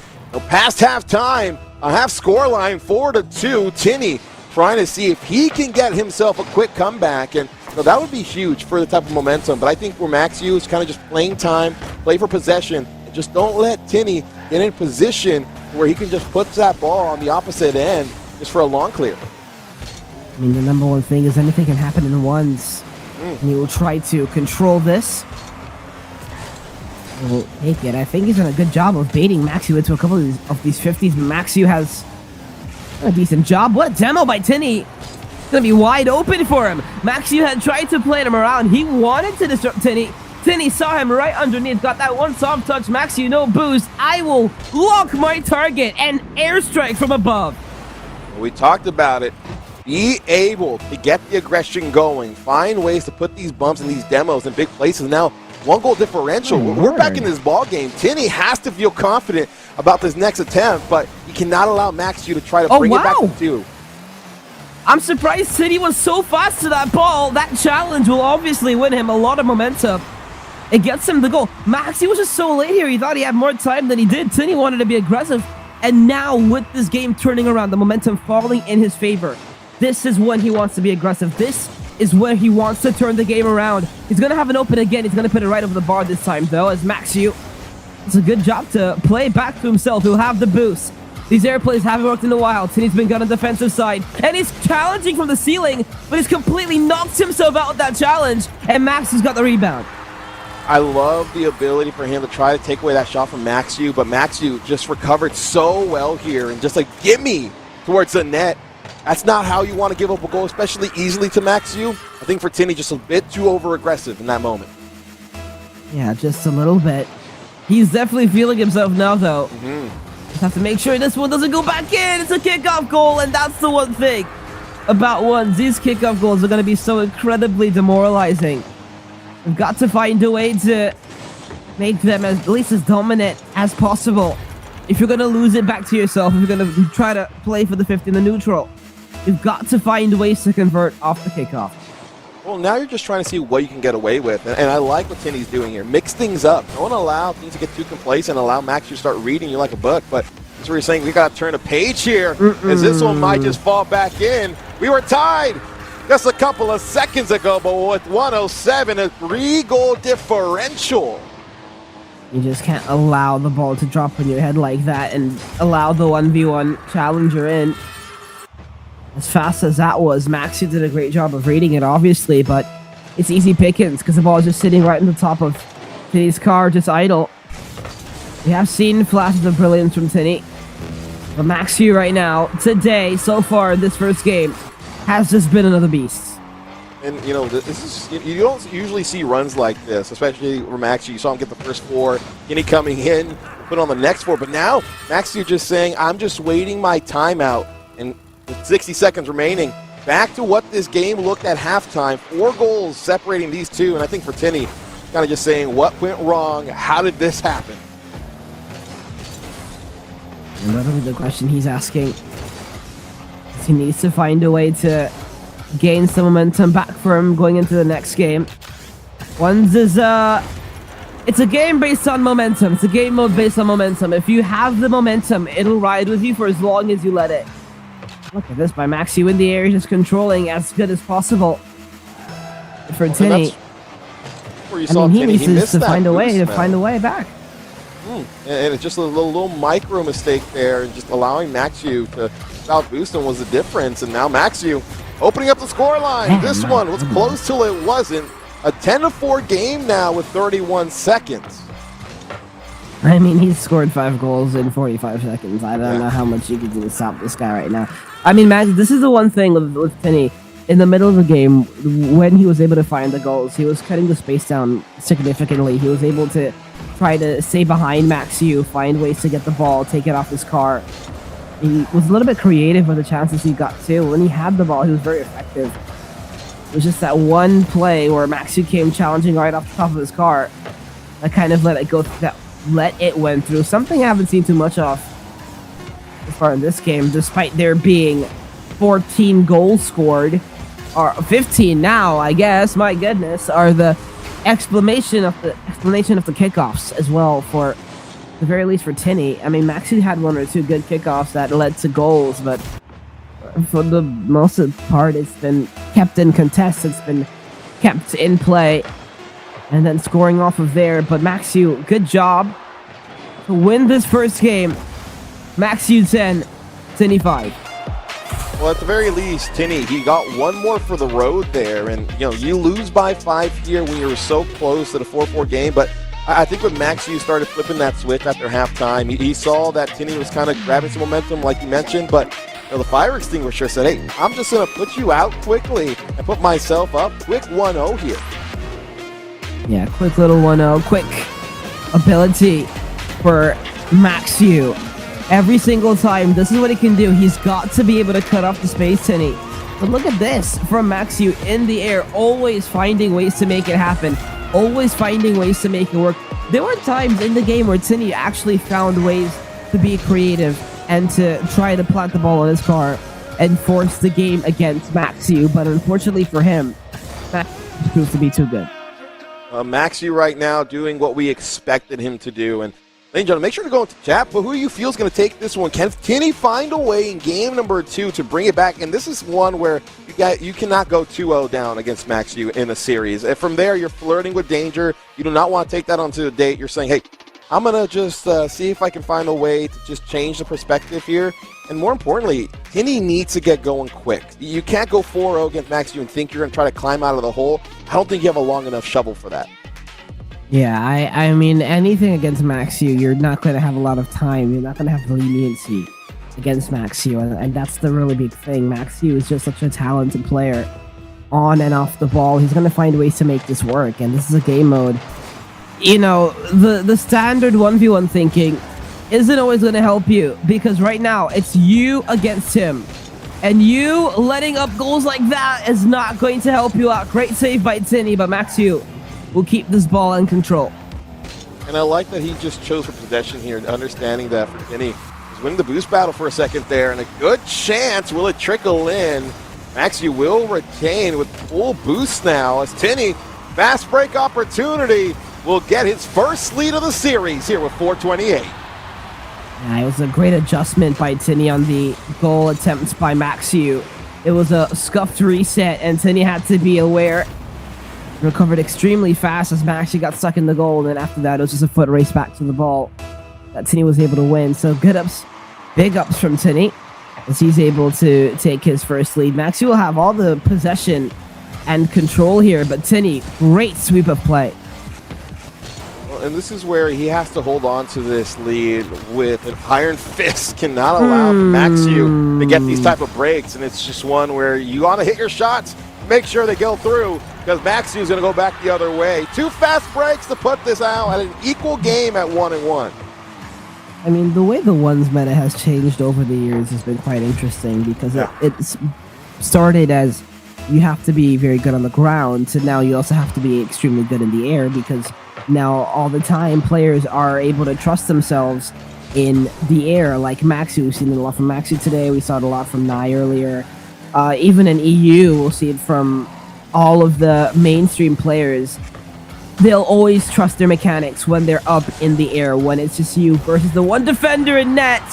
past half time, a half score line, 4-2. Tinny trying to see if he can get himself a quick comeback, and that would be huge for the type of momentum. But I think where Maxu is kind of just playing time, play for possession, and just don't let Tinny get in position where he can just put that ball on the opposite end just for a long clear. I mean, the number one thing is anything can happen in ones. And he will try to control this. He will take it. I think he's done a good job of baiting Maxu into a couple of these 50s, but Maxu has a decent job. What a demo by Tinny. It's going to be wide open for him. Maxu had tried to play him around. He wanted to disrupt Tinny. Tinny saw him right underneath, got that one soft touch. Maxu, no boost. I will lock my target and airstrike from above. We talked about it. Be able to get the aggression going. Find ways to put these bumps and these demos in big places. Now, 1 goal differential. We're back in this ball game. Tinny has to feel confident about this next attempt, but he cannot allow Maxu to try to bring it back to 2. I'm surprised Tinny was so fast to that ball. That challenge will obviously win him a lot of momentum. It gets him the goal. Maxi was just so late here. He thought he had more time than he did. Tinny wanted to be aggressive. And now with this game turning around, the momentum falling in his favor, this is when he wants to be aggressive. This is where he wants to turn the game around. He's going to have an open again. He's going to put it right over the bar this time, though, as Maxu. It's a good job to play back to himself. He'll have the boost. These air plays haven't worked in a while. Tinny's been good on the defensive side. And he's challenging from the ceiling, but he's completely knocked himself out with that challenge. And Maxu's got the rebound. I love the ability for him to try to take away that shot from Maxu, but Maxu just recovered so well here and just like gimme towards the net. That's not how you want to give up a goal, especially easily to Maxu. I think for Tinny, just a bit too over-aggressive in that moment. Yeah, just a little bit. He's definitely feeling himself now, though. Just have to make sure this one doesn't go back in. It's a kickoff goal, and that's the one thing about ones. These kickoff goals are going to be so incredibly demoralizing. We've got to find a way to make them at least as dominant as possible. If you're going to lose it back to yourself, if you're going to try to play for the 50 in the neutral, you've got to find ways to convert off the kickoff. Well, now you're just trying to see what you can get away with, and I like what Tinny's doing here. Mix things up. Don't allow things to get too complacent. Allow Max to start reading you like a book, but that's what you're saying. We got to turn a page here, as this one might just fall back in. We were tied just a couple of seconds ago, but with 107, a 3-goal differential. You just can't allow the ball to drop on your head like that and allow the 1v1 challenger in. As fast as that was, Maxu did a great job of reading it, obviously, but it's easy pickings because the ball is just sitting right on the top of Tinny's car, just idle. We have seen flashes of brilliance from Tinny, but Maxu right now, today, so far in this first game, has just been another beast. And, this is, you don't usually see runs like this, especially for Maxu. You saw him get the first 4, Tinny coming in, put on the next 4, but now Maxu just saying, I'm just waiting my timeout, and with 60 seconds remaining, back to what this game looked at halftime. 4 goals separating these two, and I think for Tinny, kind of just saying, what went wrong? How did this happen? And that'll be the question he's asking. He needs to find a way to gain some momentum back for him going into the next game. Ones is it's a game based on momentum. It's a game mode based on momentum. If you have the momentum, it'll ride with you for as long as you let it. Look at this by Maxu in the air, just controlling as good as possible. For Tinny, he needs to find a way back. And it's just a little micro mistake there, and just allowing Maxu to out boost him was the difference. And now Maxu opening up the scoreline. This one was close till it wasn't. A 10-4 game now with 31 seconds. I mean, he's scored 5 goals in 45 seconds. I don't know how much you can do to stop this guy right now. I mean, Max, this is the one thing with Finney. In the middle of the game, when he was able to find the goals, he was cutting the space down significantly. He was able to try to stay behind Max U, find ways to get the ball, take it off his car. He was a little bit creative with the chances he got too. When he had the ball, he was very effective. It was just that one play where Max U came challenging right off the top of his car that kind of let it went through. Something I haven't seen too much of as far in this game, despite there being 14 goals scored, or 15 now, I guess. My goodness, are the explanation of the kickoffs as well, for the very least for Tinny. I mean, Maxi had 1 or 2 good kickoffs that led to goals, but for the most of the part, it's been kept in contest. It's been kept in play, and then scoring off of there. But Maxi, good job to win this first game. Maxi 10, Tinny 5. Well, at the very least, Tinny, he got one more for the road there. And, you lose by 5 here when you were so close to the 4-4 game. But I think when Maxi started flipping that switch after halftime, he saw that Tinny was kind of grabbing some momentum, like you mentioned. But the fire extinguisher said, hey, I'm just going to put you out quickly and put myself up. Quick 1-0 here. Yeah, quick little 1-0. Quick ability for Maxi. Every single time, this is what he can do. He's got to be able to cut off the space, Tinny. But look at this from Maxi in the air, always finding ways to make it happen, always finding ways to make it work. There were times in the game where Tinny actually found ways to be creative and to try to plant the ball on his car and force the game against Maxi. But unfortunately for him, Maxi proves to be too good. Maxi right now doing what we expected him to do. And ladies and gentlemen, make sure to go into chat, but who you feel is going to take this one? Can Tinny find a way in game number 2 to bring it back? And this is one where you cannot go 2-0 down against Max U in a series. And from there, you're flirting with danger. You do not want to take that onto a date. You're saying, hey, I'm going to just see if I can find a way to just change the perspective here. And more importantly, Tinny needs to get going quick. You can't go 4-0 against Max U and think you're going to try to climb out of the hole. I don't think you have a long enough shovel for that. Yeah, I mean, anything against Maxi, you're not going to have a lot of time. You're not going to have leniency against Maxi, and that's the really big thing. Maxi is just such a talented player on and off the ball. He's going to find ways to make this work, and this is a game mode. The standard 1v1 thinking isn't always going to help you, because right now, it's you against him. And you letting up goals like that is not going to help you out. Great save by Tinny, but Maxi will keep this ball in control. And I like that he just chose for possession here, understanding that for Tinny, he's winning the boost battle for a second there, and a good chance will it trickle in. Maxi will retain with full boost now as Tinny, fast break opportunity, will get his first lead of the series here with 4:28. Yeah, it was a great adjustment by Tinny on the goal attempts by Maxi. It was a scuffed reset, and Tinny had to be aware. Recovered extremely fast as Maxi got stuck in the goal, and then after that, it was just a foot race back to the ball that Tinny was able to win. So good ups, big ups from Tinny as he's able to take his first lead. Maxi will have all the possession and control here, but Tinny, great sweep of play. Well, and this is where he has to hold on to this lead with an iron fist. Cannot allow Maxi to get these type of breaks, and it's just one where you want to hit your shots, make sure they go through, because Maxi is going to go back the other way. 2 fast breaks to put this out at an equal game at 1-1. I mean, the way the ones meta has changed over the years has been quite interesting, because it's started as you have to be very good on the ground, to now you also have to be extremely good in the air, because now all the time players are able to trust themselves in the air, like Maxi. We've seen it a lot from Maxi today. We saw it a lot from Nye earlier. Even in EU, we'll see it from all of the mainstream players. They'll always trust their mechanics when they're up in the air, when it's just you versus the one defender in net.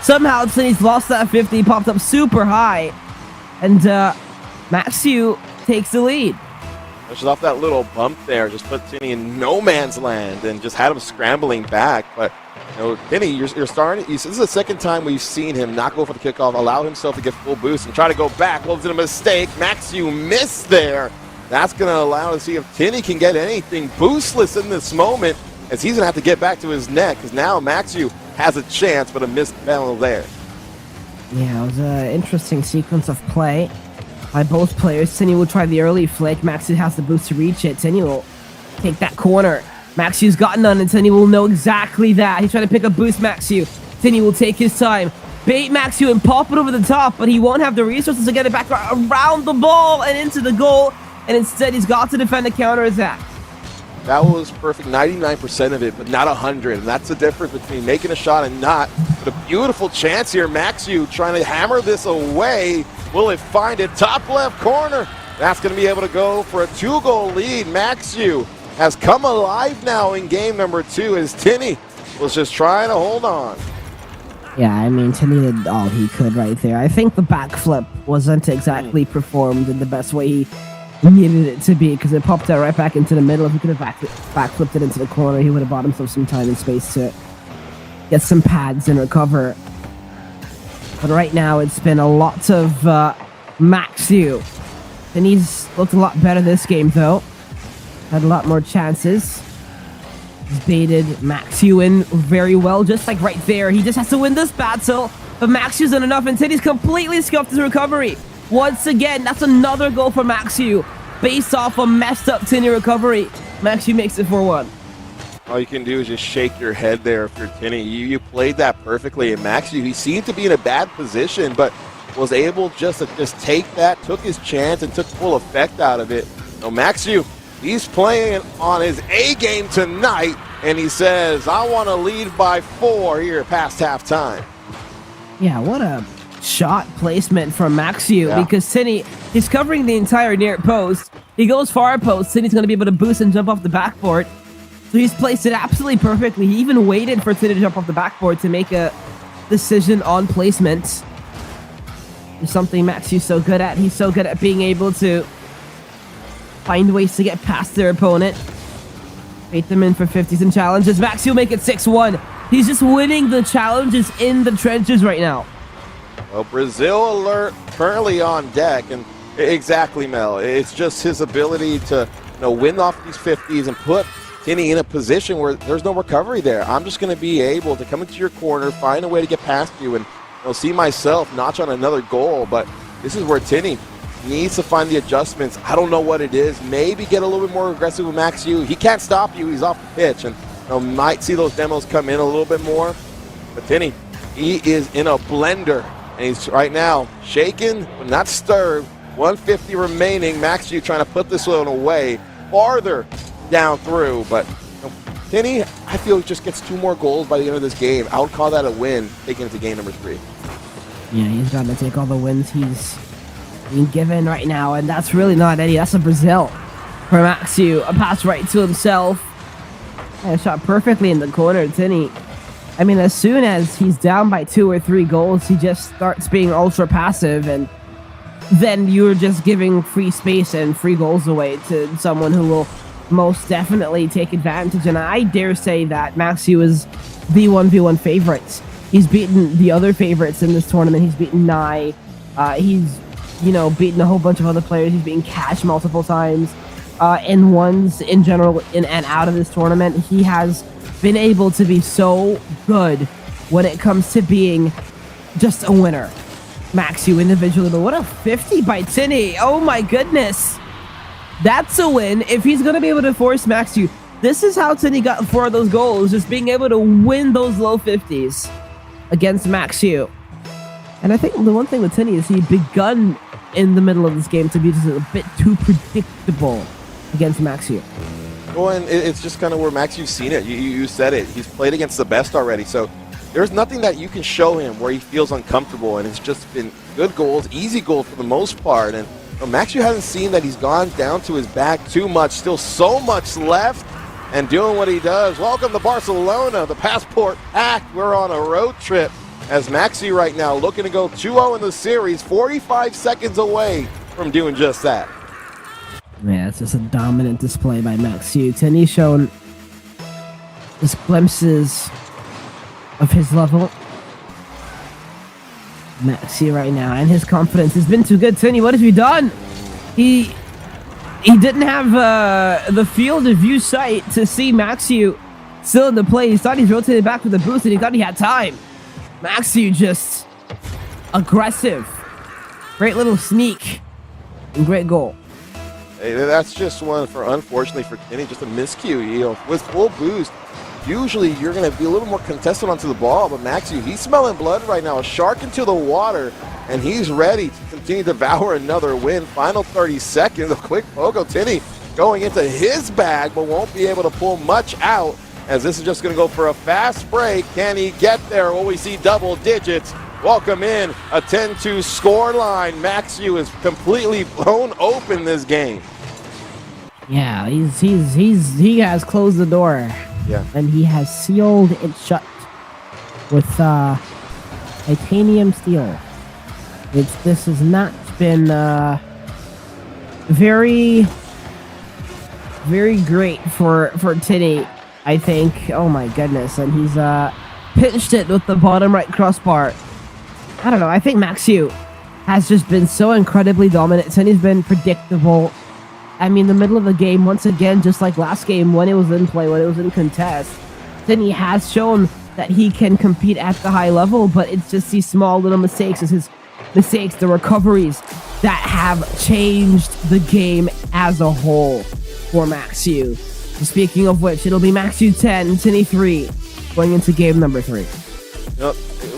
Somehow, Tinny's lost that 50, popped up super high, and Maxi takes the lead. Just off that little bump there, just put Tinny in no man's land and just had him scrambling back. But Tinny, you're starting. This is the second time we've seen him not go for the kickoff, allow himself to get full boost and try to go back. Well, it's a mistake. Maxi missed there. That's going to allow us to see if Tinny can get anything boostless in this moment. as he's going to have to get back to his net because now Maxiu has a chance, but a missed penalty there. Yeah, it was an interesting sequence of play by both players. Tini will try the early flick. Maxiu has the boost to reach it. Tini will take that corner. Maxiu's got none, and Tini will know exactly that. He's trying to pick up boost Maxiu. Tini will take his time, bait Maxiu and pop it over the top, but he won't have the resources to get it back around the ball and into the goal, and instead he's got to defend the counter-attack. That was perfect, 99% of it, but not 100, and that's the difference between making a shot and not. But a beautiful chance here, Maxiu trying to hammer this away. Will it find it? Top left corner. That's going to be able to go for a 2-goal lead. Maxiu has come alive now in game number 2 as Tini was just trying to hold on. Yeah, I mean, Tini did all he could right there. I think the backflip wasn't exactly performed in the best way he needed it to be, because it popped out right back into the middle. If he could have backflipped it into the corner, he would have bought himself some time and space to get some pads and recover. But right now, it's been a lot of Maxiu. And he's looked a lot better this game, though. Had a lot more chances. He's baited Maxiu in very well, just like right there. He just has to win this battle, but Maxiu's done enough, and Tini's completely scuffed his recovery. Once again, that's another goal for Maxiu, based off a messed up Tini recovery. Maxiu makes it 4-1. All you can do is just shake your head there if you're Tini. You played that perfectly, and Maxiu, he seemed to be in a bad position, but was able just to take that, took his chance, and took full effect out of it. So Maxiu, he's playing on his A game tonight, and he says, I want to lead by 4 here past halftime. Yeah, what a shot placement from Maxiu, because Tini, he's covering the entire near post. He goes far post, Tini's going to be able to boost and jump off the backboard. So he's placed it absolutely perfectly. He even waited for Tini to jump off the backboard to make a decision on placement. It's something Maxiu's so good at. He's so good at being able to find ways to get past their opponent. Bait them in for 50s and challenges. Maxiu make it 6-1. He's just winning the challenges in the trenches right now. Well, Brazil alert currently on deck, and exactly, Mel. It's just his ability to win off these 50s and put Tini in a position where there's no recovery there. I'm just going to be able to come into your corner, find a way to get past you, and see myself notch on another goal. But this is where Tini needs to find the adjustments. I don't know what it is. Maybe get a little bit more aggressive with Maxiu. He can't stop you. He's off the pitch, and might see those demos come in a little bit more. But Tini, he is in a blender. And he's right now shaken, but not stirred. 150 remaining. Maxiu trying to put this one away farther down through. But Tini, I feel he just gets 2 more goals by the end of this game. I would call that a win, taking it to game number 3. Yeah, he's got to take all the wins he's being given right now. And that's really not any. That's a Brazil for Maxiu. A pass right to himself. And a shot perfectly in the corner. Tini, I mean, as soon as he's down by 2 or 3 goals, he just starts being ultra passive, and then you're just giving free space and free goals away to someone who will most definitely take advantage. And I dare say that Maxiu is the 1v1 favorites. He's beaten the other favorites in this tournament. He's beaten Nye. He's, beaten a whole bunch of other players. He's beaten Cash multiple times. In ones in general, in and out of this tournament, he has been able to be so good when it comes to being just a winner. Maxiu individually, but what a 50 by Tini. Oh my goodness. That's a win if he's going to be able to force Maxiu. This is how Tini got 4 of those goals, just being able to win those low 50s against Maxiu. And I think the one thing with Tini is he begun in the middle of this game to be just a bit too predictable against Maxiu. Well, and it's just kind of where Maxiu's seen it. You said it. He's played against the best already. So there's nothing that you can show him where he feels uncomfortable. And it's just been good goals, easy goals for the most part. And Maxiu hasn't seen that he's gone down to his back too much. Still so much left and doing what he does. Welcome to Barcelona, the Passport Pack. We're on a road trip as Maxiu right now looking to go 2-0 in the series, 45 seconds away from doing just that. Yeah, it's just a dominant display by Maxiu. Tini's shown just glimpses of his level. Maxiu right now, and his confidence has been too good. Tini, what have you done? He didn't have the field of view sight to see Maxiu still in the play. He thought he's rotated back with the boost, and he thought he had time. Maxiu just aggressive. Great little sneak. And great goal. Hey, that's just one for, unfortunately for Kenny, just a miscue. You know, with full boost, usually you're going to be a little more contested onto the ball, but Maxiu, he's smelling blood right now. A shark into the water, and he's ready to continue to devour another win. Final 30 seconds, a quick pogo. Tinny going into his bag, but won't be able to pull much out, as this is just going to go for a fast break. Can he get there? Will we see double digits? Welcome in a 10-2 score line. Maxiu is completely blown open this game. Yeah, he has closed the door. Yeah. And he has sealed it shut with titanium steel. This has not been very great for Tinny, I think. Oh my goodness, and he's pinched it with the bottom right crossbar. I don't know, I think Maxiu has just been so incredibly dominant. Tinny's been predictable. I mean, the middle of the game, once again, just like last game, when it was in play, when it was in contest, Tinny has shown that he can compete at the high level, but it's just these small little mistakes, it's his mistakes, the recoveries, that have changed the game as a whole for Maxiu. Speaking of which, it'll be Maxiu 10, Tinny 3, going into game number 3. You know,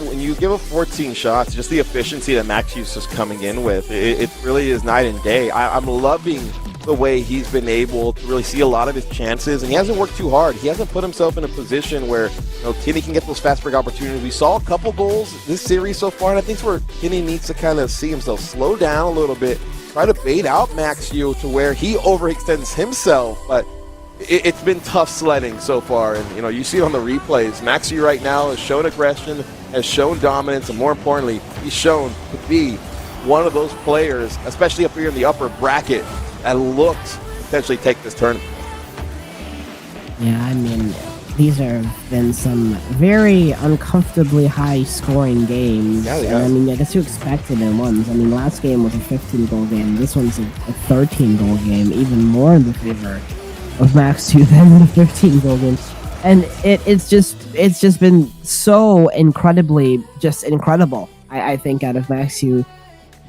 when you give up 14 shots, just the efficiency that Maxiu's just coming in with, it really is night and day. I'm loving the way he's been able to really see a lot of his chances, and he hasn't worked too hard. He hasn't put himself in a position where, you know, Tinny can get those fast break opportunities. We saw a couple goals this series so far, and I think it's where Tinny needs to kind of see himself slow down a little bit, try to bait out Maxiu to where he overextends himself, but it's been tough sledding so far, and you know, you see it on the replays. Maxiu right now has shown aggression, has shown dominance, and more importantly, he's shown to be one of those players, especially up here in the upper bracket, that looks to potentially take this tournament. Yeah, I mean, these have been some very uncomfortably high-scoring games. Yeah, they and, I have. mean, I guess you expected in ones. I mean, last game was a 15-goal game. This one's a 13-goal game, even more in the favor of Maxiu than the 15-goal game. And it's just been so incredibly just incredible, I think, out of Maxiu.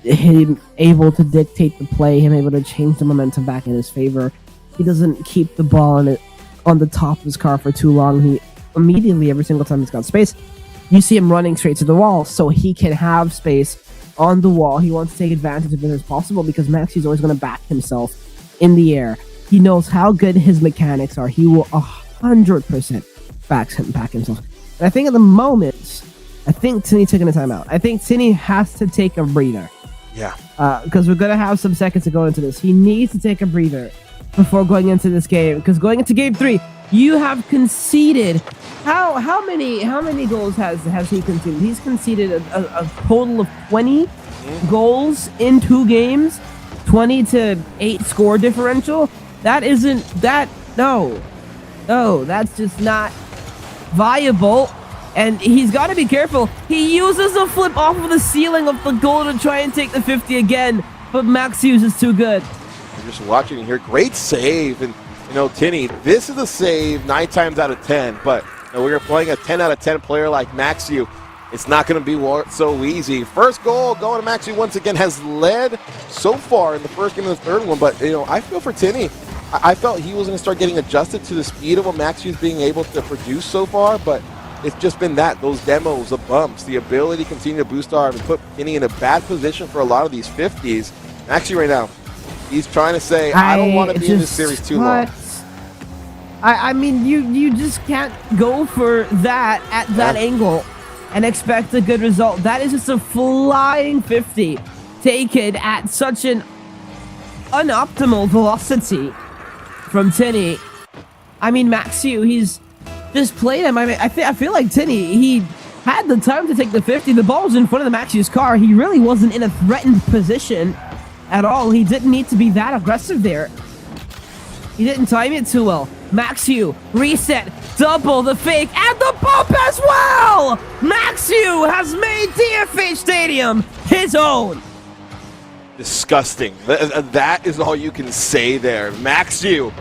Him able to dictate the play, him able to change the momentum back in his favor. He doesn't keep the ball on the top of his car for too long. He immediately, every single time he's got space, you see him running straight to the wall so he can have space on the wall. He wants to take advantage of it as possible because Maxiu's always going to back himself in the air. He knows how good his mechanics are. He will 100% back himself. And I think at the moment, I think Tinny's taking a timeout. I think Tinny has to take a breather. Yeah. Because we're going to have some seconds to go into this. He needs to take a breather before going into this game. Because going into game 3, you have conceded. How many goals has he conceded? He's conceded a total of 20 goals in 2 games. 20-8 score differential. That's just not viable. And he's got to be careful. He uses a flip off of the ceiling of the goal to try and take the 50 again, but Maxiu is too good. You're just watching here. Great save. And, you know, Tinny, this is a save 9 times out of 10, but you know, we're playing a 10 out of 10 player like Maxiu. It's not going to be so easy. First goal going to Maxiu once again, has led so far in the first game and the third one, but, you know, I feel for Tinny. I felt he was going to start getting adjusted to the speed of what Maxiu's being able to produce so far, but it's just been those demos, the bumps, the ability to continue to boost arm and put Kenny in a bad position for a lot of these 50s. Actually, right now, he's trying to say, I don't want to be in this series too long. I mean, you just can't go for that at that angle and expect a good result. That is just a flying 50 taken at such an unoptimal velocity from Tinny. I mean, Maxiu, he's just played him. I mean, I feel like Tinny, he had the time to take the 50. The ball was in front of the Maxiu's car. He really wasn't in a threatened position at all. He didn't need to be that aggressive there. He didn't time it too well. Maxiu, reset, double the fake, and the bump as well! Maxiu has made DFH Stadium his own. Disgusting. That is all you can say there. Maxiu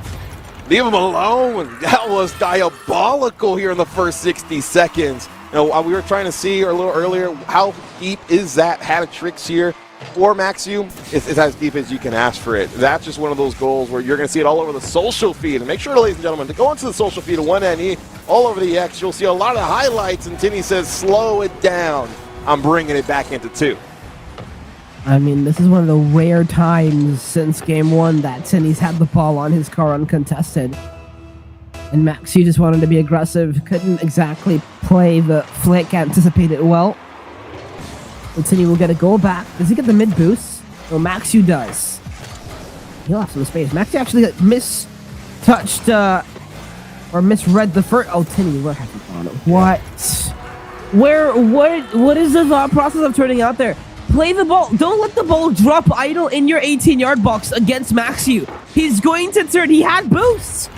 Leave him alone. That was diabolical here in the first 60 seconds. You know, we were trying to see a little earlier, how deep is that hat of tricks here for Maxiu? It's as deep as you can ask for it. That's just one of those goals where you're going to see it all over the social feed. And make sure, ladies and gentlemen, to go into the social feed of 1NE, all over the X, you'll see a lot of highlights. And Tinny says, slow it down. I'm bringing it back into 2. I mean, this is one of the rare times since game 1 that Tinny's had the ball on his car uncontested. And Maxiu just wanted to be aggressive, couldn't exactly play the flick, anticipated well. And Tinny will get a goal back. Does he get the mid boost? No, Maxiu does. He'll have some space. Maxiu actually got mistouched, or misread the first. Oh, Tinny, where have you gone? What? What is the thought process of turning out there? Play the ball. Don't let the ball drop idle in your 18-yard box against Maxiu. He's going to turn. He had boosts.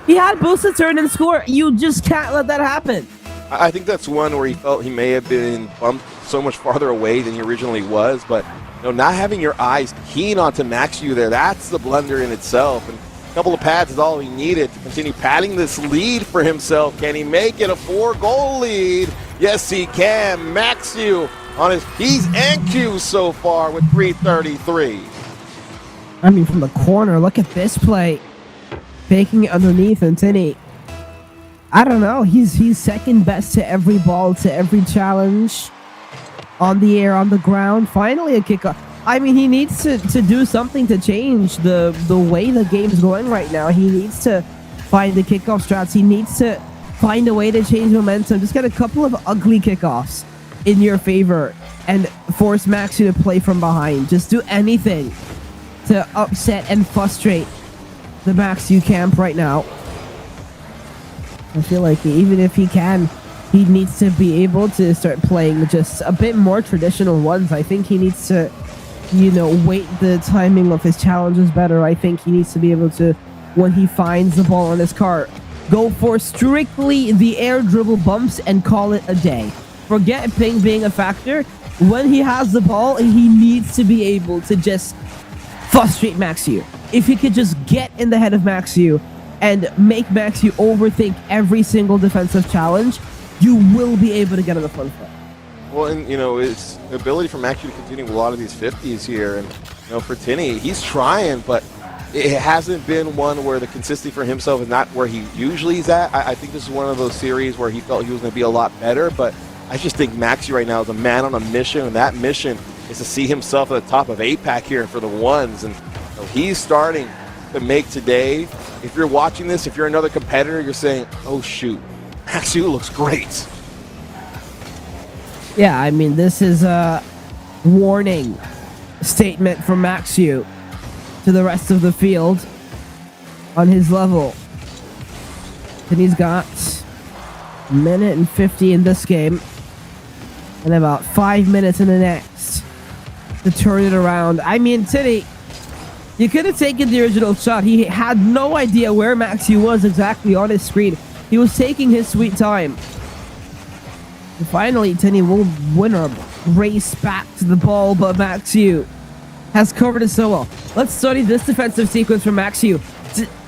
He had boosts to turn and score. You just can't let that happen. I think that's one where he felt he may have been bumped so much farther away than he originally was. But you know, not having your eyes keen onto Maxiu there, that's the blunder in itself. And a couple of pads is all he needed to continue padding this lead for himself. Can he make it a 4-goal lead? Yes, he can. Maxiu on his P's and Q's so far with 3:33. I mean, from the corner, look at this play. Faking it underneath, and Tinny, I don't know, he's second best to every ball, to every challenge. On the air, on the ground, finally a kickoff. I mean, he needs to do something to change the way the game's going right now. He needs to find the kickoff strats. He needs to find a way to change momentum. Just get a couple of ugly kickoffs in your favor and force Maxiu to play from behind. Just do anything to upset and frustrate the Maxiu camp right now. I feel like even if he can, he needs to be able to start playing just a bit more traditional ones. I think he needs to, you know, weight the timing of his challenges better. I think he needs to be able to, when he finds the ball on his car, go for strictly the air dribble bumps and call it a day. Forget ping being a factor. When he has the ball, he needs to be able to just frustrate Maxiu. If he could just get in the head of Maxiu and make Maxiu overthink every single defensive challenge, you will be able to get on the front foot. Well, and you know, it's the ability for Maxiu to continue with a lot of these 50s here, and you know, for Tinny, he's trying, but it hasn't been one where the consistency for himself is not where he usually is at. I think this is one of those series where he felt he was going to be a lot better, but I just think Maxiu right now is a man on a mission, and that mission is to see himself at the top of APAC here for the ones, and you know, he's starting to make today. If you're watching this, if you're another competitor, you're saying, oh shoot, Maxiu looks great. Yeah, I mean, this is a warning statement from Maxiu to the rest of the field on his level. And he's got a minute and 50 in this game and about 5 minutes in the next to turn it around. I mean, Tinny, you could have taken the original shot. He had no idea where Maxiu was exactly on his screen. He was taking his sweet time. And finally, Tinny will win a race back to the ball, but Maxiu has covered it so well. Let's study this defensive sequence from Maxiu.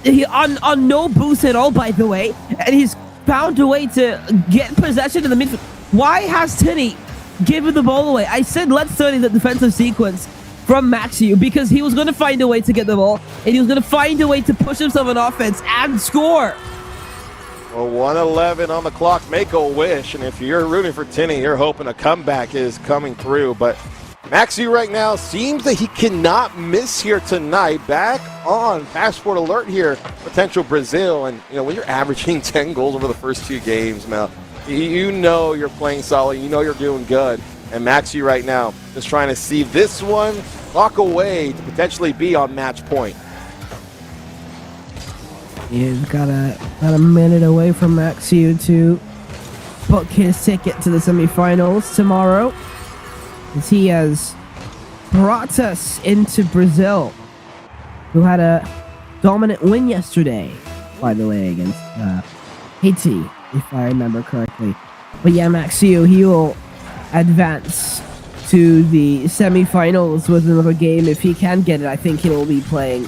He on no boost at all, by the way, and he's found a way to get possession in the midfield. Why has Tinny given the ball away? I said let's study the defensive sequence from Maxiu because he was going to find a way to get the ball, and he was going to find a way to push himself on offense and score. Well, 1:11 on the clock, make a wish, and if you're rooting for Tinny, you're hoping a comeback is coming through, but Maxiu right now seems that he cannot miss here tonight. Back on passport alert here, potential Brazil, and you know, when you're averaging 10 goals over the first 2 games, Mel, you know you're playing solid, you know you're doing good, and Maxiu right now is trying to see this one walk away to potentially be on match point. He's got a minute away from Maxiu to book his ticket to the semifinals tomorrow, as he has brought us into Brazil, who had a dominant win yesterday, by the way, against Haiti, if I remember correctly. But yeah, Maxiu, he will advance to the semifinals with another game if he can get it. I think he'll be playing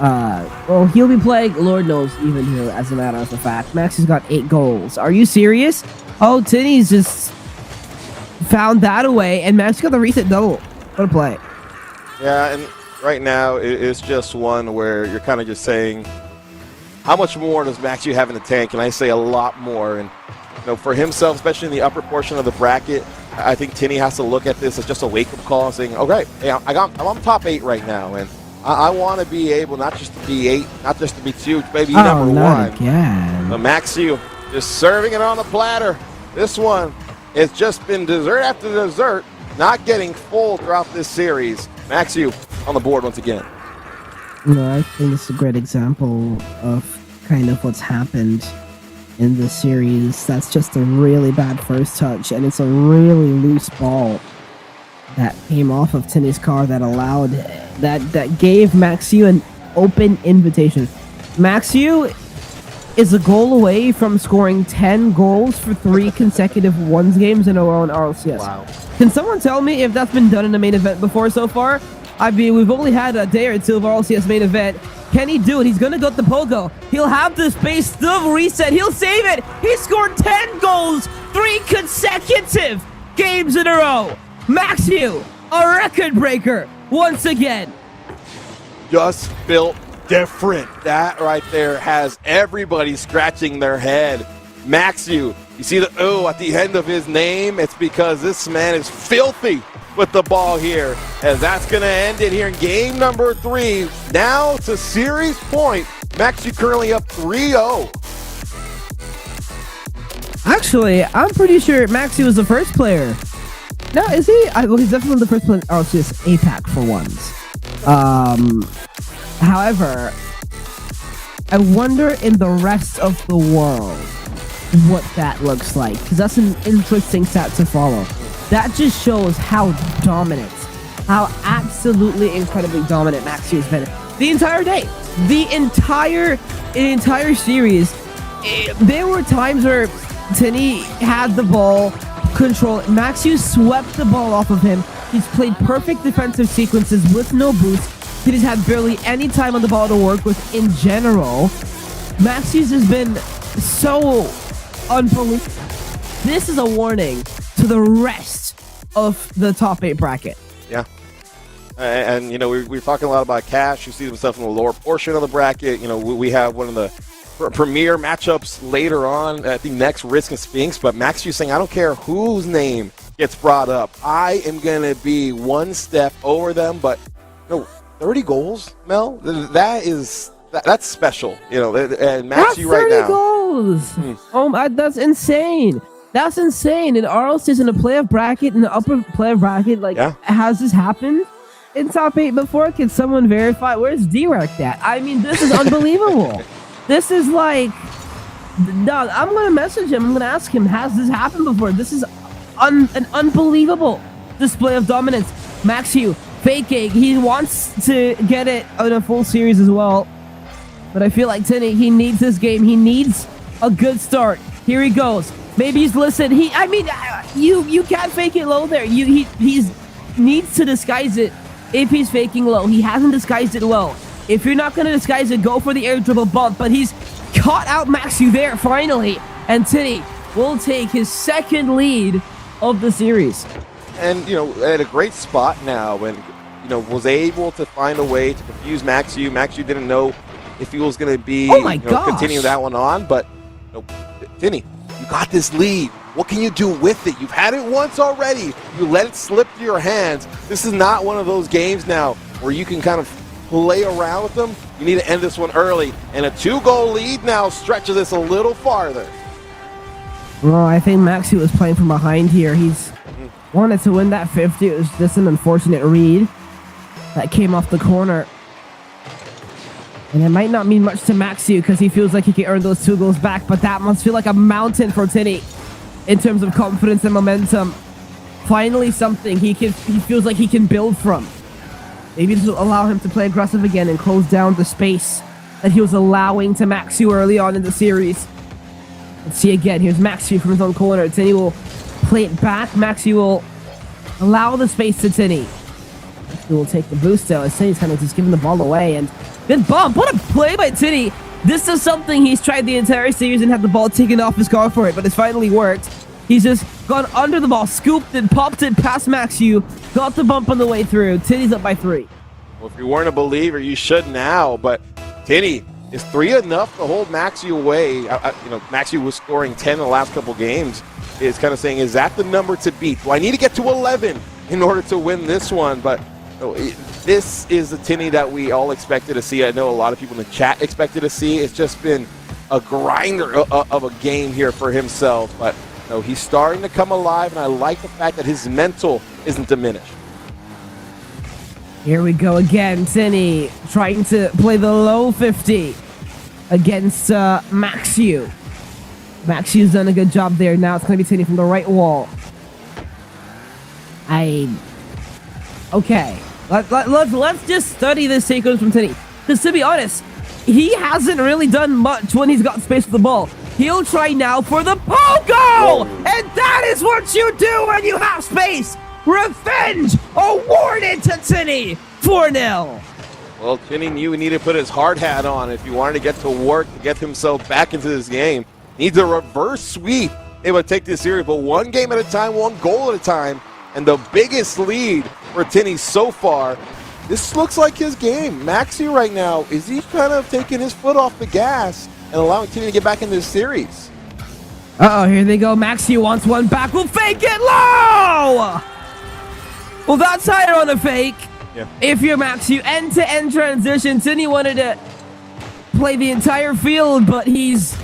Well, he'll be playing Lord knows even who, as a matter of fact. Max has got 8 goals. Are you serious? Oh, Tinny's just found that away, and Max got the recent double. What a play. Yeah, and right now it's just one where you're kind of just saying, how much more does Max you have in the tank? And I say a lot more. And for himself, especially in the upper portion of the bracket, I think Tinny has to look at this as just a wake-up call, saying, okay, hey, I'm on top 8 right now, and I want to be able not just to be 8, not just to be 2, maybe number 1. Again. But Maxiu just serving it on the platter. This one has just been dessert after dessert, not getting full throughout this series. Maxiu on the board once again. I think it's a great example of kind of what's happened in this series. That's just a really bad first touch, and it's a really loose ball that came off of Tinny's car that allowed that gave Maxiu an open invitation. Maxiu is a goal away from scoring 10 goals for 3 consecutive ones games in a row in RLCS. Wow. Can someone tell me if that's been done in a main event before so far? I mean, we've only had a day or two of RLCS main event. Can he do it? He's going to go to Pogo. He'll have the space, still reset. He'll save it. He scored 10 goals, 3 consecutive games in a row. Maxiu, a record breaker once again. Just built different. That right there has everybody scratching their head. Maxiu, you see the O at the end of his name? It's because this man is filthy with the ball here, as that's going to end it here in game number 3. Now to series point. Maxiu currently up 3-0. Actually, I'm pretty sure Maxiu was the first player. No, is he? Well, he's definitely the first player in RLCS APAC for once. However, I wonder in the rest of the world what that looks like, because that's an interesting stat to follow. That just shows how dominant, how absolutely incredibly dominant Maxiu has been the entire day. The entire series, there were times where Tinny had the ball, control. Maxiu swept the ball off of him. He's played perfect defensive sequences with no boost. He's had barely any time on the ball to work with in general. Maxiu's has been so unbelievable. This is a warning to the rest of the top 8 bracket. Yeah. And we're talking a lot about Cash, who sees himself in the lower portion of the bracket. We have one of the premier matchups later on. I think next Risk and Sphinx, but Maxiu saying, I don't care whose name gets brought up. I am going to be one step over them, but 30 goals, Mel? That's special. And Maxiu right now. 30 goals! Oh, that's insane. That's insane. In RLCS, in the playoff bracket, in the upper playoff bracket, has this happened in top 8 before? Can someone verify? Where's D-Rec at? I mean, this is unbelievable. This is like, no, I'm going to message him. I'm going to ask him, has this happened before? This is an unbelievable display of dominance. Maxiu, faking. He wants to get it in a full series as well. But I feel like Tinny, he needs this game. He needs a good start. Here he goes. Maybe he's listened. You can't fake it low there. He needs to disguise it if he's faking low. He hasn't disguised it low. If you're not going to disguise it, go for the air dribble bump. But he's caught out Maxiu there finally. And Tinny will take his second lead of the series. And, at a great spot now, when, was able to find a way to confuse Maxiu. Maxiu didn't know if he was going to be continue that one on. But, Tinny, you got this lead. What can you do with it? You've had it once already. You let it slip through your hands. This is not one of those games now where you can kind of play around with them. You need to end this one early. And a 2-goal lead now stretches this a little farther. Well, I think Maxiu was playing from behind here. He's wanted to win that 50. It was just an unfortunate read that came off the corner. And it might not mean much to Maxiu because he feels like he can earn those 2 goals back, but that must feel like a mountain for Tinny in terms of confidence and momentum. Finally something he feels like he can build from. Maybe this will allow him to play aggressive again and close down the space that he was allowing to Maxiu early on in the series. Let's see again. Here's Maxiu from his own corner. Tinny will play it back. Maxiu will allow the space to Tinny. Maxi will take the boost out. Tinny's kind of just giving the ball away, and good bump. What a play by Tinny. This is something he's tried the entire series and had the ball taken off his car for it, but it's finally worked. He's just gone under the ball, scooped it, popped it past Maxiu, got the bump on the way through. Tinny's up by 3. Well, if you weren't a believer, you should now. But Tinny, is 3 enough to hold Maxiu away? Maxiu was scoring 10 in the last couple games. Is kind of saying, is that the number to beat? Do I need to get to 11 in order to win this one? But this is the Tinny that we all expected to see. I know a lot of people in the chat expected to see. It's just been a grinder of a game here for himself. But he's starting to come alive, and I like the fact that his mental isn't diminished. Here we go again. Tinny trying to play the low 50 against Maxiu. Maxiu's done a good job there. Now it's going to be Tinny from the right wall. Okay. Let's just study this sequence from Tinny. Because to be honest, he hasn't really done much when he's got space with the ball. He'll try now for the pogo! And that is what you do when you have space! Revenge awarded to Tinny! 4-0. Well, Tinny knew he needed to put his hard hat on if he wanted to get to work to get himself back into this game. Needs a reverse sweep. They would take this series, but one game at a time, one goal at a time. And the biggest lead for Tinny so far, this looks like his game. Maxi right now, is he kind of taking his foot off the gas and allowing Tinny to get back into this series? Uh-oh, here they go. Maxi wants one back. Will fake it low! Well, that's higher on the fake. Yeah. If you're Maxi, end-to-end transition. Tinny wanted to play the entire field, but he's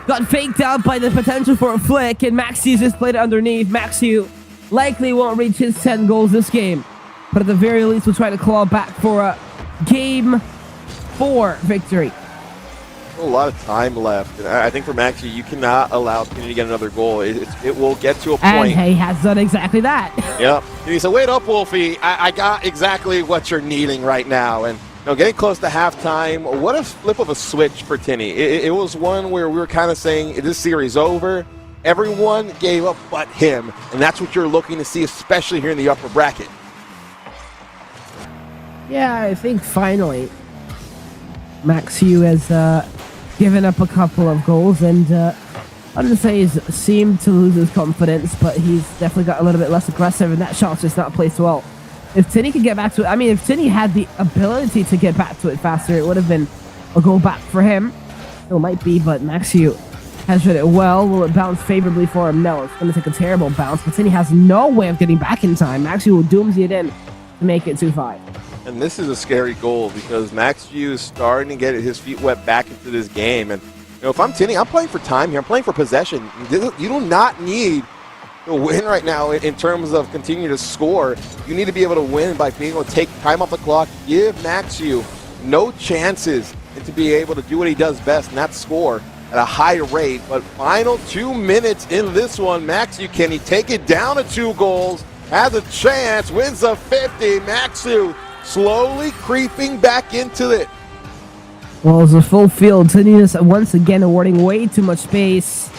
got faked out by the potential for a flick, and Maxi's just played it underneath. Maxi likely won't reach his 10 goals this game, but at the very least will try to claw back for a Game 4 victory. A lot of time left. And I think for Maxi, you cannot allow Tinny to get another goal. It will get to a point. And he has done exactly that. Yep. And he said, wait up, Wolfie. I got exactly what you're needing right now. And getting close to halftime, what a flip of a switch for Tinny. It was one where we were kind of saying, this series over. Everyone gave up but him. And that's what you're looking to see, especially here in the upper bracket. Yeah, I think finally Maxiu has given up a couple of goals, and I'm going to say he's seemed to lose his confidence, but he's definitely got a little bit less aggressive, and that shot's just not placed well. If Tinny could get back to it, I mean, if Tinny had the ability to get back to it faster, it would have been a goal back for him. Still might be, but Maxiu has read it well. Will it bounce favorably for him? No, it's going to take a terrible bounce, but Tinny has no way of getting back in time. Maxiu will doomsy it in to make it 2-5. And this is a scary goal because Maxiu is starting to get his feet wet back into this game. And if I'm Tinny, I'm playing for time here. I'm playing for possession. You do not need to win right now in terms of continuing to score. You need to be able to win by being able to take time off the clock, give Maxiu no chances, and to be able to do what he does best, and that's score at a high rate. But final 2 minutes in this one, Maxiu, can he take it down to 2 goals? Has a chance, wins the 50. Maxiu slowly creeping back into it. Well, it's a full field. Tinny is once again awarding way too much space.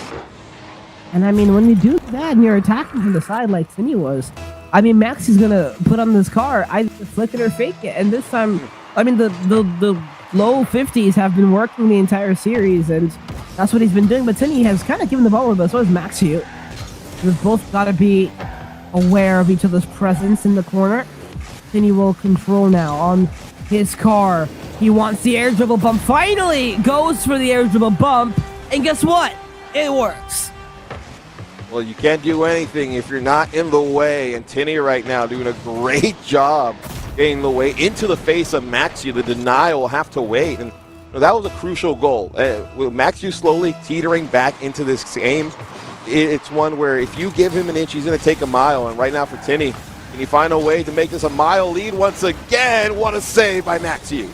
And I mean, when you do that and you're attacking from the side like Tinny was, I mean, Max is going to put on this car, either flick it or fake it. And this time, I mean, the low 50s have been working the entire series, and that's what he's been doing. But Tinny has kind of given the ball away, so has Maxiu. We've both got to be aware of each other's presence in the corner. Tinny will control now on his car. He wants the air dribble bump. Finally goes for the air dribble bump. And guess what? It works. Well, you can't do anything if you're not in the way. And Tinny right now doing a great job getting the way into the face of Maxiu. The denial will have to wait. And that was a crucial goal. With Maxiu slowly teetering back into this game, it's one where if you give him an inch, he's going to take a mile. And right now for Tinny, can he find a way to make this a mile lead once again? What a save by Maxiu.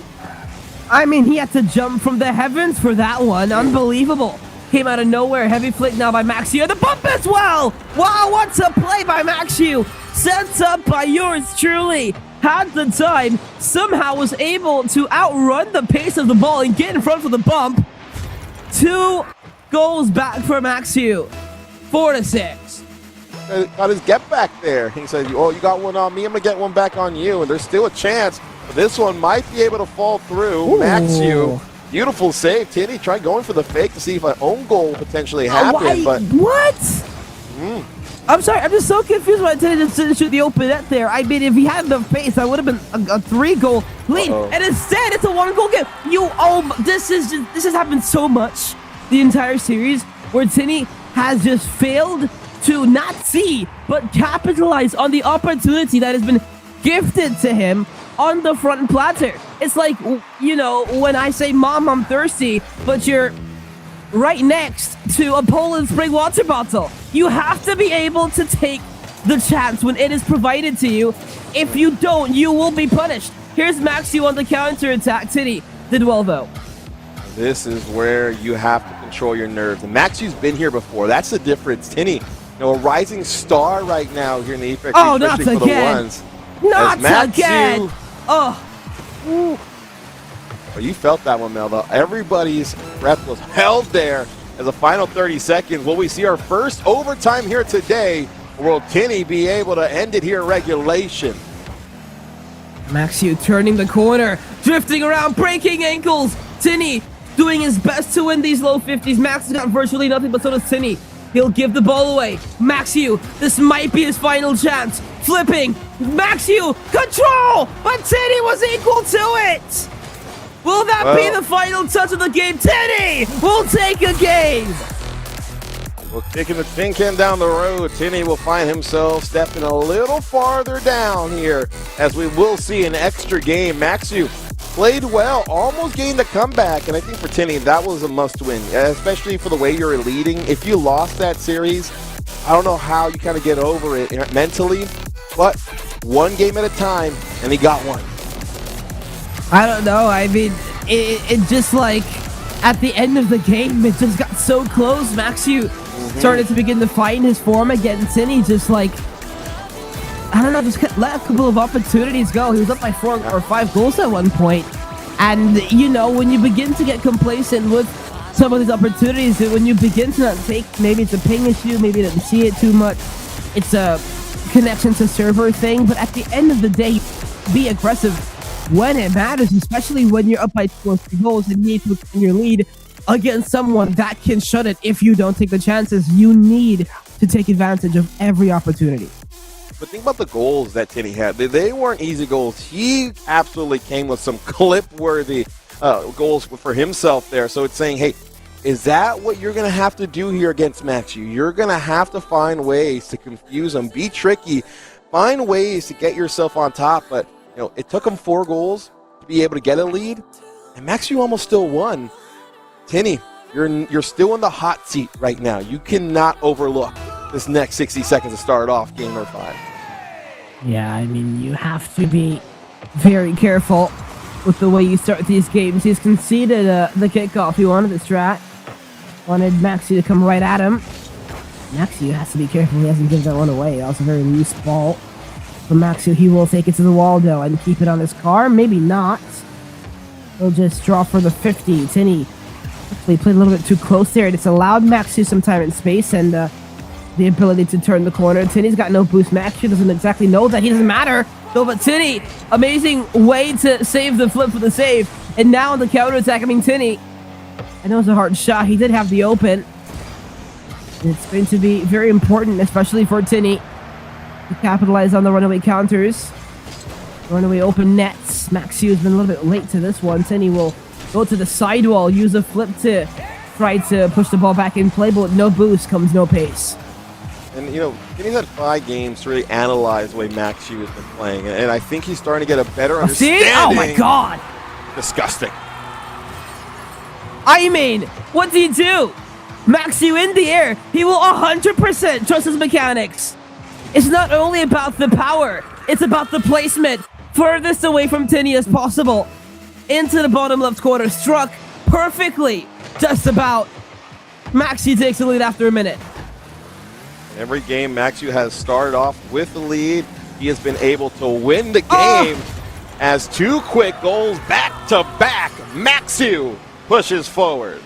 I mean, he had to jump from the heavens for that one. Unbelievable. Came out of nowhere. Heavy flick now by Maxiu. The bump as well. Wow, what a play by Maxiu. Set up by yours truly. Had the time. Somehow was able to outrun the pace of the ball and get in front of the bump. 2 goals back for Maxiu. 4-6. got his get back there. He said, "Oh, you got one on me. I'm gonna get one back on you." And there's still a chance. But this one might be able to fall through. Maxu, beautiful save. Tinny tried going for the fake to see if an own goal potentially happened. But what? I'm sorry, I'm just so confused why Tinny just didn't shoot the open net there. I mean, if he had enough pace, that would have been a 3-goal lead. And instead, it's a 1-goal game. This has happened so much the entire series where Tinny has just failed to not see but capitalize on the opportunity that has been gifted to him on the front platter. It's like, you know, when I say, "Mom, I'm thirsty," but you're right next to a Poland Spring water bottle. You have to be able to take the chance when it is provided to you. If you don't, you will be punished. Here's Maxu on the counter-attack. Tinny did well, though. this is where you have to control your nerves. And Maxu's been here before. That's the difference. Tinny, you know, a rising star right now here in the APAC. Oh, not for again. The ones. Not Maxu, again. Oh. Oh, you felt that one, Mel. Everybody's breath was held there as a final 30 seconds. Will we see our first overtime here today? Or will Tinny be able to end it here in regulation? Maxu turning the corner, drifting around, breaking ankles. Tinny doing his best to win these low 50s. Maxu got virtually nothing, but so does Tinny. He'll give the ball away. Maxu, this might be his final chance. Flipping. Maxu, control! But Tinny was equal to it! Will that be the final touch of the game? Tinny will take a game! Well, kicking the tin can down the road, Tinny will find himself stepping a little farther down here as we will see an extra game. Maxu played well, almost gained a comeback, and I think for Tinny, that was a must-win, especially for the way you're leading. If you lost that series, I don't know how you kind of get over it mentally, but one game at a time, and he got one. I don't know. I mean, it just like at the end of the game, it just got so close. Maxu started to begin to find his form again. Tinny just like, I don't know, just let a couple of opportunities go. He was up by 4 or 5 goals at one point. And, you know, when you begin to get complacent with some of these opportunities, when you begin to not take, maybe it's a ping issue, maybe you didn't see it too much. It's a connection to server thing. But at the end of the day, be aggressive when it matters, especially when you're up by 2 or 3 goals and you need to extend your lead against someone that can shut it. If you don't take the chances, you need to take advantage of every opportunity. But think about the goals that Tinny had. They weren't easy goals. He absolutely came with some clip-worthy goals for himself there. So it's saying, hey, is that what you're going to have to do here against Maxu? You're going to have to find ways to confuse him, be tricky, find ways to get yourself on top. But you know, it took him 4 goals to be able to get a lead, and Maxu almost still won. Tinny, you're still in the hot seat right now. You cannot overlook this next 60 seconds to start off game number 5. Yeah, I mean, you have to be very careful with the way you start these games. He's conceded the kickoff. He wanted the strat. Wanted Maxi to come right at him. Maxi has to be careful. He hasn't given that one away. That was a very loose ball from Maxi. He will take it to the wall, though, and keep it on his car. Maybe not. He'll just draw for the 50. Tinny actually played a little bit too close there. It's allowed Maxi some time and space, and the ability to turn the corner. Tinny's got no boost. Maxi doesn't exactly know that. He doesn't matter. No, but Tinny, amazing way to save the flip for the save. And now on the counterattack, I mean, Tinny, I know it's a hard shot. He did have the open. And it's going to be very important, especially for Tinny, to capitalize on the runaway counters. Runaway open nets. Maxi has been a little bit late to this one. Tinny will go to the sidewall, use a flip to try to push the ball back in play, but with no boost comes no pace. And, you know, Tinny's had 5 games to really analyze the way Maxu has been playing. And I think he's starting to get a better understanding. See? Oh, my God. Disgusting. I mean, what do you do? Maxu in the air. He will 100% trust his mechanics. It's not only about the power. It's about the placement. Furthest away from Tinny as possible. Into the bottom left corner. Struck perfectly. Just about. Maxu takes the lead after a minute. Every game Maxu has started off with the lead. He has been able to win the game as 2 quick goals back to back. Maxu pushes forward.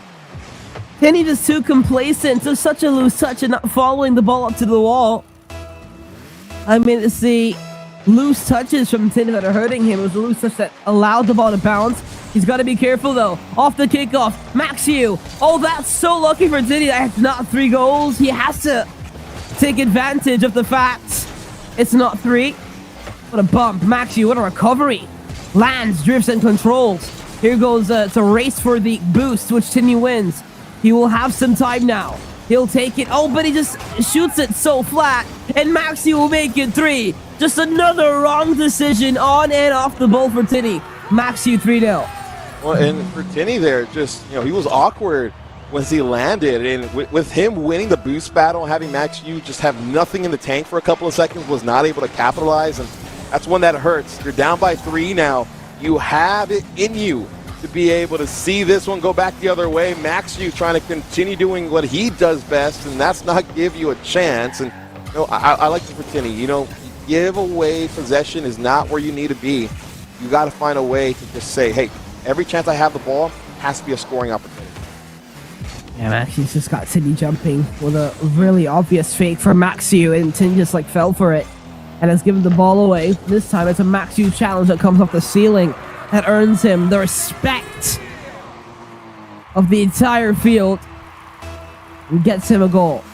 Tinny just too complacent, just such a loose touch and not following the ball up to the wall. I mean, it's the loose touches from Tin that are hurting him. It was a loose touch that allowed the ball to bounce. He's got to be careful, though. Off the kickoff, Maxiu. Oh, that's so lucky for Tinny. That's not 3 goals. He has to take advantage of the fact it's not 3. What a bump. Maxiu, what a recovery. Lands, drifts, and controls. Here goes it's a race for the boost, which Tinny wins. He will have some time now. He'll take it. Oh, but he just shoots it so flat. And Maxi will make it 3. Just another wrong decision on and off the ball for Tinny. Maxi 3-0. Well, and for Tinny there, just, he was awkward once he landed. And with him winning the boost battle, having Max Yu just have nothing in the tank for a couple of seconds, was not able to capitalize. And that's one that hurts. You're down by 3 now. You have it in you to be able to see this one go back the other way. Max Yu trying to continue doing what he does best, and that's not give you a chance. And I like this for Tinny. Give away possession is not where you need to be. You got to find a way to just say, hey, every chance I have the ball has to be a scoring opportunity. Yeah, Maxiu's just got Tinny jumping with a really obvious fake for Maxiu, and Tinny just fell for it and has given the ball away. This time it's a Maxiu challenge that comes off the ceiling that earns him the respect of the entire field and gets him a goal.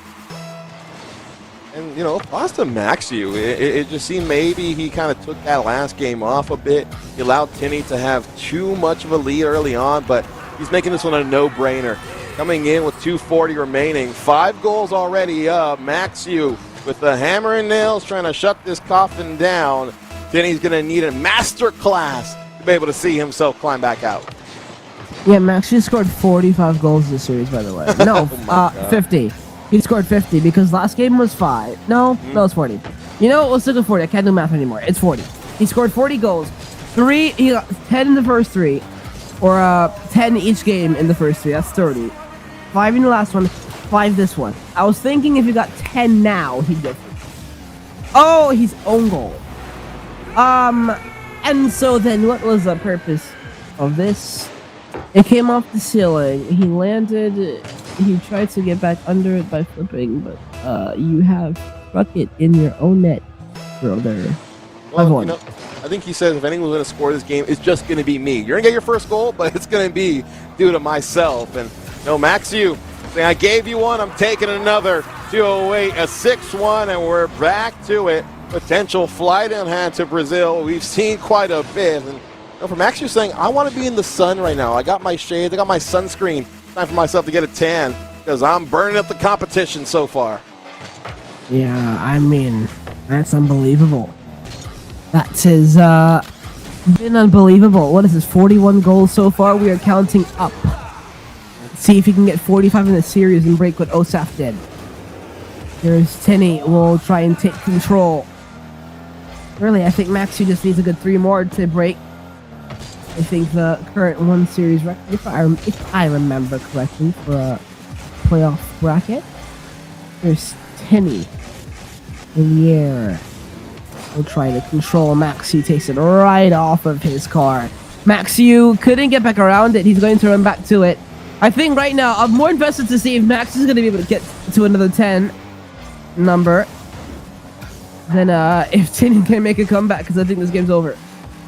And, props to Maxiu. It just seemed maybe he kind of took that last game off a bit. He allowed Tinny to have too much of a lead early on, but he's making this one a no-brainer. Coming in with 2:40 remaining. 5 goals already up. Maxiu with the hammer and nails trying to shut this coffin down. Tinny's going to need a master class to be able to see himself climb back out. Yeah, Maxiu scored 45 goals this series, by the way. No, 50. He scored 50 because last game was 5. No, that was 40. Let's look at 40. I can't do math anymore. It's 40. He scored 40 goals. 3, he got 10 in the first 3. Or 10 each game in the first 3. That's 30. 5 in the last one. 5 this one. I was thinking if he got 10 now, he'd get 50. Oh, he's own goal. And so then what was the purpose of this? It came off the ceiling. He landed. He tried to get back under it by flipping, but you have struck it in your own net, brother. Well, I think he says if anyone's going to score this game, it's just going to be me. You're going to get your first goal, but it's going to be due to myself. And Maxiu, I gave you one, I'm taking another. 208, a 6-1, and we're back to it. Potential flight in hand to Brazil. We've seen quite a bit. And for Maxiu saying, I want to be in the sun right now. I got my shades, I got my sunscreen. Time for myself to get a tan because I'm burning up the competition so far. Yeah, I mean, that's unbelievable. That has been unbelievable. What is this, 41 goals so far? We are counting up. Let's see if he can get 45 in the series and break what Osaf did. Here's Tinny. Will try and take control. Really, I think Maxiu just needs a good 3 more to break. I think the current 1 series record, if I remember correctly, for a playoff bracket. There's Tinny in the air. We'll try to control Maxiu. Takes it right off of his car. Maxiu couldn't get back around it. He's going to run back to it. I think right now I'm more invested to see if Max is going to be able to get to another 10 number than if Tinny can make a comeback, because I think this game's over.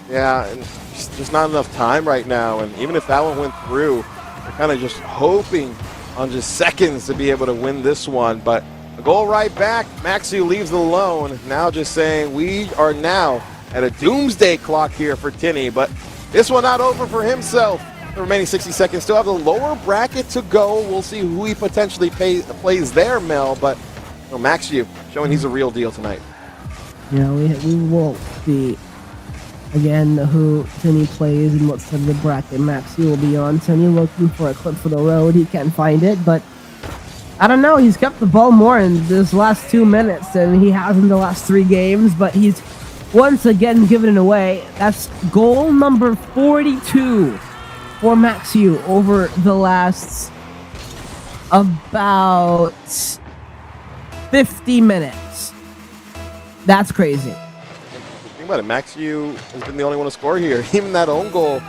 Yeah, and just not enough time right now. And even if that one went through, we're kind of just hoping on just seconds to be able to win this one. But a goal right back. Maxiu leaves it alone. Now just saying we are now at a doomsday clock here for Tinny. But this one not over for himself. The remaining 60 seconds still have the lower bracket to go. We'll see who he potentially plays there, Mel. But Maxiu showing he's a real deal tonight. Yeah, we will see again who Tinny plays and what side of the bracket Maxiu will be on. Tinny looking for a clip for the road. He can't find it, but I don't know. He's kept the ball more in this last 2 minutes than he has in the last 3 games, but he's once again given it away. That's goal number 42 for Maxiu over the last about 50 minutes. That's crazy. Think about it, Maxiu has been the only one to score here. Even that own goal,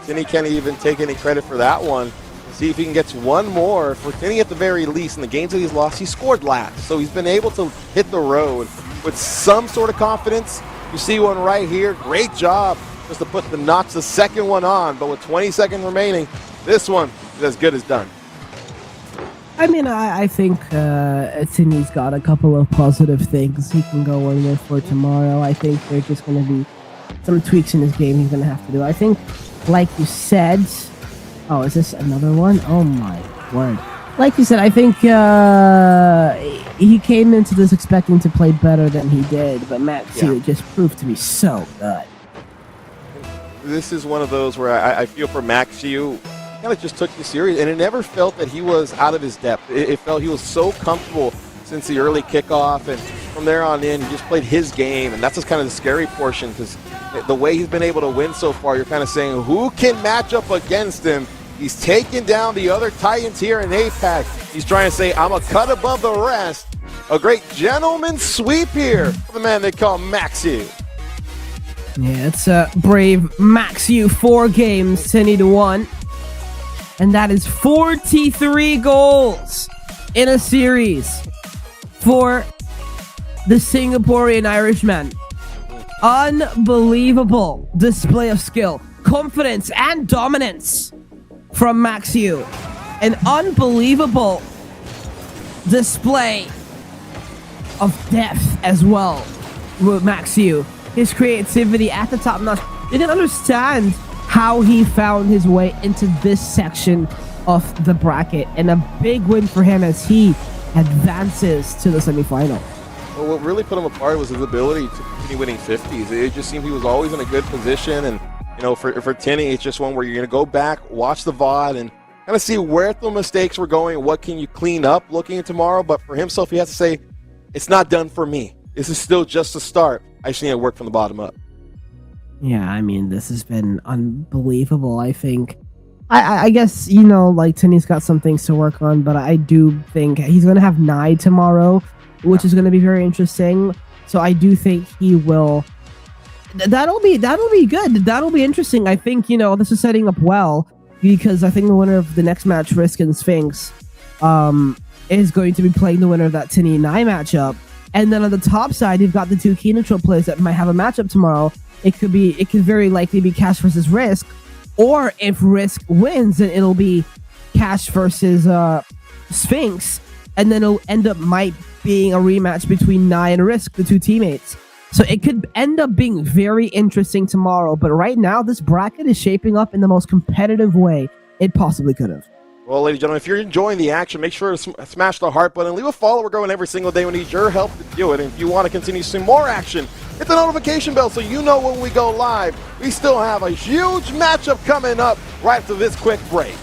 Tinny can't even take any credit for that one. See if he can get to one more. For Tinny at the very least, in the games that he's lost, he scored last. So he's been able to hit the road with some sort of confidence. You see one right here. Great job just to put the notch, the second one on. But with 20 seconds remaining, this one is as good as done. I mean, I think Sydney's got a couple of positive things he can go in with for tomorrow. I think there's just going to be some tweaks in his game he's going to have to do. I think, like you said... Oh, is this another one? Oh my word. Like you said, I think he came into this expecting to play better than he did, but Matthew just proved to be so good. This is one of those where I feel for Maxiu. Kind of just took the series, and it never felt that he was out of his depth. It felt he was so comfortable since the early kickoff, and from there on in, he just played his game, and that's just kind of the scary portion, because the way he's been able to win so far, you're kind of saying, who can match up against him? He's taking down the other Titans here in APAC. He's trying to say, I'm a cut above the rest. A great gentleman sweep here for the man they call Maxiu. Yeah, it's a brave Maxiu, 4 games, 10-1. And that is 43 goals in a series for the Singaporean Irishman. Unbelievable display of skill, confidence, and dominance from Maxiu. An unbelievable display of depth as well with Maxiu. His creativity at the top notch. Didn't understand how he found his way into this section of the bracket, and a big win for him as he advances to the semifinal. Well, what really put him apart was his ability to continue winning 50s. It just seemed he was always in a good position, and you know, for Tinny, it's just one where you're going to go back, watch the VOD, and kind of see where the mistakes were going, what can you clean up looking at tomorrow. But for himself, he has to say, it's not done for me. This is still just a start. I just need to work from the bottom up. Yeah, I mean, this has been unbelievable. I think, I guess, you know, like Tinny's got some things to work on, but I do think he's going to have Nye tomorrow, which is going to be very interesting. So I do think he will. That'll be good. That'll be interesting. I think, you know, this is setting up well, because I think the winner of the next match, Risk and Sphinx, is going to be playing the winner of that Tinny and Nye matchup. And then on the top side, you've got the 2 key neutral players that might have a matchup tomorrow. It could very likely be Cash versus Risk, or if Risk wins, then it'll be Cash versus Sphinx, and then it'll end up being a rematch between Nye and Risk, the 2 teammates. So it could end up being very interesting tomorrow. But right now, this bracket is shaping up in the most competitive way it possibly could have. Well, ladies and gentlemen, if you're enjoying the action, make sure to smash the heart button. Leave a follow. We're going every single day. We need your help to do it. And if you want to continue seeing more action, hit the notification bell so you know when we go live. We still have a huge matchup coming up right after this quick break.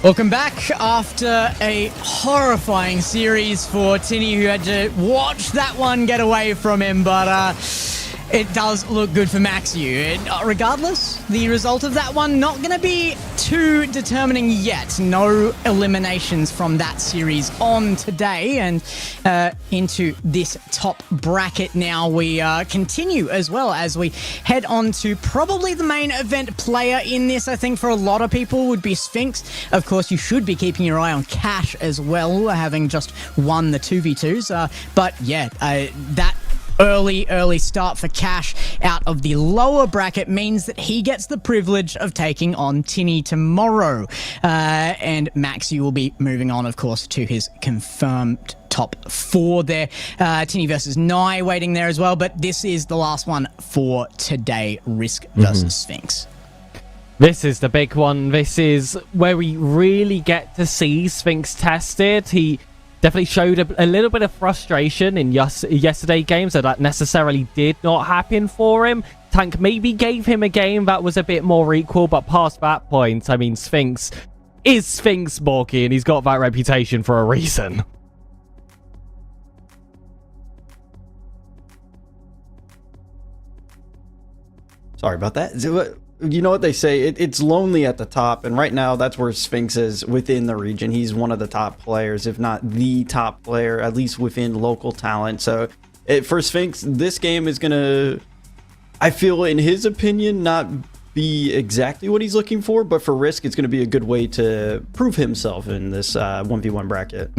Welcome back after a horrifying series for Tinny, who had to watch that one get away from him, but it does look good for Maxiu. Regardless, the result of that one not going to be too determining yet. No eliminations from that series on today, and into this top bracket now we continue as well as we head on to probably the main event player in this. I think for a lot of people would be Sphinx. Of course, you should be keeping your eye on Cash as well, having just won the 2v2s. But yeah, that early start for Cash out of the lower bracket means that he gets the privilege of taking on Tinny tomorrow. And Maxi will be moving on, of course, to his confirmed top 4 there. Tinny versus Nye waiting there as well, but this is the last one for today, Risk versus Sphinx. This is the big one. This is where we really get to see Sphinx tested. He definitely showed a little bit of frustration in yesterday's game, so that necessarily did not happen for him. Tank maybe gave him a game that was a bit more equal, but past that point, I mean, Sphinx is Sphinx, Borky, and he's got that reputation for a reason. Sorry about that. You know what they say, it's lonely at the top, and right now that's where Sphinx is within the region. He's one of the top players, if not the top player, at least within local talent. So for Sphinx, this game is gonna, I feel in his opinion, not be exactly what he's looking for, but for Risk it's gonna be a good way to prove himself in this 1v1 bracket.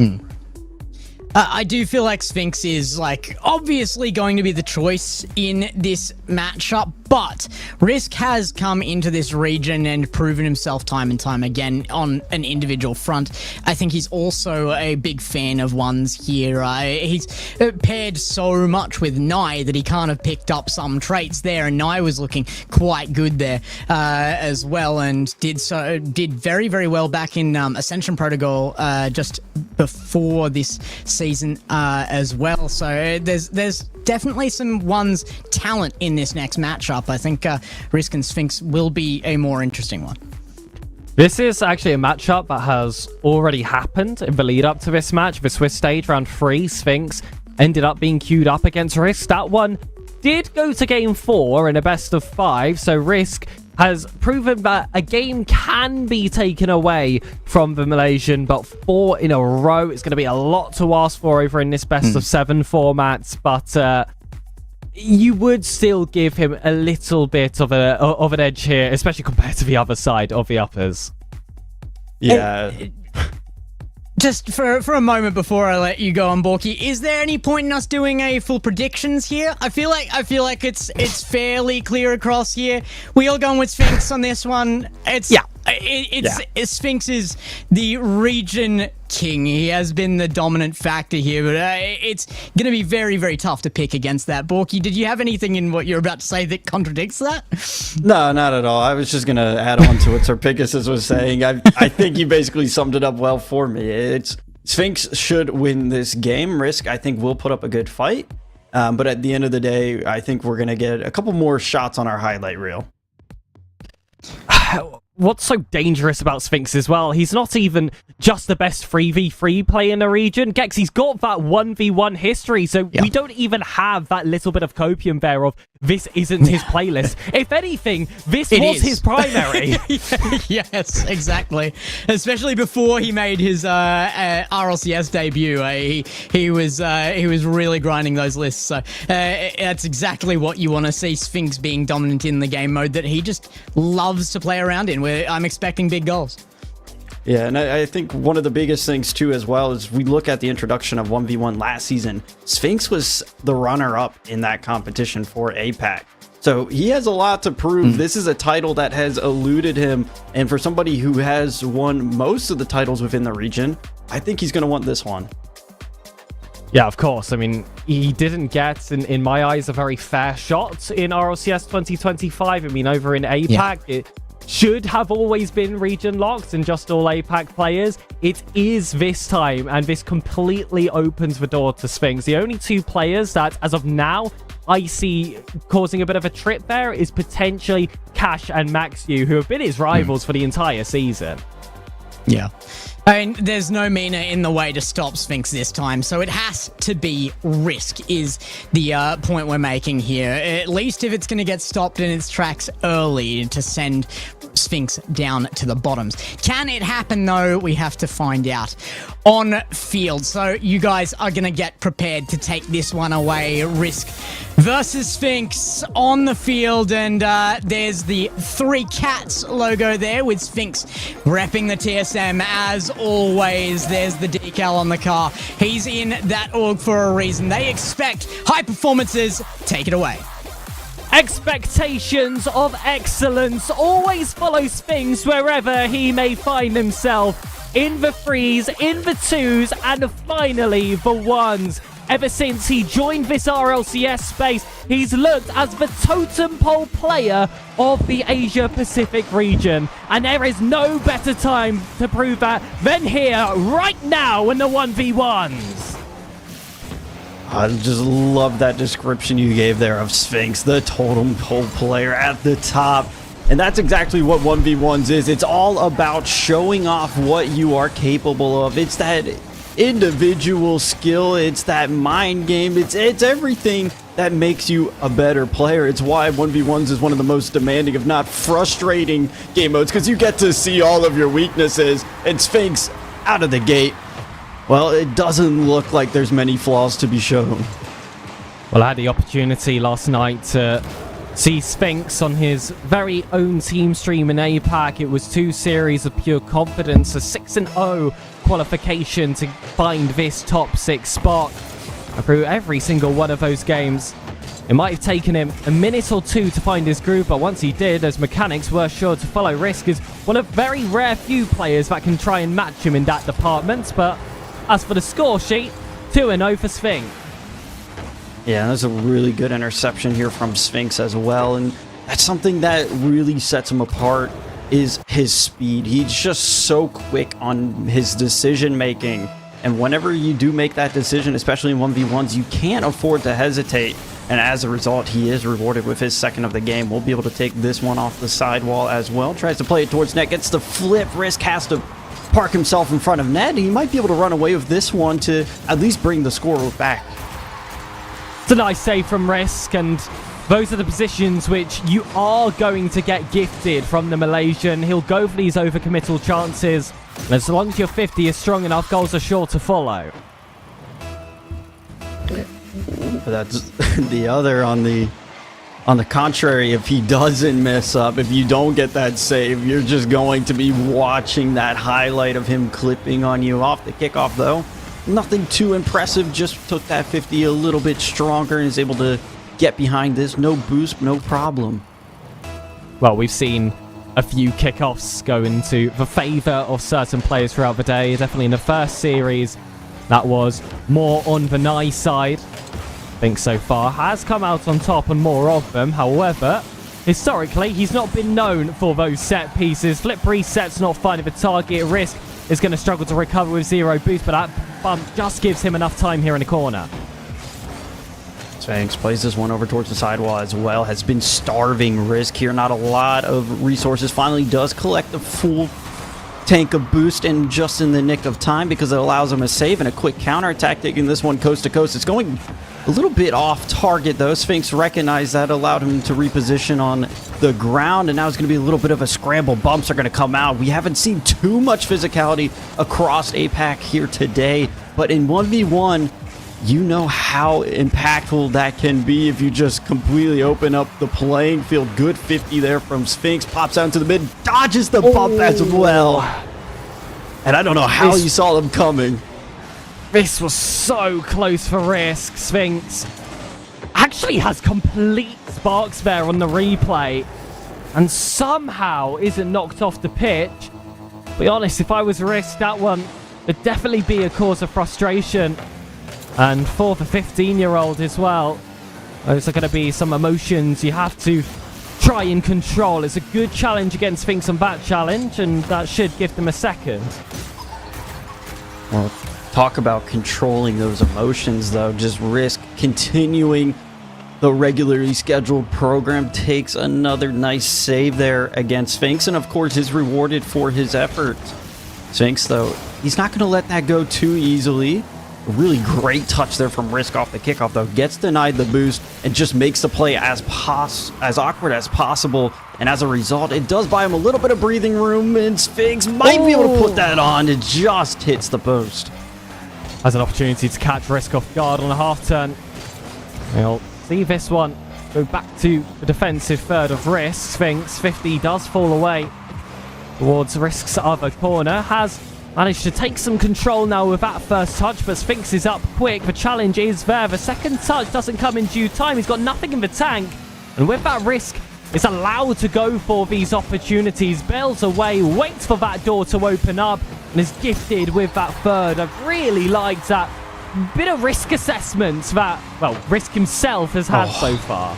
I do feel like Sphinx is, like, obviously going to be the choice in this matchup, but Risk has come into this region and proven himself time and time again on an individual front. I think he's also a big fan of ones here. He's paired so much with Nye that he kind of picked up some traits there, and Nye was looking quite good there as well, and did very, very well back in Ascension Protocol just before this season as well. So there's definitely some ones talent in this next matchup. I think Risk and Sphinx will be a more interesting one. This is actually a matchup that has already happened in the lead up to this match. The Swiss stage round 3, Sphinx ended up being queued up against Risk. That one did go to game 4 in a best of 5, so Risk has proven that a game can be taken away from the Malaysian, but 4 in a row, it's going to be a lot to ask for over in this best of 7 formats, but you would still give him a little bit of an edge here, especially compared to the other side of the uppers. Yeah. Just for a moment before I let you go on, Borky, is there any point in us doing a full predictions here? I feel like it's fairly clear across here. We all going with Sphinx on this one. Sphinx is the region king. He has been the dominant factor here, but it's going to be very, very tough to pick against that. Borky, did you have anything in what you're about to say that contradicts that? No, not at all. I was just going to add on to what Sir Pegasus was saying. I think you basically summed it up well for me. It's Sphinx should win this game. Risk, I think, will put up a good fight. But at the end of the day, I think we're going to get a couple more shots on our highlight reel. What's so dangerous about Sphinx as well, he's not even just the best 3v3 player in the region. Gex, he's got that 1v1 history, so we don't even have that little bit of copium there of this isn't his playlist. If anything, this was his primary. Yes, exactly. Especially before he made his RLCS debut. He was really grinding those lists. So that's exactly what you want to see, Sphinx being dominant in the game mode that he just loves to play around in. I'm expecting big goals. Yeah, and I think one of the biggest things too as well is we look at the introduction of 1v1 last season. Sphinx was the runner-up in that competition for APAC. So he has a lot to prove. This is a title that has eluded him, and for somebody who has won most of the titles within the region, I think he's going to want this one. Yeah, of course. I mean, he didn't get, in my eyes, a very fair shot in RLCS 2025. I mean, over in APAC, it should have always been region locked and just all APAC players. It is this time, and this completely opens the door to Sphinx. The only 2 players that, as of now, I see causing a bit of a trip there is potentially Cash and Maxiu, who have been his rivals for the entire season. Yeah. I mean, there's no Mina in the way to stop Sphinx this time, so it has to be Risk is the point we're making here. At least if it's going to get stopped in its tracks early to send Sphinx down to the bottoms. Can it happen, though? We have to find out on field. So you guys are going to get prepared to take this one away. Risk versus Sphinx on the field, and there's the 3 Cats logo there with Sphinx repping the TSM as always. There's the decal on the car. He's in that org for a reason. They expect high performances. Take it away. Expectations of excellence always follow Sphinx wherever he may find himself. In the 3s, in the 2s, and finally the 1s. Ever since he joined this RLCS space, he's looked as the totem pole player of the Asia-Pacific region. And there is no better time to prove that than here, right now, in the 1v1s. I just love that description you gave there of Sphinx, the totem pole player at the top. And that's exactly what 1v1s is. It's all about showing off what you are capable of. It's that individual skill, it's that mind game, it's everything that makes you a better player. It's why 1v1s is one of the most demanding, if not frustrating, game modes, because you get to see all of your weaknesses. And Sphinx, out of the gate, well, it doesn't look like there's many flaws to be shown. Well, I had the opportunity last night to see Sphinx on his very own team stream in APAC. It was 2 series of pure confidence, a 6-0 qualification to find this top 6 spot. And through every single one of those games, it might have taken him a minute or 2 to find his groove, but once he did, his mechanics were sure to follow. Risk is one of very rare few players that can try and match him in that department. But as for the score sheet, 2-0 for Sphinx. Yeah, that's a really good interception here from Sphinx as well, and that's something that really sets him apart is his speed. He's just so quick on his decision making, and whenever you do make that decision, especially in 1v1s, you can't afford to hesitate, and as a result, he is rewarded with his second of the game. We'll be able to take this one off the sidewall as well. Tries to play it towards net, gets the flip. Risk has to park himself in front of net. He might be able to run away with this one to at least bring the score back. It's a nice save from Risk, and those are the positions which you are going to get gifted from the Malaysian. He'll go for these overcommittal chances, and as long as your 50 is strong enough, goals are sure to follow. That's the other on the contrary. If he doesn't mess up, if you don't get that save, you're just going to be watching that highlight of him clipping on you. Off the kickoff, though, nothing too impressive. Just took that 50 a little bit stronger and is able to get behind this. No boost, no problem. Well, we've seen a few kickoffs go into the favor of certain players throughout the day. Definitely in the first series, that was more on the nice side. I think so far has come out on top on more of them. However, historically, he's not been known for those set pieces. Flip resets, not finding the target. Risk is going to struggle to recover with 0 boost, but that bump just gives him enough time here in the corner. Sphinx plays this one over towards the sidewall as well. Has been starving Risk here. Not a lot of resources. Finally does collect the full tank of boost, and just in the nick of time because it allows him a save and a quick counterattack, taking this one coast to coast. It's going a little bit off target though. Sphinx recognized that, allowed him to reposition on the ground, and now it's going to be a little bit of a scramble. Bumps are going to come out. We haven't seen too much physicality across APAC here today, but in 1v1, you know how impactful that can be if you just completely open up the playing field. Good 50 there from Sphinx. Pops out into the mid, dodges the bump as well. And I don't know how you saw them coming. This was so close for Risk. Sphinx actually has complete sparks there on the replay and somehow isn't knocked off the pitch. Be honest, if I was Risk, that one would definitely be a cause of frustration. And for the 15-year-old as well, those are going to be some emotions you have to try and control. It's a good challenge against Sphinx on that challenge, and that should give them a second. Well, talk about controlling those emotions, though. Just Risk continuing the regularly scheduled program. Takes another nice save there against Sphinx, and of course is rewarded for his efforts. Sphinx, though, he's not going to let that go too easily. A really great touch there from Risk off the kickoff, though. Gets denied the boost and just makes the play as awkward as possible. And as a result, it does buy him a little bit of breathing room, and Sphinx might be able to put that on. It just hits the post. Has an opportunity to catch Risk off guard on a half turn. We'll see this one go back to the defensive third of Risk. Sphinx 50 does fall away towards Risk's other corner. Has managed to take some control now with that first touch, but Sphinx is up quick. The challenge is there. The second touch doesn't come in due time. He's got nothing in the tank. And with that, Risk is allowed to go for these opportunities. Bails away, waits for that door to open up, and is gifted with that third. I've really liked that bit of Risk assessment that, well, Risk himself has had so far.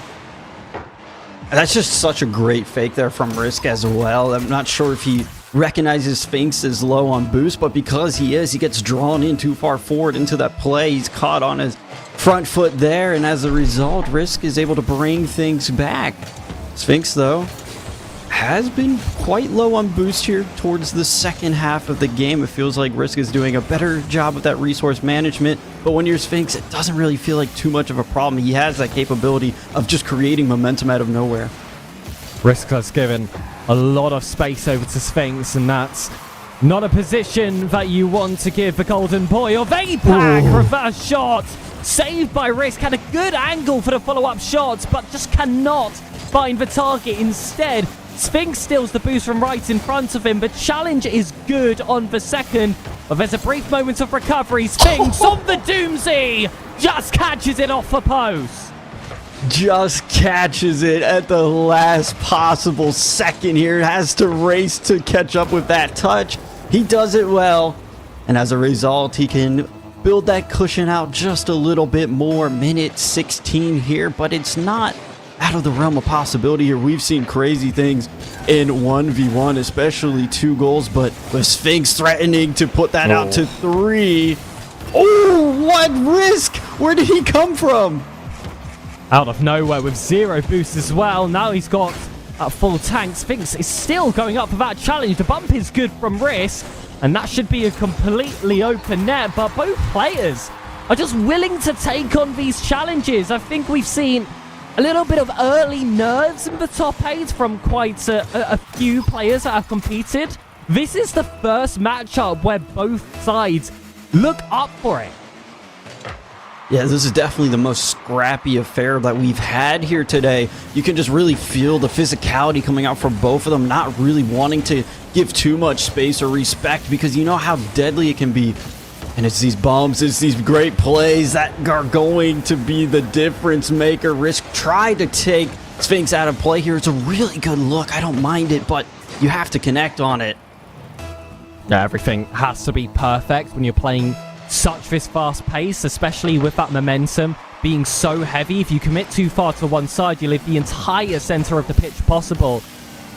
That's just such a great fake there from Risk as well. I'm not sure if he recognizes Sphinx is low on boost, but because he is, he gets drawn in too far forward into that play. He's caught on his front foot there, and as a result, Risk is able to bring things back. Sphinx, though, has been quite low on boost here towards the second half of the game. It feels like Risk is doing a better job with that resource management, but when you're Sphinx, it doesn't really feel like too much of a problem. He has that capability of just creating momentum out of nowhere. Risk has given a lot of space over to Sphinx, and that's not a position that you want to give the golden boy of APAC. Reverse shot saved by Risk. Had a good angle for the follow-up shots, but just cannot find the target. Instead, Sphinx steals the boost from right in front of him. The challenge is good on the second, but there's a brief moment of recovery. Sphinx on the doozy just catches it off the post. Just catches it at the last possible second here. Has to race to catch up with that touch. He does it well, and as a result, he can build that cushion out just a little bit more. Minute 16 here, but it's not out of the realm of possibility here. We've seen crazy things in 1v1, especially 2 goals, but with Sphinx threatening to put that out to 3. Oh, what Risk? Where did he come from? Out of nowhere with 0 boost as well. Now he's got a full tank. Sphinx is still going up for that challenge. The bump is good from Risk, and that should be a completely open net, but both players are just willing to take on these challenges. I think we've seen a little bit of early nerves in the top 8 from quite a few players that have competed. This is the first matchup where both sides look up for it. Yeah, this is definitely the most scrappy affair that we've had here today. You can just really feel the physicality coming out from both of them, not really wanting to give too much space or respect because you know how deadly it can be. And it's these bumps, it's these great plays that are going to be the difference maker. Risk tried to take Sphinx out of play here. It's a really good look. I don't mind it, but you have to connect on it. Yeah, everything has to be perfect when you're playing such this fast pace, especially with that momentum being so heavy. If you commit too far to one side, you leave the entire center of the pitch possible.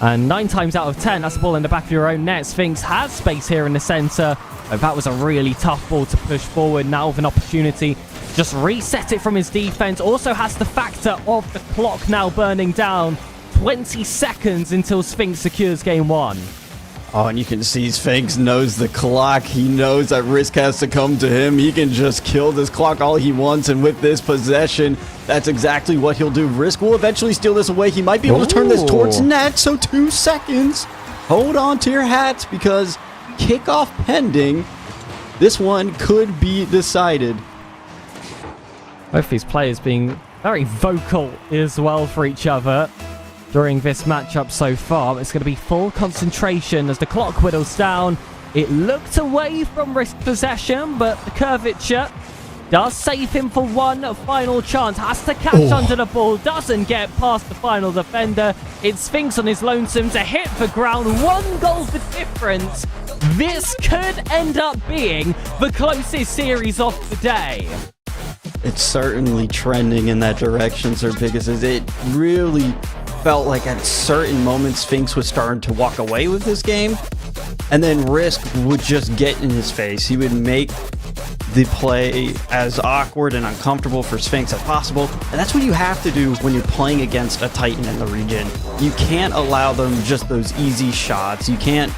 And 9 times out of 10, that's the ball in the back of your own net. Sphinx has space here in the center. That was a really tough ball to push forward. Now with an opportunity, just reset it from his defense. Also has the factor of the clock now burning down. 20 seconds until Sphinx secures game 1. Oh, and you can see Sphinx knows the clock. He knows that Risk has to come to him. He can just kill this clock all he wants, and with this possession, that's exactly what he'll do. Risk will eventually steal this away. He might be able to turn this towards net, so 2 seconds. Hold on to your hats, because kickoff pending. This one could be decided. Both these players being very vocal as well for each other during this matchup so far. It's going to be full concentration as the clock whittles down. It looked away from Risk possession, but the curvature does save him for one final chance. Has to catch under the ball, doesn't get past the final defender. It's Sphinx on his lonesome to hit the ground. 1 goal the difference. This could end up being the closest series of the day. It's certainly trending in that direction, Sir Pegasus. It really felt like at certain moments Sphinx was starting to walk away with this game, and then Risk would just get in his face. He would make the play as awkward and uncomfortable for Sphinx as possible, and that's what you have to do when you're playing against a Titan in the region. You can't allow them just those easy shots. You can't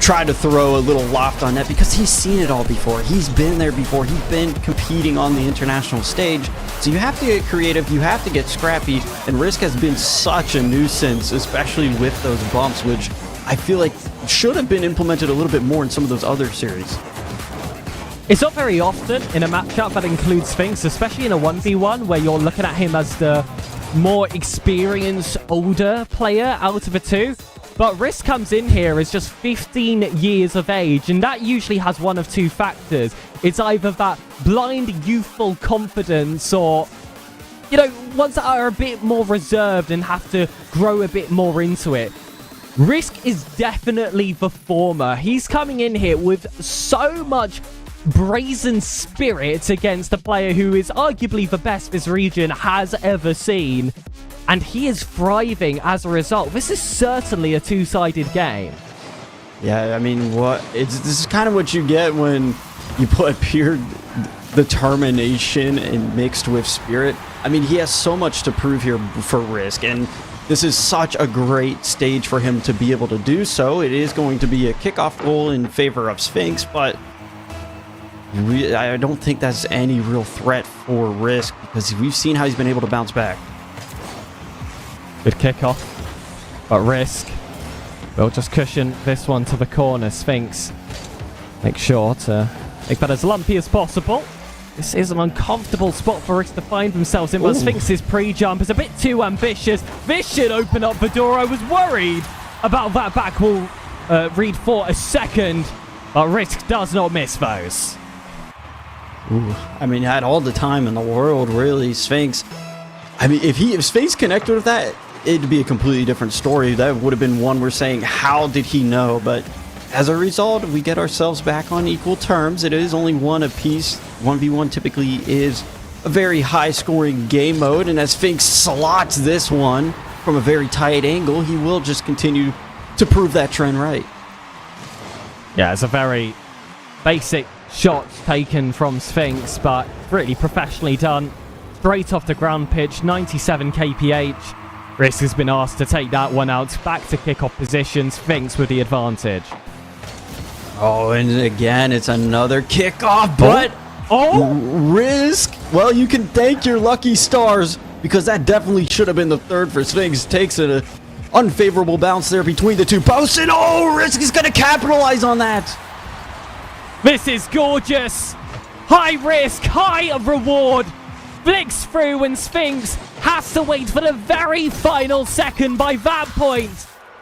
try to throw a little loft on that because he's seen it all before. He's been there before. He's been competing on the international stage. So you have to get creative. You have to get scrappy. And Risk has been such a nuisance, especially with those bumps, which I feel like should have been implemented a little bit more in some of those other series. It's not very often in a matchup that includes Sphinx, especially in a 1v1 where you're looking at him as the more experienced, older player out of the two. But Risk comes in here as just 15 years of age, and that usually has one of two factors. It's either that blind, youthful confidence or, you know, ones that are a bit more reserved and have to grow a bit more into it. Risk is definitely the former. He's coming in here with so much brazen spirit against a player who is arguably the best this region has ever seen, and he is thriving as a result. This is certainly a two-sided game. Yeah, I mean, this is kind of what you get when you put pure determination and mixed with spirit. I mean, he has so much to prove here for Risk, and this is such a great stage for him to be able to do so. It is going to be a kickoff goal in favor of Sphinx, but I don't think that's any real threat for Risk because we've seen how he's been able to bounce back. Good kickoff, but Risk will just cushion this one to the corner. Sphinx make sure to make that as lumpy as possible. This is an uncomfortable spot for Risk to find themselves in, but Sphinx's pre-jump is a bit too ambitious. This should open up the door. I was worried about that back wall read for a second, but Risk does not miss those. Ooh, I mean, had all the time in the world, really. Sphinx. I mean, if Sphinx connected with that, it'd be a completely different story. That would have been one we're saying, how did he know? But as a result, we get ourselves back on equal terms. It is only one apiece. 1v1 typically is a very high-scoring game mode, and as Sphinx slots this one from a very tight angle, he will just continue to prove that trend right. Yeah, it's a very basic shot taken from Sphinx, but really professionally done. Straight off the ground pitch, 97 kph. Risk has been asked to take that one out. Back to kickoff position. Sphinx with the advantage. Oh, and again, it's another kickoff, but Risk, well, you can thank your lucky stars because that definitely should have been the third for Sphinx. Takes an unfavorable bounce there between the two posts, and Risk is going to capitalize on that. This is gorgeous. High risk, high reward. Flicks through and Sphinx has to wait for the very final second. By that point,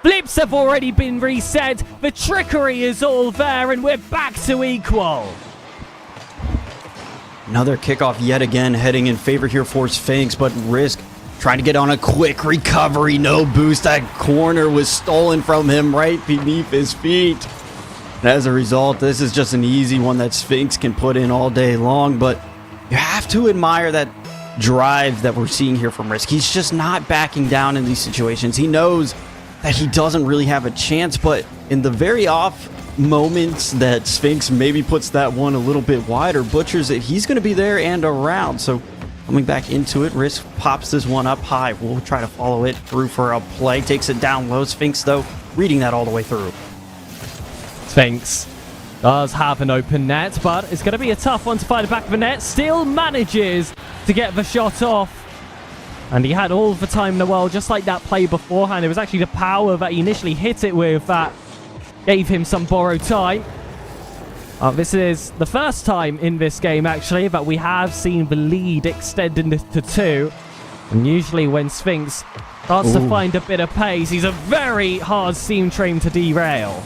flips have already been reset. The trickery is all there and we're back to equal. Another kickoff yet again heading in favor here for Sphinx, but Risk trying to get on a quick recovery. No boost. That corner was stolen from him right beneath his feet. And as a result, this is just an easy one that Sphinx can put in all day long, but you have to admire that drive that we're seeing here from Risk. He's just not backing down in these situations. He knows that he doesn't really have a chance, but in the very off moments that Sphinx maybe puts that one a little bit wide or butchers it, he's going to be there and around. So coming back into it, Risk pops this one up high. We'll try to follow it through for a play. Takes it down low. Sphinx, though, reading that all the way through. Sphinx does have an open net, but it's going to be a tough one to find the back of the net. Still manages to get the shot off. And he had all the time in the world, just like that play beforehand. It was actually the power that he initially hit it with that gave him some borrowed time. This is the first time in this game, actually, that we have seen the lead extended to 2. And usually when Sphinx starts to find a bit of pace, he's a very hard steam train to derail.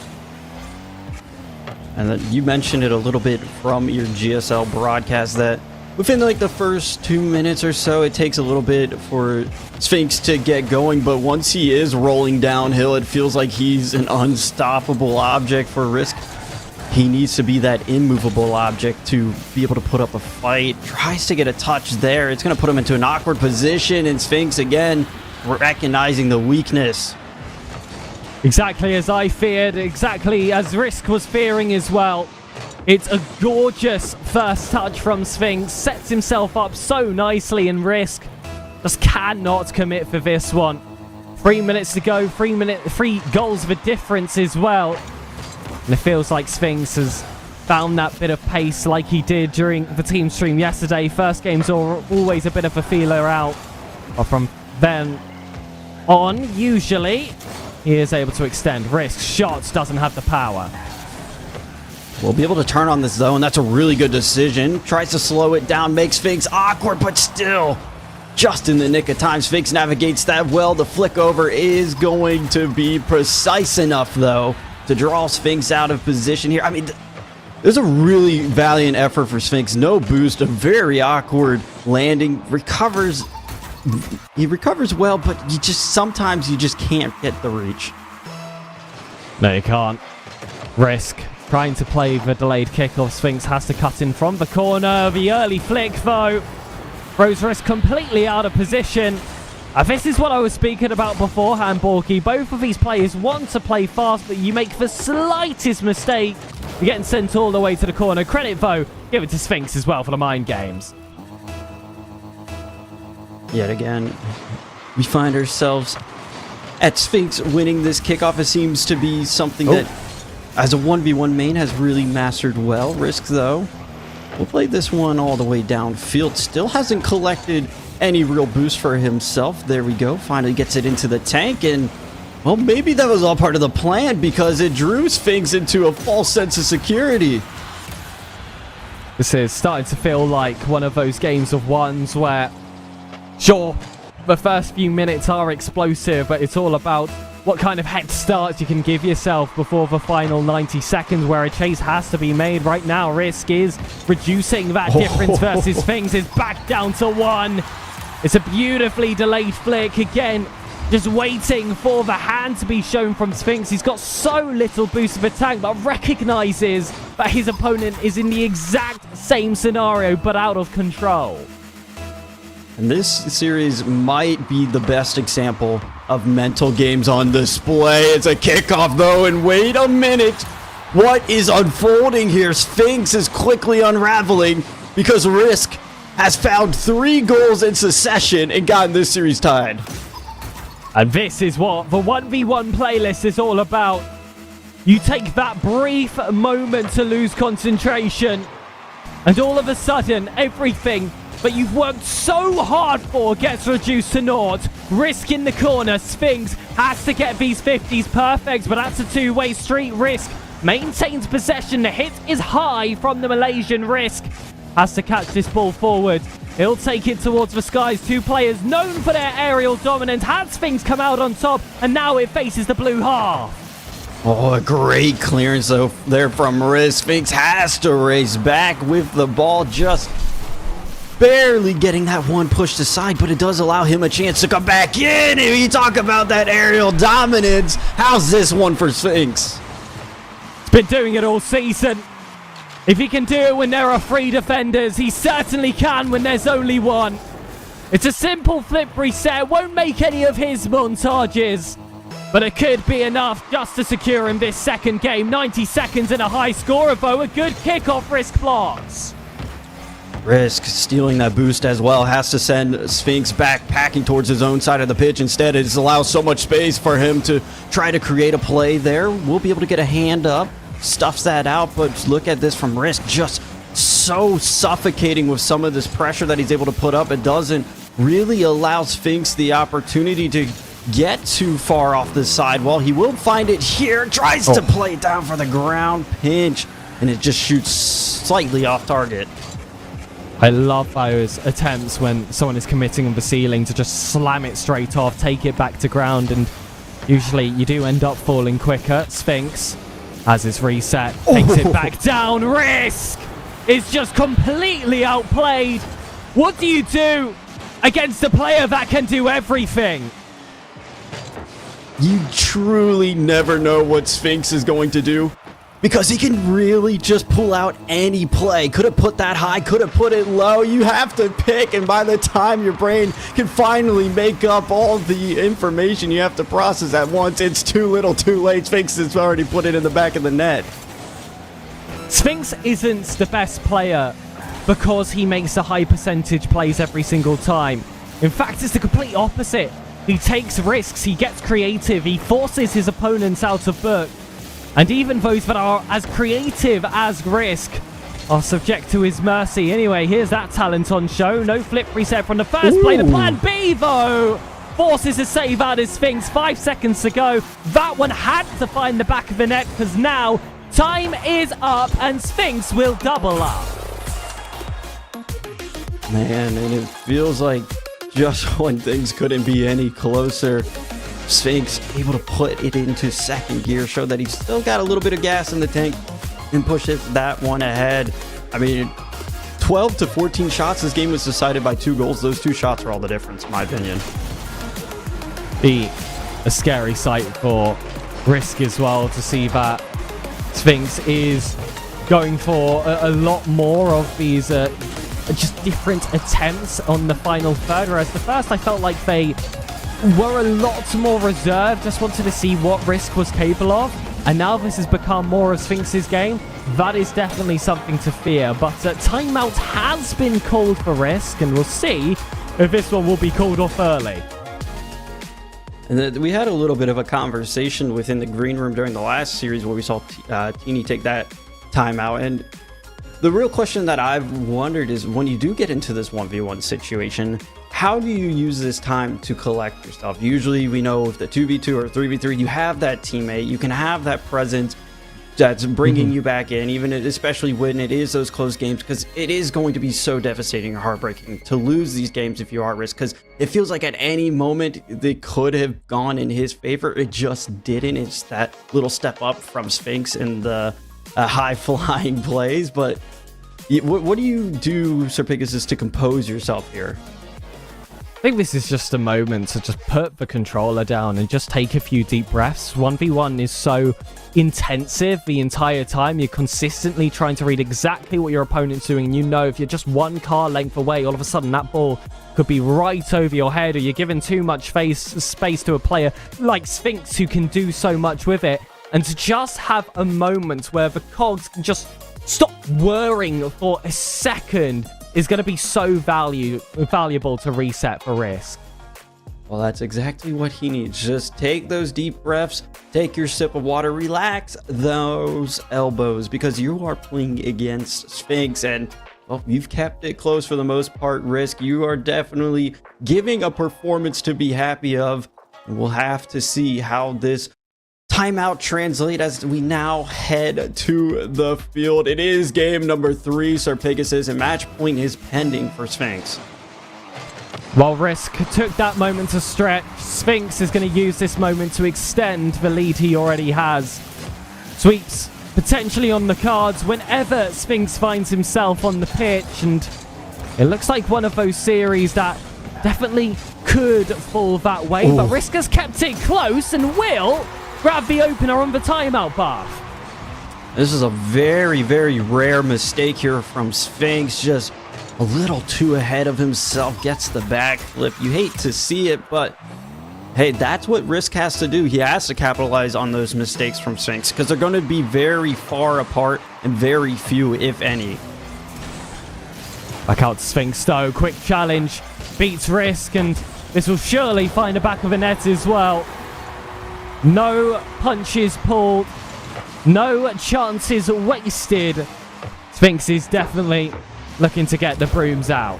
And you mentioned it a little bit from your GSL broadcast that within like the first 2 minutes or so, it takes a little bit for Sphinx to get going. But once he is rolling downhill, it feels like he's an unstoppable object for Risk. He needs to be that immovable object to be able to put up a fight. Tries to get a touch there. It's going to put him into an awkward position. And Sphinx, again, recognizing the weakness. Exactly as I feared, exactly as Risk was fearing as well. It's a gorgeous first touch from Sphinx. Sets himself up so nicely, and Risk just cannot commit for this one. 3 minutes to go, 3 goals of a difference as well. And it feels like Sphinx has found that bit of pace like he did during the team stream yesterday. First game's always a bit of a feeler out. But from then on, usually, he is able to extend. Risk shots, doesn't have the power. We'll be able to turn on this zone. That's a really good decision. Tries to slow it down, makes Sphinx awkward, but still just in the nick of time. Sphinx navigates that well. The flick over is going to be precise enough, though, to draw Sphinx out of position here. I mean, there's a really valiant effort for Sphinx. No boost, a very awkward landing. He recovers well, but sometimes you just can't get the reach. No, you can't. Risk trying to play the delayed kickoff. Sphinx has to cut in from the corner. The early flick, though, throws Risk completely out of position. This is what I was speaking about beforehand, Borky. Both of these players want to play fast, but you make the slightest mistake, you're getting sent all the way to the corner. Credit, though, give it to Sphinx as well for the mind games. Yet again, we find ourselves at Sphinx winning this kickoff. It seems to be something that, as a 1v1 main, has really mastered well. Risk, though, will play this one all the way downfield. Still hasn't collected any real boost for himself. There we go. Finally gets it into the tank, and, well, maybe that was all part of the plan because it drew Sphinx into a false sense of security. This is starting to feel like one of those games of ones where, sure, the first few minutes are explosive, but it's all about what kind of head start you can give yourself before the final 90 seconds where a chase has to be made. Right now, Risk is reducing that difference versus Sphinx. Is back down to 1. It's a beautifully delayed flick. Again, just waiting for the hand to be shown from Sphinx. He's got so little boost of attack, but recognizes that his opponent is in the exact same scenario, but out of control. And this series might be the best example of mental games on display. It's a kickoff, though, and wait a minute. What is unfolding here? Sphinx is quickly unraveling because Risk has found 3 goals in succession and gotten this series tied. And this is what the 1v1 playlist is all about. You take that brief moment to lose concentration, and all of a sudden, everything that you've worked so hard for gets reduced to naught. Risk in the corner. Sphinx has to get these 50s perfect, but that's a two-way street. Risk maintains possession. The hit is high from the Malaysian. Risk has to catch this ball forward. He'll take it towards the skies. 2 players known for their aerial dominance. Had Sphinx come out on top, and now it faces the blue half. Oh, a great clearance though there from Risk. Sphinx has to race back with the ball, just barely getting that one pushed aside, but it does allow him a chance to come back in. And you talk about that aerial dominance. How's this one for Sphinx? He's been doing it all season. If he can do it when there are 3 defenders, he certainly can when there's only 1. It's a simple flip reset. Won't make any of his montages, but it could be enough just to secure him this second game. 90 seconds and a high score, though. A good kickoff. Risk blocks. Risk stealing that boost as well. Has to send Sphinx back packing towards his own side of the pitch. Instead, it just allows so much space for him to try to create a play there. We'll be able to get a hand up. Stuffs that out, but look at this from Risk. Just so suffocating with some of this pressure that he's able to put up. It doesn't really allow Sphinx the opportunity to get too far off the sidewall. He will find it here. Tries to play it down for the ground pinch, and it just shoots slightly off target. I love those attempts when someone is committing on the ceiling to just slam it straight off, take it back to ground, and usually you do end up falling quicker. Sphinx, as his reset, takes it back down. Risk is just completely outplayed. What do you do against a player that can do everything? You truly never know what Sphinx is going to do, because he can really just pull out any play. Could have put that high, could have put it low. You have to pick, and by the time your brain can finally make up all the information you have to process at once, it's too little too late. Sphinx has already put it in the back of the net. Sphinx isn't the best player because he makes the high percentage plays every single time. In fact, it's the complete opposite. He takes risks, he gets creative, he forces his opponents out of book. And even those that are as creative as Risk are subject to his mercy. Anyway, here's that talent on show. No flip reset from the first play. The plan B, though, forces a save out of Sphinx. 5 seconds to go. That one had to find the back of the net because now time is up and Sphinx will double up. Man, and it feels like just when things couldn't be any closer, Sphinx able to put it into second gear, show that he's still got a little bit of gas in the tank and pushes that one ahead. I mean, 12 to 14 shots. This game was decided by 2 goals. Those 2 shots are all the difference, in my opinion. Be a scary sight for Risk as well to see that Sphinx is going for a lot more of these just different attempts on the final third, whereas the first I felt like they were a lot more reserved, just wanted to see what Risk was capable of, and now this has become more of Sphinx's game. That is definitely something to fear, but timeout has been called for Risk, and we'll see if this one will be called off early. And we had a little bit of a conversation within the green room during the last series where we saw Teeny take that timeout, and the real question that I've wondered is, when you do get into this 1v1 situation, how do you use this time to collect your stuff? Usually we know if the 2v2 or 3v3, you have that teammate, you can have that presence that's bringing you back in, even especially when it is those close games, because it is going to be so devastating and heartbreaking to lose these games if you are Risk, because it feels like at any moment they could have gone in his favor. It just didn't. It's that little step up from Sphinx in the high flying plays. But what do you do, Sir Pegasus, to compose yourself here? I think this is just a moment to just put the controller down and just take a few deep breaths. 1v1 is so intensive the entire time. You're consistently trying to read exactly what your opponent's doing, and you know if you're just one car length away, all of a sudden that ball could be right over your head, or you're giving too much space to a player like Sphinx who can do so much with it. And to just have a moment where the cogs can just stop whirring for a second is going to be so valuable to reset for Risk. Well, that's exactly what he needs. Just take those deep breaths, take your sip of water, relax those elbows, because you are playing against Sphinx, and well, you've kept it close for the most part, Risk. You are definitely giving a performance to be happy of. We'll have to see how this timeout translate as we now head to the field. It is game number 3, Sir Pegasus, and match point is pending for Sphinx. While Risk took that moment to stretch, Sphinx is going to use this moment to extend the lead he already has. Sweeps potentially on the cards whenever Sphinx finds himself on the pitch, and it looks like one of those series that definitely could fall that way. Ooh. But Risk has kept it close and will grab the opener on the timeout path. This is a very, very rare mistake here from Sphinx. Just a little too ahead of himself. Gets the backflip. You hate to see it, but hey, that's what Risk has to do. He has to capitalize on those mistakes from Sphinx, because they're going to be very far apart and very few, if any. Back out to Sphinx though. Quick challenge. Beats Risk, and this will surely find the back of the net as well. No punches pulled, no chances wasted. Sphinx is definitely looking to get the brooms out.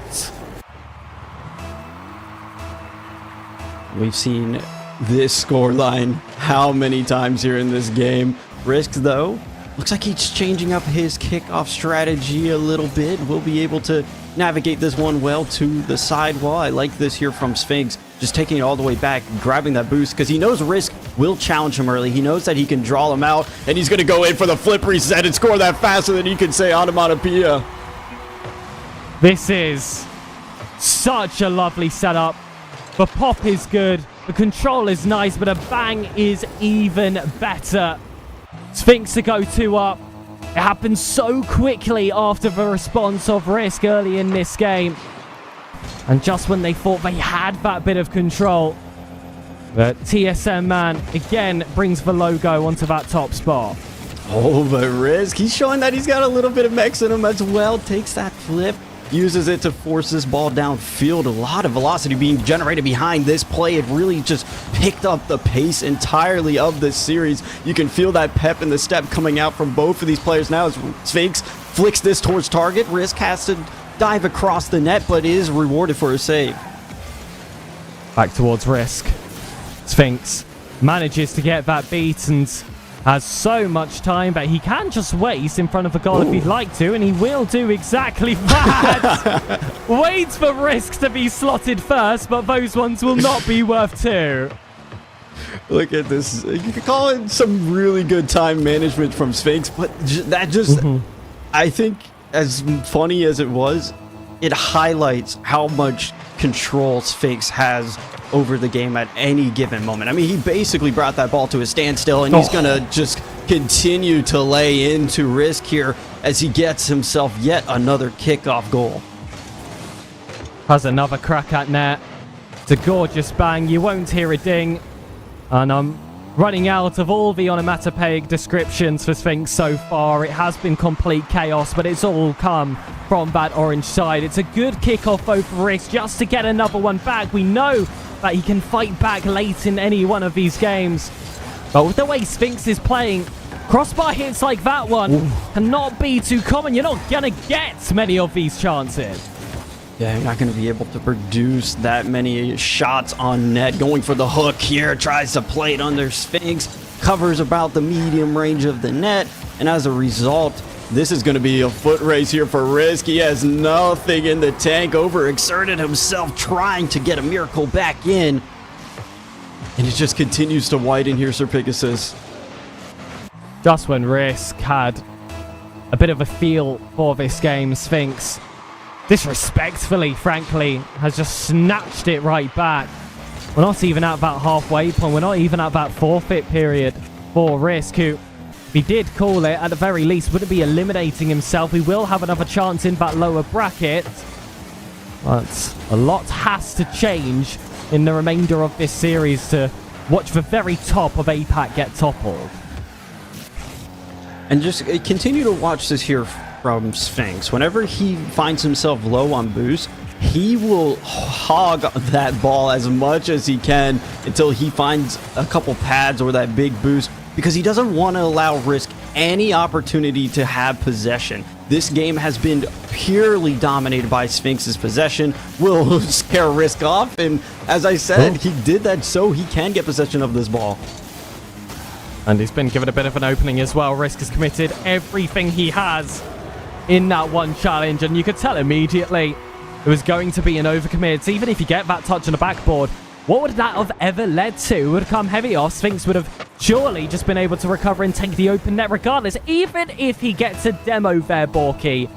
We've seen this scoreline how many times here in this game. Risk, though, looks like he's changing up his kickoff strategy a little bit. We'll be able to navigate this one well to the sidewall. I like this here from Sphinx, just taking it all the way back, grabbing that boost, because he knows Risk will challenge him early. He knows that he can draw him out, and he's going to go in for the flip reset and score that faster than he can say onomatopoeia. This is such a lovely setup. The pop is good, the control is nice, but a bang is even better. Sphinx to go 2 up. It happened so quickly after the response of Risk early in this game. And just when they thought they had that bit of control, the TSM man again brings the logo onto that top spot. Oh, but Risk, he's showing that he's got a little bit of mex in him as well. Takes that flip, uses it to force this ball downfield. A lot of velocity being generated behind this play. It really just picked up the pace entirely of this series. You can feel that pep in the step coming out from both of these players now as Sphinx flicks this towards target. Risk has to dive across the net, but is rewarded for a save. Back towards Risk. Sphinx manages to get that beat and has so much time, but he can just waste in front of a goal if he'd like to, and he will do exactly that. Waits for Risk to be slotted first, but those ones will not be worth 2. Look at this. You could call it some really good time management from Sphinx, but that just, I think, as funny as it was, it highlights how much control Sphinx has over the game at any given moment. I mean, he basically brought that ball to a standstill, and he's going to just continue to lay into Risk here as he gets himself yet another kickoff goal. Has another crack at net. It's a gorgeous bang. You won't hear a ding. And I'm running out of all the onomatopoeic descriptions for Sphinx so far. It has been complete chaos, but it's all come from that orange side. It's a good kickoff though for Risk just to get another one back. We know that he can fight back late in any one of these games. But with the way Sphinx is playing, crossbar hits like that one cannot be too common. You're not going to get many of these chances. Yeah, you're not going to be able to produce that many shots on net. Going for the hook here, tries to play it under Sphinx, covers about the medium range of the net, and as a result, this is going to be a foot race here for Risk. He has nothing in the tank, overexerted himself trying to get a miracle back in, and it just continues to widen here, Sir Pegasus. Just when Risk had a bit of a feel for this game, Sphinx disrespectfully, frankly, has just snatched it right back. We're not even at that halfway point. We're not even at that forfeit period for Risk, who, if he did call it, at the very least, wouldn't be eliminating himself. He will have another chance in that lower bracket. But a lot has to change in the remainder of this series to watch the very top of APAC get toppled. And just continue to watch this here from Sphinx. Whenever he finds himself low on boost, he will hog that ball as much as he can until he finds a couple pads or that big boost, because he doesn't want to allow Risk any opportunity to have possession. This game has been purely dominated by Sphinx's possession. Will scare Risk off, and as I said, he did that so he can get possession of this ball. And he's been given a bit of an opening as well. Risk has committed everything he has in that one challenge, and you could tell immediately it was going to be an overcommit. Even if you get that touch on the backboard, what would that have ever led to? It would have come heavy off. Sphinx would have surely just been able to recover and take the open net regardless. Even if he gets a demo there, Borky,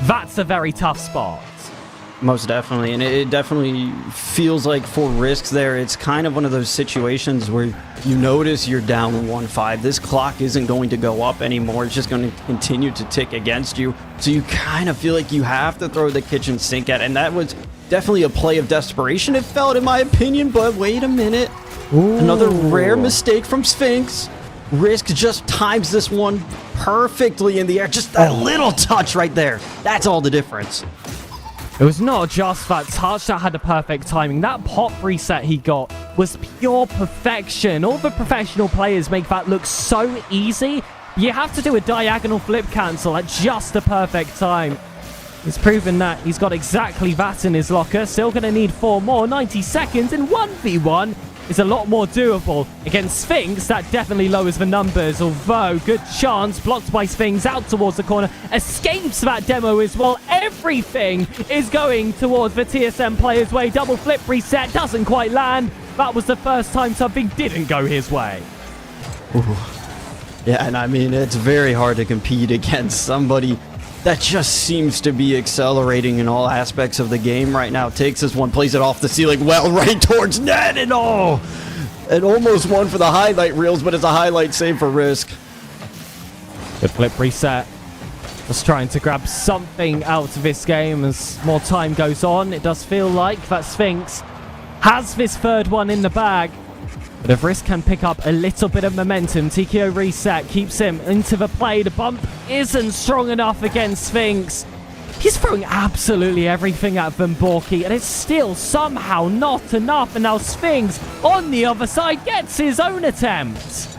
that's a very tough spot. Most definitely, and it definitely feels like for Risks there, it's kind of one of those situations where you notice you're down 1-5. This clock isn't going to go up anymore. It's just going to continue to tick against you. So you kind of feel like you have to throw the kitchen sink at it, and that was definitely a play of desperation, it felt, in my opinion. But wait a minute. Another rare mistake from Sphinx. Risk just times this one perfectly in the air. Just a little touch right there. That's all the difference. It was not just that touch that had the perfect timing. That pop reset he got was pure perfection. All the professional players make that look so easy. You have to do a diagonal flip cancel at just the perfect time. He's proven that he's got exactly that in his locker. Still going to need 4 more. 90 seconds in 1v1 is a lot more doable. Against Sphinx, that definitely lowers the numbers. Although, good chance, blocked by Sphinx, out towards the corner. Escapes that demo as well. Everything is going towards the TSM player's way. Double flip reset, doesn't quite land. That was the first time something didn't go his way. Ooh. Yeah, and I mean, it's very hard to compete against somebody that just seems to be accelerating in all aspects of the game right now. Takes this one, plays it off the ceiling well, right towards net, and it almost won for the highlight reels, but it's a highlight save for Risk. Good flip reset. Just trying to grab something out of this game as more time goes on. It does feel like that Sphinx has this third one in the bag. But if Risk can pick up a little bit of momentum, TKO reset keeps him into the play. The bump isn't strong enough against Sphinx. He's throwing absolutely everything at Vimborki, and it's still somehow not enough. And now Sphinx on the other side gets his own attempt.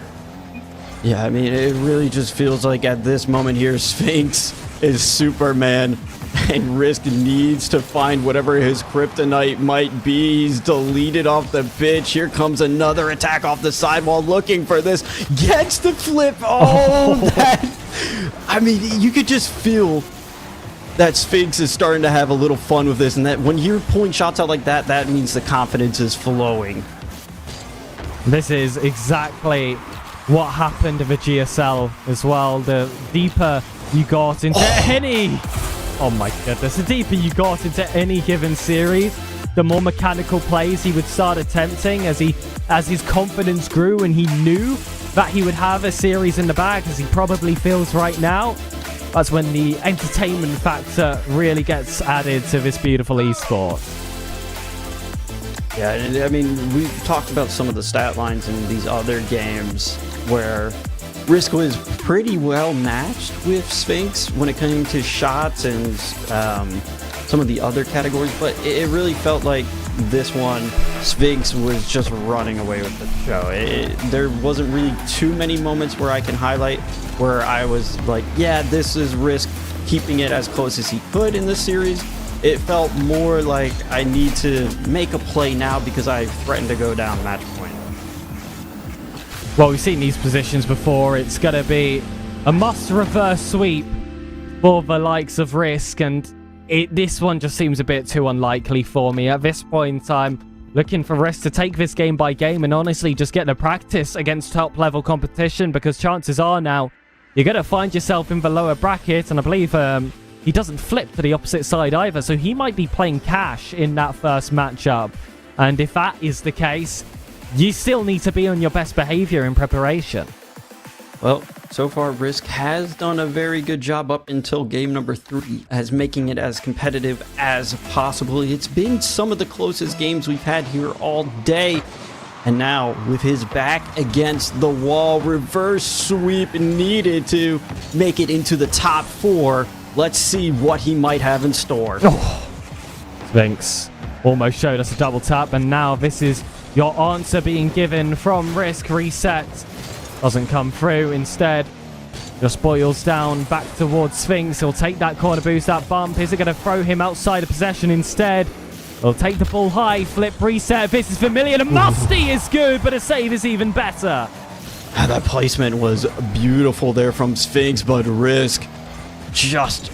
Yeah, I mean, it really just feels like at this moment here, Sphinx is Superman, and Risk needs to find whatever his kryptonite might be. He's deleted off the pitch. Here comes another attack off the sidewall looking for this. Gets the flip. Oh, that... I mean, you could just feel that Sphinx is starting to have a little fun with this, and that when you're pulling shots out like that, that means the confidence is flowing. This is exactly what happened to the GSL as well. The deeper you got into any... Oh my goodness. The deeper you got into any given series, the more mechanical plays he would start attempting as his confidence grew and he knew that he would have a series in the bag, as he probably feels right now. That's when the entertainment factor really gets added to this beautiful esport. Yeah, I mean, we've talked about some of the stat lines in these other games where Risk was pretty well matched with Sphinx when it came to shots and some of the other categories, but it really felt like this one, Sphinx was just running away with the show. There wasn't really too many moments where I can highlight where I was like, yeah, this is Risk keeping it as close as he could in this series. It felt more like I need to make a play now because I threatened to go down match point. Well, we've seen these positions before. It's going to be a must reverse sweep for the likes of Risk, and this one just seems a bit too unlikely for me. At this point, I'm looking for Risk to take this game by game and honestly just get the practice against top level competition, because chances are now you're going to find yourself in the lower bracket, and I believe he doesn't flip to the opposite side either, so he might be playing cash in that first matchup. And if that is the case, you still need to be on your best behavior in preparation. Well, so far Risk has done a very good job up until game number 3 as making it as competitive as possible. It's been some of the closest games we've had here all day. And now, with his back against the wall, reverse sweep needed to make it into the top 4. Let's see what he might have in store. Sphinx almost showed us a double tap, and now this is your answer being given from Risk. Reset doesn't come through. Instead, just boils down back towards Sphinx. He'll take that corner boost, that bump. Is it going to throw him outside of possession instead? He'll take the ball high, flip, reset. This is familiar. The musty is good, but a save is even better. That placement was beautiful there from Sphinx, but Risk just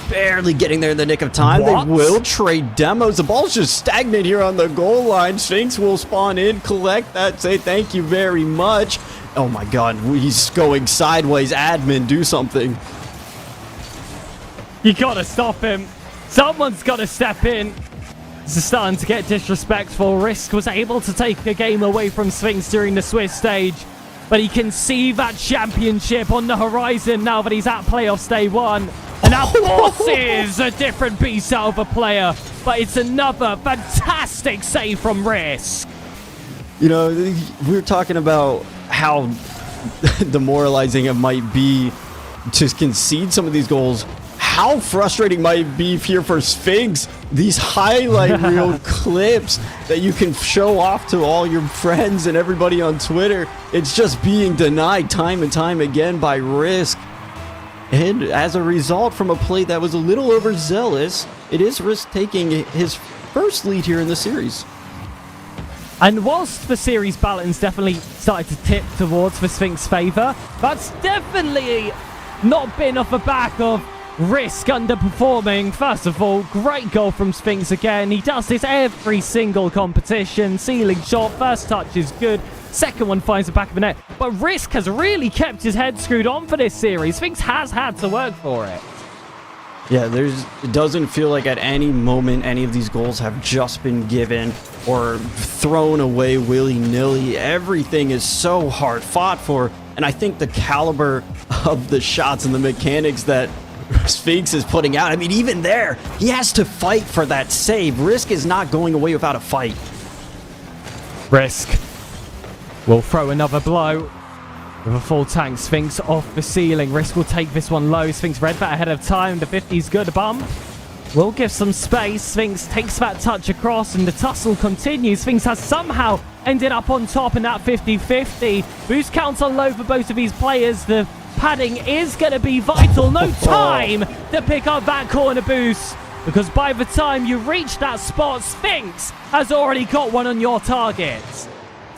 barely getting there in the nick of time. What? They will trade demos. The ball's just stagnant here on the goal line. Sphinx will spawn in, collect that, say thank you very much. Oh my god, he's going sideways. Admin, do something. You gotta stop him. Someone's gotta step in. This is starting to get disrespectful. Risk was able to take a game away from Sphinx during the Swiss stage, but he can see that championship on the horizon now that he's at playoffs day 1. And now Boss is a different beast out of a player, but it's another fantastic save from Risk. You know, we're talking about how demoralizing it might be to concede some of these goals. How frustrating might it be here for Sphinx? These highlight reel clips that you can show off to all your friends and everybody on Twitter. It's just being denied time and time again by Risk. And as a result, from a play that was a little overzealous, it is Risk taking his first lead here in the series. And whilst the series balance definitely started to tip towards the Sphinx favor, that's definitely not been off the back of Risk underperforming. First of all, great goal from Sphinx again. He does this every single competition. Ceiling shot, first touch is good. Second one finds the back of the net. But Risk has really kept his head screwed on for this series. Sphinx has had to work for it. Yeah, it doesn't feel like at any moment any of these goals have just been given or thrown away willy-nilly. Everything is so hard fought for, and I think the caliber of the shots and the mechanics that Sphinx is putting out, I mean, even there, he has to fight for that save. Risk is not going away without a fight. Risk will throw another blow with a full tank. Sphinx off the ceiling. Risk will take this one low. Sphinx red bat ahead of time. The 50's good. Bump. will give some space. Sphinx takes that touch across and the tussle continues. Sphinx has somehow ended up on top in that 50-50. Boost counts are low for both of these players. The padding is going to be vital. No time to pick up that corner boost, because by the time you reach that spot, Sphinx has already got one on your target.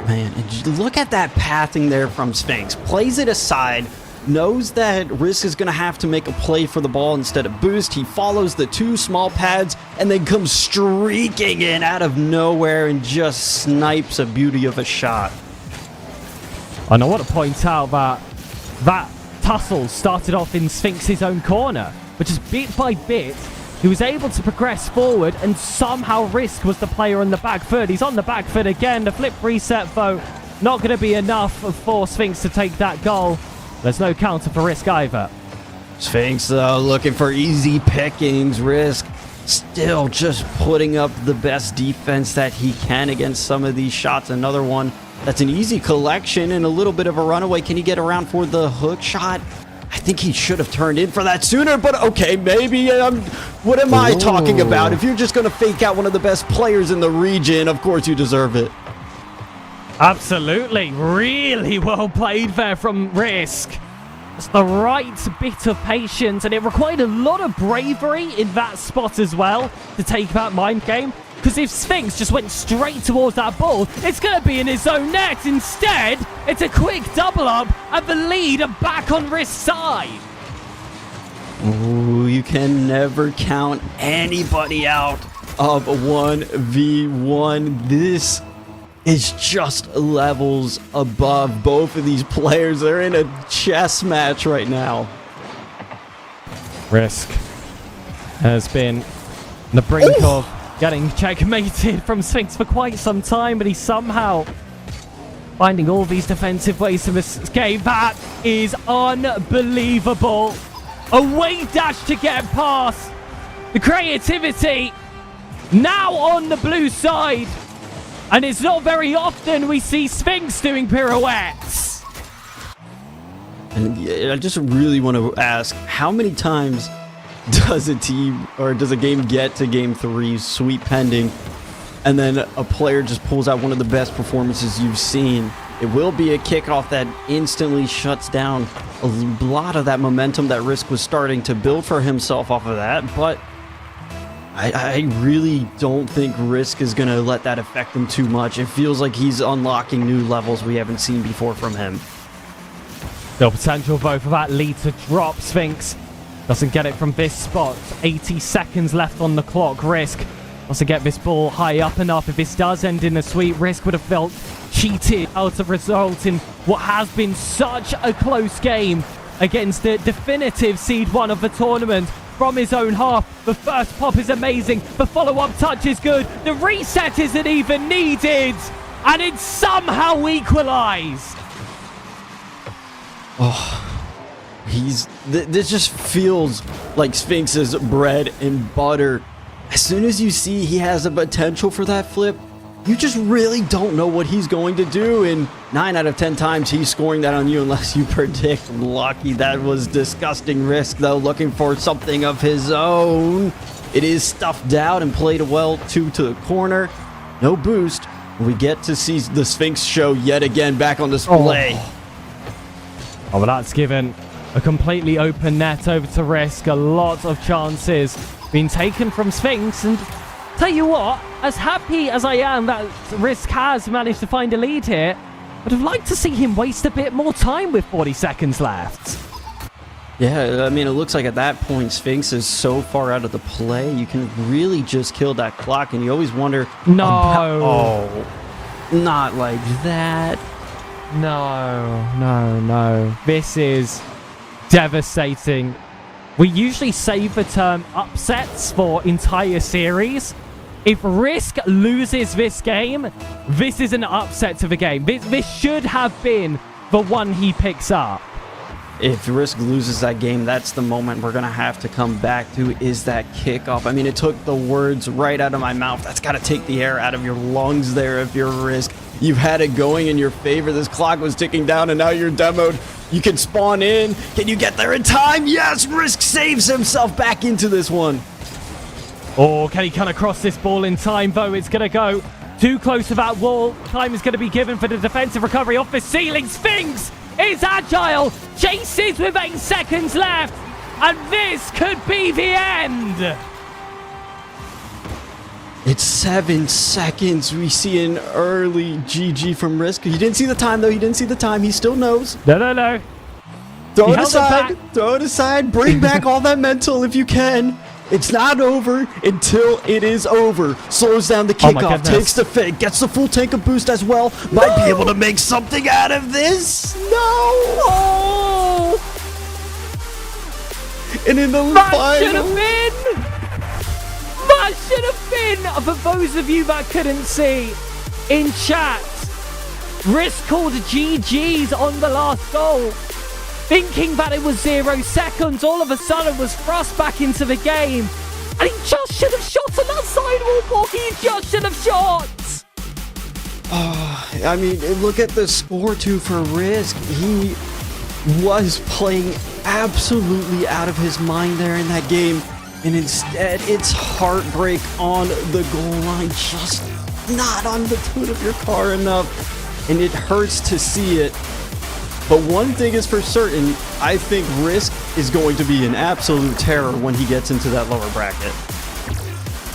Man, and look at that pathing there from Sphinx. Plays it aside, knows that Risk is going to have to make a play for the ball instead of Boost. He follows the two small pads and then comes streaking in out of nowhere and just snipes a beauty of a shot. And I want to point out that that tussle started off in Sphinx's own corner, but just bit by bit, he was able to progress forward, and somehow Risk was the player on the back foot. He's on the back foot again. The flip reset, though, not going to be enough for Sphinx to take that goal. There's no counter for Risk either. Sphinx, though, looking for easy pickings. Risk still just putting up the best defense that he can against some of these shots. Another one that's an easy collection and a little bit of a runaway. Can he get around for the hook shot? I think he should have turned in for that sooner, but okay, maybe. What am I talking about? If you're just going to fake out one of the best players in the region, of course you deserve it. Absolutely. Really well played there from Risk. It's the right bit of patience, and it required a lot of bravery in that spot as well to take that mind game. Because if Sphinx just went straight towards that ball, it's going to be in his own net. Instead, it's a quick double up, and the lead are back on Risk's side. Ooh, you can never count anybody out of 1v1. This is just levels above both of these players. They're in a chess match right now. Risk has been on the brink of getting checkmated from Sphinx for quite some time, but he's somehow finding all these defensive ways to escape. That is unbelievable. A wave dash to get past. The creativity now on the blue side. And it's not very often we see Sphinx doing pirouettes. And I just really want to ask, how many times does a team or does a game get to game 3 sweep pending and then a player just pulls out one of the best performances you've seen? It will be a kickoff that instantly shuts down a lot of that momentum that Risk was starting to build for himself off of that, but I really don't think Risk is going to let that affect him too much. It feels like he's unlocking new levels we haven't seen before from him. Still potential though for that lead to drop. Sphinx doesn't get it from this spot. 80 seconds left on the clock. Risk wants to get this ball high up enough. If this does end in a sweep, Risk would have felt cheated out of result in what has been such a close game against the definitive seed 1 of the tournament. From his own half, the first pop is amazing, the follow-up touch is good, the reset isn't even needed, and it's somehow equalized. This just feels like Sphinx's bread and butter. As soon as you see he has a potential for that flip, you just really don't know what he's going to do, and 9 out of 10 times he's scoring that on you unless you predict lucky. That was disgusting. Risk, though, looking for something of his own. It is stuffed out and played well to the corner. No boost. We get to see the Sphinx show yet again back on display. Oh, well, that's given a completely open net over to Risk. A lot of chances being taken from Sphinx, and tell you what, as happy as I am that Risk has managed to find a lead here, I'd have liked to see him waste a bit more time with 40 seconds left. Yeah, I mean, it looks like at that point, Sphinx is so far out of the play, you can really just kill that clock, and you always wonder... No. Not like that. No. This is devastating. We usually save the term upsets for entire series. If Risk loses this game, this is an upset to the game. This should have been the one he picks up. If Risk loses that game, that's the moment we're going to have to come back to, is that kickoff. I mean, it took the words right out of my mouth. That's got to take the air out of your lungs there if you're Risk. You've had it going in your favor. This clock was ticking down, and now you're demoed. You can spawn in. Can you get there in time? Yes, Risk saves himself back into this one. Or can he cut across this ball in time, though? It's going to go too close to that wall. Time is going to be given for the defensive recovery off the ceiling. Sphinx is agile, chases with 8 seconds left, and this could be the end. It's 7 seconds. We see an early GG from Risk. He didn't see the time, though. He didn't see the time. He still knows. No. Throw He it held it aside. back. Throw it aside. Bring back all that mental if you can. It's not over until it is over. Slows down the Oh my kickoff. goodness. Takes the fade. Gets the full tank of boost as well. Might be able to make something out of this. No. Oh, And in the that should have final. been. That should have been. For those of you that couldn't see in chat, Risk called GG's on the last goal, thinking that it was 0 seconds. All of a sudden was thrust back into the game, and he just should have shot on that sidewall. He just should have shot. I mean, look at the score too for Risk. He was playing absolutely out of his mind there in that game. And instead, it's heartbreak on the goal line, just not on the hood of your car enough. And it hurts to see it. But one thing is for certain, I think Risk is going to be an absolute terror when he gets into that lower bracket.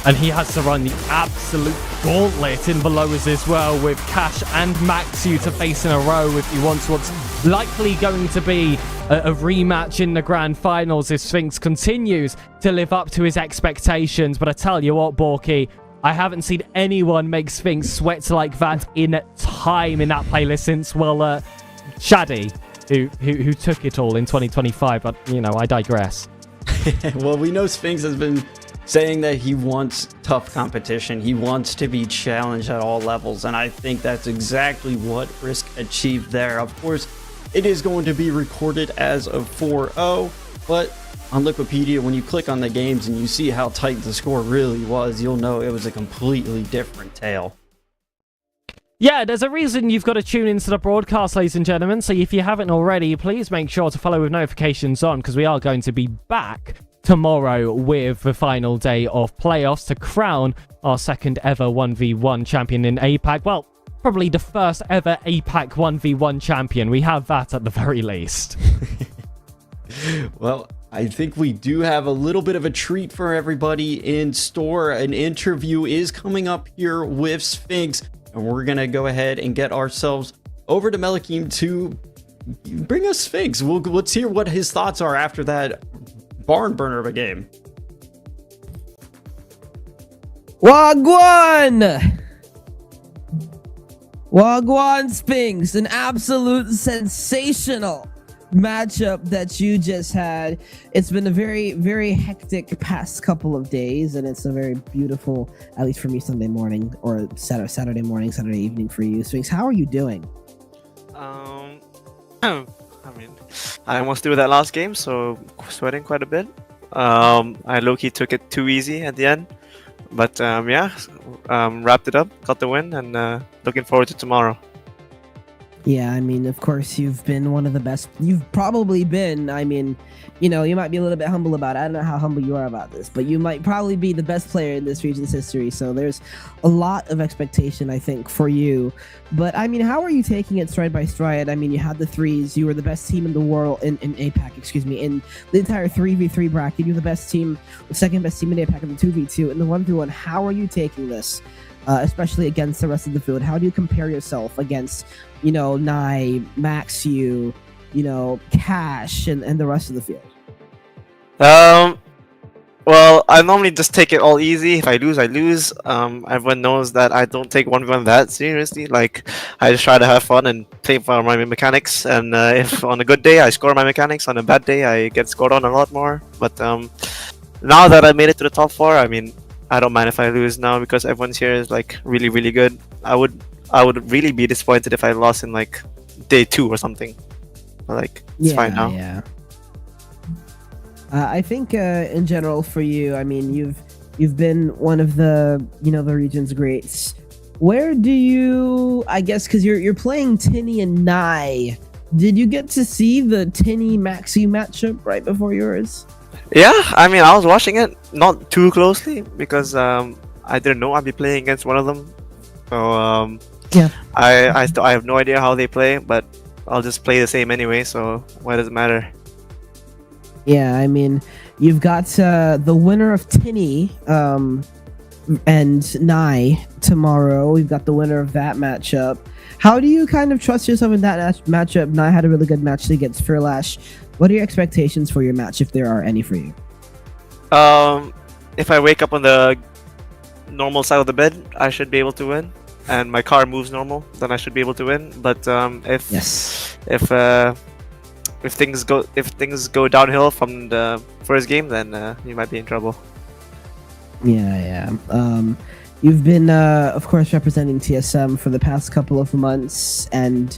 And he has to run the absolute gauntlet in the lowers as well, with Cash and Maxu to face in a row if he wants what's likely going to be a rematch in the grand finals if Sphinx continues to live up to his expectations. But I tell you what, Borky, I haven't seen anyone make Sphinx sweat like that in time in that playlist since, well, Shaddy, who took it all in 2025. But, you know, I digress. Well, we know Sphinx has been saying that he wants tough competition. He wants to be challenged at all levels, and I think that's exactly what Risk achieved there. Of course, it is going to be recorded as a 4-0, but on Liquipedia, when you click on the games and you see how tight the score really was, you'll know it was a completely different tale. Yeah, there's a reason you've got to tune into the broadcast, ladies and gentlemen. So if you haven't already, please make sure to follow with notifications on, because we are going to be back tomorrow with the final day of playoffs to crown our second ever 1v1 champion in APAC. Well, probably the first ever APAC 1v1 champion. We have that at the very least. Well, I think we do have a little bit of a treat for everybody in store. An interview is coming up here with Sphinx, and we're going to go ahead and get ourselves over to Melikim to bring us Sphinx. Let's hear what his thoughts are after that barn burner of a game. Wagwan! Wagwan Sphinx, an absolute sensational matchup that you just had. It's been a very, very hectic past couple of days, and it's a very beautiful, at least for me, Sunday morning or Saturday morning, Saturday evening for you. Sphinx, how are you doing? I mean, I almost threw that last game, so sweating quite a bit. I low-key took it too easy at the end, but wrapped it up, got the win, and looking forward to tomorrow. Yeah, I mean, of course, you've been one of the best. You've probably been, I mean, you know, you might be a little bit humble about it. I don't know how humble you are about this, but you might probably be the best player in this region's history. So there's a lot of expectation, I think, for you. But, I mean, how are you taking it stride by stride? I mean, you had the threes. You were the best team in the world, in APAC, in the entire 3v3 bracket. You're the best team, the second best team in APAC in the 2v2. And the 1v1, how are you taking this? Especially against the rest of the field? How do you compare yourself against, you know, Nai, Maxu, you know, Cash, and the rest of the field? Well, I normally just take it all easy. If I lose, I lose. Everyone knows that I don't take 1v1 that seriously. Like, I just try to have fun and play for my mechanics. And if on a good day, I score my mechanics. On a bad day, I get scored on a lot more. But now that I made it to the top 4, I mean, I don't mind if I lose now because everyone's here is like really, really good. I would really be disappointed if I lost in like day 2 or something. But, like, it's fine now. Yeah. I think in general for you, I mean, you've been one of the, you know, the region's greats. Where do you, I guess, because you're playing Tinny and Nai, did you get to see the Tinny Maxi matchup right before yours? Yeah, I mean, I was watching it not too closely because I didn't know I'd be playing against one of them. So Yeah. I have no idea how they play, but I'll just play the same anyway. So why does it matter? Yeah, I mean, you've got the winner of Tinny and Nye tomorrow. We've got the winner of that matchup. How do you kind of trust yourself in that matchup? Nye had a really good match against Furlash. What are your expectations for your match, if there are any for you? If I wake up on the normal side of the bed, I should be able to win, and my car moves normal, then I should be able to win. But if things go downhill from the first game, then you might be in trouble. Yeah. You've been, of course, representing TSM for the past couple of months, and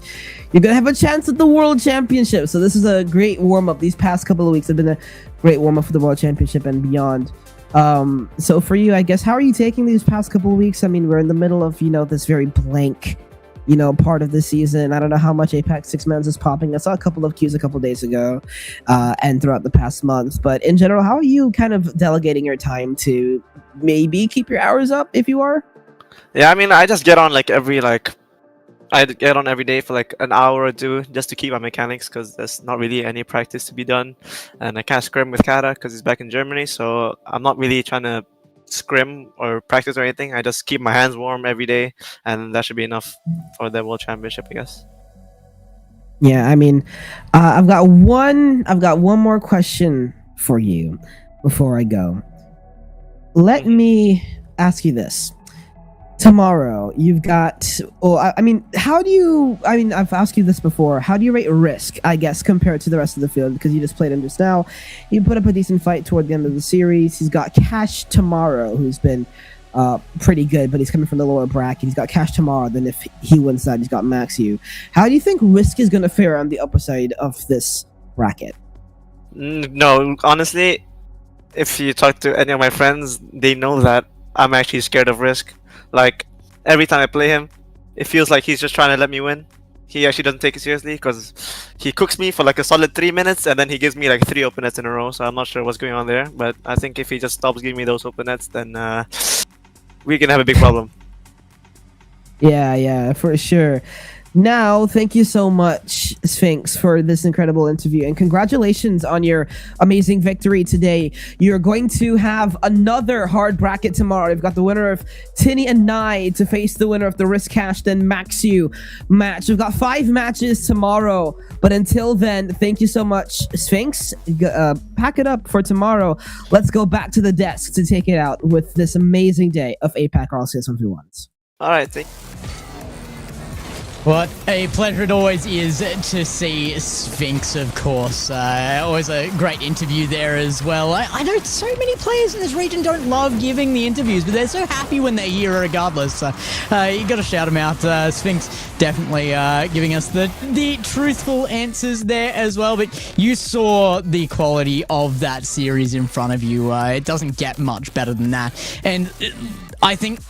you're gonna have a chance at the World Championship. So this is a great warm-up. These past couple of weeks have been a great warm-up for the World Championship and beyond. So for you, I guess, how are you taking these past couple of weeks? I mean, we're in the middle of, this very blank, part of the season. I don't know how much APAC 6-mans is popping. I saw a couple of queues a couple days ago, and throughout the past month. But in general, how are you kind of delegating your time to maybe keep your hours up if you are? Yeah, I mean, I just get on I get on every day for like an hour or two just to keep my mechanics, because there's not really any practice to be done, and I can't scrim with Kata because he's back in Germany. So I'm not really trying to scrim or practice or anything. I just keep my hands warm every day, and that should be enough for the World Championship, I guess. Yeah, I mean, I've got one more question for you before I go. Let me ask you this. Tomorrow, you've got... I've asked you this before. How do you rate Risk, I guess, compared to the rest of the field? Because you just played him just now. He put up a decent fight toward the end of the series. He's got Cash tomorrow, who's been pretty good, but he's coming from the lower bracket. He's got Cash tomorrow, then if he wins that, he's got Max U. How do you think Risk is going to fare on the upper side of this bracket? No, honestly, if you talk to any of my friends, they know that I'm actually scared of Risk. Like, every time I play him, it feels like he's just trying to let me win. He actually doesn't take it seriously, because he cooks me for like a solid 3 minutes, and then he gives me like 3 open nets in a row. So I'm not sure what's going on there, but I think if he just stops giving me those open nets, then we can have a big problem. Yeah, for sure. Now, thank you so much, Sphinx, for this incredible interview, and congratulations on your amazing victory today. You're going to have another hard bracket tomorrow. You've got the winner of Tinny and Nye to face the winner of the Risk Cash then Max U match. We've got 5 matches tomorrow, but until then, thank you so much, Sphinx. Pack it up for tomorrow. Let's go back to the desk to take it out with this amazing day of APAC RLCS 1v1s. All right, thank you. What a pleasure it always is to see Sphinx, of course. Always a great interview there as well. I know so many players in this region don't love giving the interviews, but they're so happy when they're here regardless. You got to shout them out. Sphinx definitely giving us the truthful answers there as well. But you saw the quality of that series in front of you. It doesn't get much better than that. And I think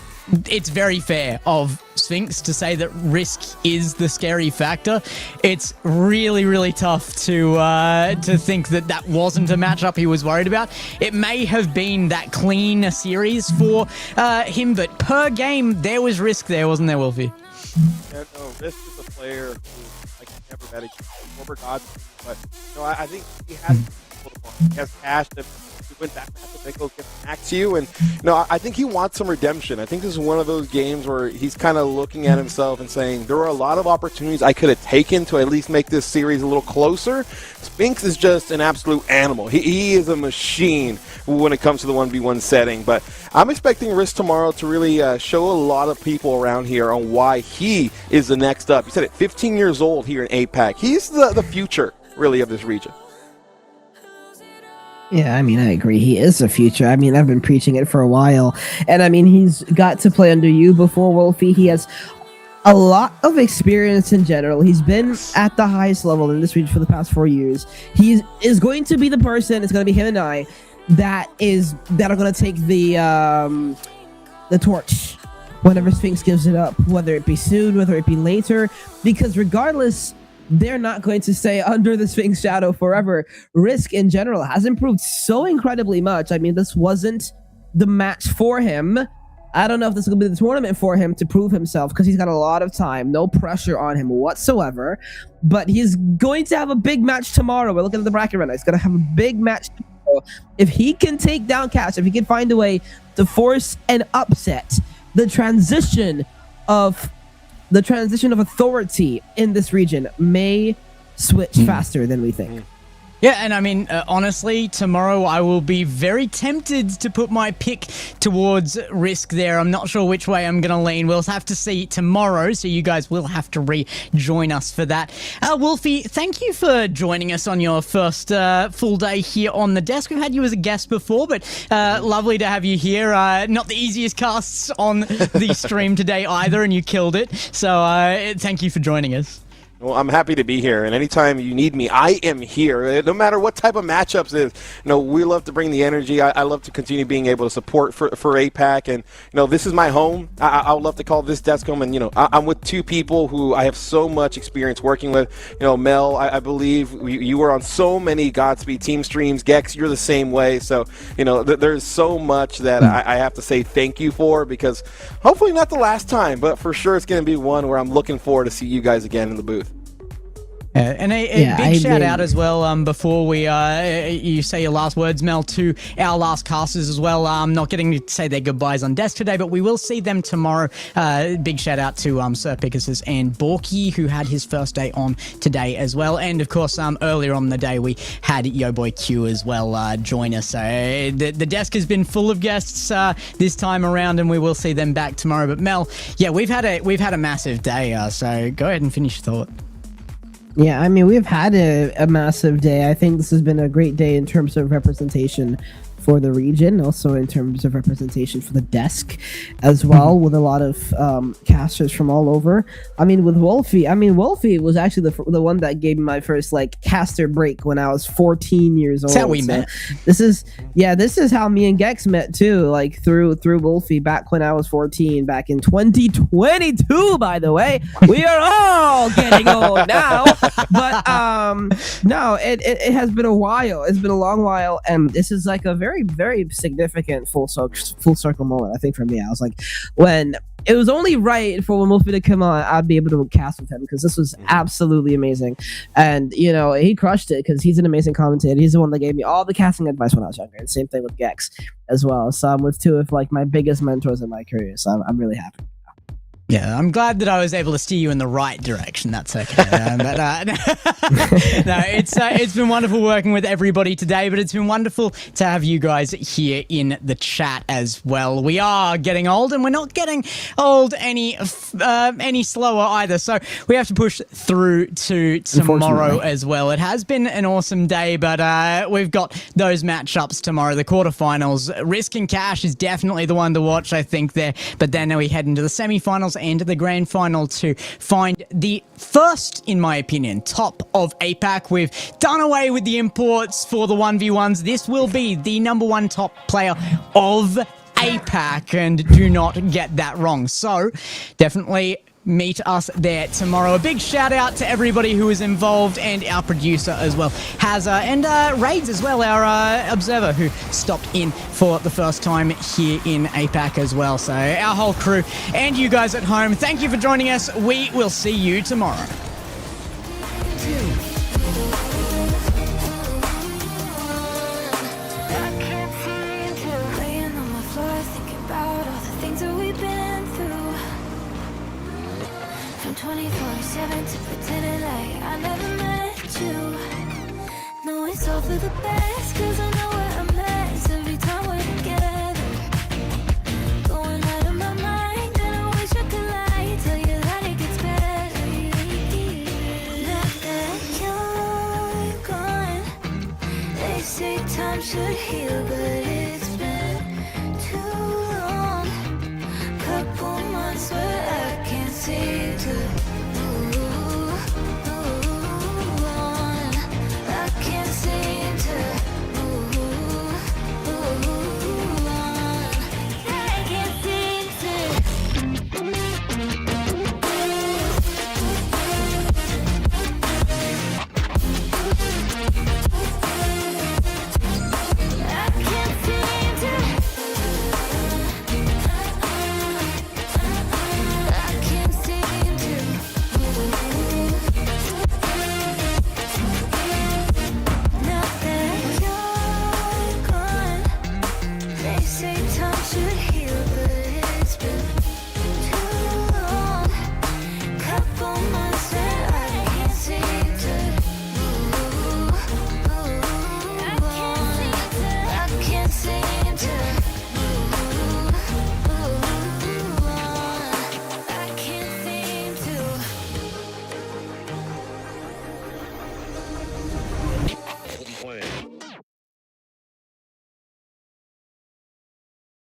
it's very fair of Sphinx to say that Risk is the scary factor. It's really, really tough to think that wasn't a matchup he was worried about. It may have been that clean series for him, but per game, there was Risk there, wasn't there, Wolfie? Yeah, no, Risk is a player who I can never bet against. Former God, but I think he has cash to win that matchup and go against Max U, and I think he wants some redemption. I think this is one of those games where he's kind of looking at himself and saying there are a lot of opportunities I could have taken to at least make this series a little closer. Sphinx is just an absolute animal. He is a machine when it comes to the 1v1 setting, but I'm expecting Risk tomorrow to really show a lot of people around here on why he is the next up. You said it, 15 years old here in APAC. He's the future, really, of this region. Yeah, I mean, I agree. He is the future. I mean, I've been preaching it for a while. And I mean, he's got to play under you before, Wolfie. He has a lot of experience in general. He's been at the highest level in this region for the past 4 years. He is going to be the person, it's going to be him and I, that are going to take the torch whenever Sphinx gives it up, whether it be soon, whether it be later. Because regardless they're not going to stay under the Sphinx shadow forever. Risk in general has improved so incredibly much. I mean, this wasn't the match for him. I don't know if this is going to be the tournament for him to prove himself because he's got a lot of time, no pressure on him whatsoever. But he's going to have a big match tomorrow. We're looking at the bracket right now. He's going to have a big match tomorrow. If he can take down Cash, if he can find a way to force an upset, the transition of authority in this region may switch faster than we think. Yeah, and I mean, honestly, tomorrow I will be very tempted to put my pick towards Risk there. I'm not sure which way I'm going to lean. We'll have to see tomorrow, so you guys will have to rejoin us for that. Wolfie, thank you for joining us on your first full day here on the desk. We've had you as a guest before, but lovely to have you here. Not the easiest casts on the stream today either, and you killed it. So thank you for joining us. Well, I'm happy to be here, and anytime you need me, I am here. No matter what type of matchups it is, we love to bring the energy. I love to continue being able to support for APAC, and this is my home. I would love to call this desk home, and I'm with two people who I have so much experience working with. Mel, I believe you were on so many Godspeed team streams. Gex, you're the same way. So there's so much that I have to say thank you for, because hopefully not the last time, but for sure it's going to be one where I'm looking forward to see you guys again in the booth. And a big shout out as well before we you say your last words, Mel, to our last casters as well. I'm not getting to say their goodbyes on desk today, but we will see them tomorrow. Big shout out to Sir Pegasus and Borky, who had his first day on today as well. And of course, earlier on the day we had Yo Boy Q as well join us. So the desk has been full of guests this time around, and we will see them back tomorrow. But Mel, yeah, we've had a massive day. So go ahead and finish your thought. Yeah, I mean, we've had a massive day. I think this has been a great day in terms of representation for the region, also in terms of representation for the desk as well, with a lot of casters from all over. I mean, with Wolfie, Wolfie was actually the one that gave me my first caster break when I was 14 years old. That's how we met. This is how me and Gex met too, through Wolfie back when I was 14, back in 2022, by the way. We are all getting old now. But no, it has been a while. It's been a long while, and this is a very, very significant full circle moment, I think, for me. I was when it was only right for when Wolfie to come on, I'd be able to cast with him, because this was absolutely amazing. And he crushed it, because he's an amazing commentator. He's the one that gave me all the casting advice when I was younger, and same thing with Gex as well. So I'm with two of my biggest mentors in my career, so I'm really happy. Yeah, I'm glad that I was able to steer you in the right direction. That's okay. No, it's been wonderful working with everybody today, but it's been wonderful to have you guys here in the chat as well. We are getting old, and we're not getting old any slower either. So we have to push through to tomorrow as well. It has been an awesome day, but we've got those matchups tomorrow. The quarterfinals, Risk and Cash is definitely the one to watch, I think, there. But then we head into the semifinals and the grand final to find the first, in my opinion, top of APAC. We've done away with the imports for the 1v1s. This will be the #1 top player of APAC, and do not get that wrong. So definitely meet us there tomorrow. A big shout out to everybody who is involved, and our producer as well, Hazza, and Raids as well, our observer, who stopped in for the first time here in APAC as well. So our whole crew and you guys at home, thank you for joining us. We will see you tomorrow. Laying on my floor, thinking about all the things that we've been through. From 24/7 to pretending like I never met you. No, it's all for the best, 'cause I know where I'm at every time we're together. Going out of my mind, and I wish I could lie, tell you that it gets better. Now that you're gone, they say time should heal, but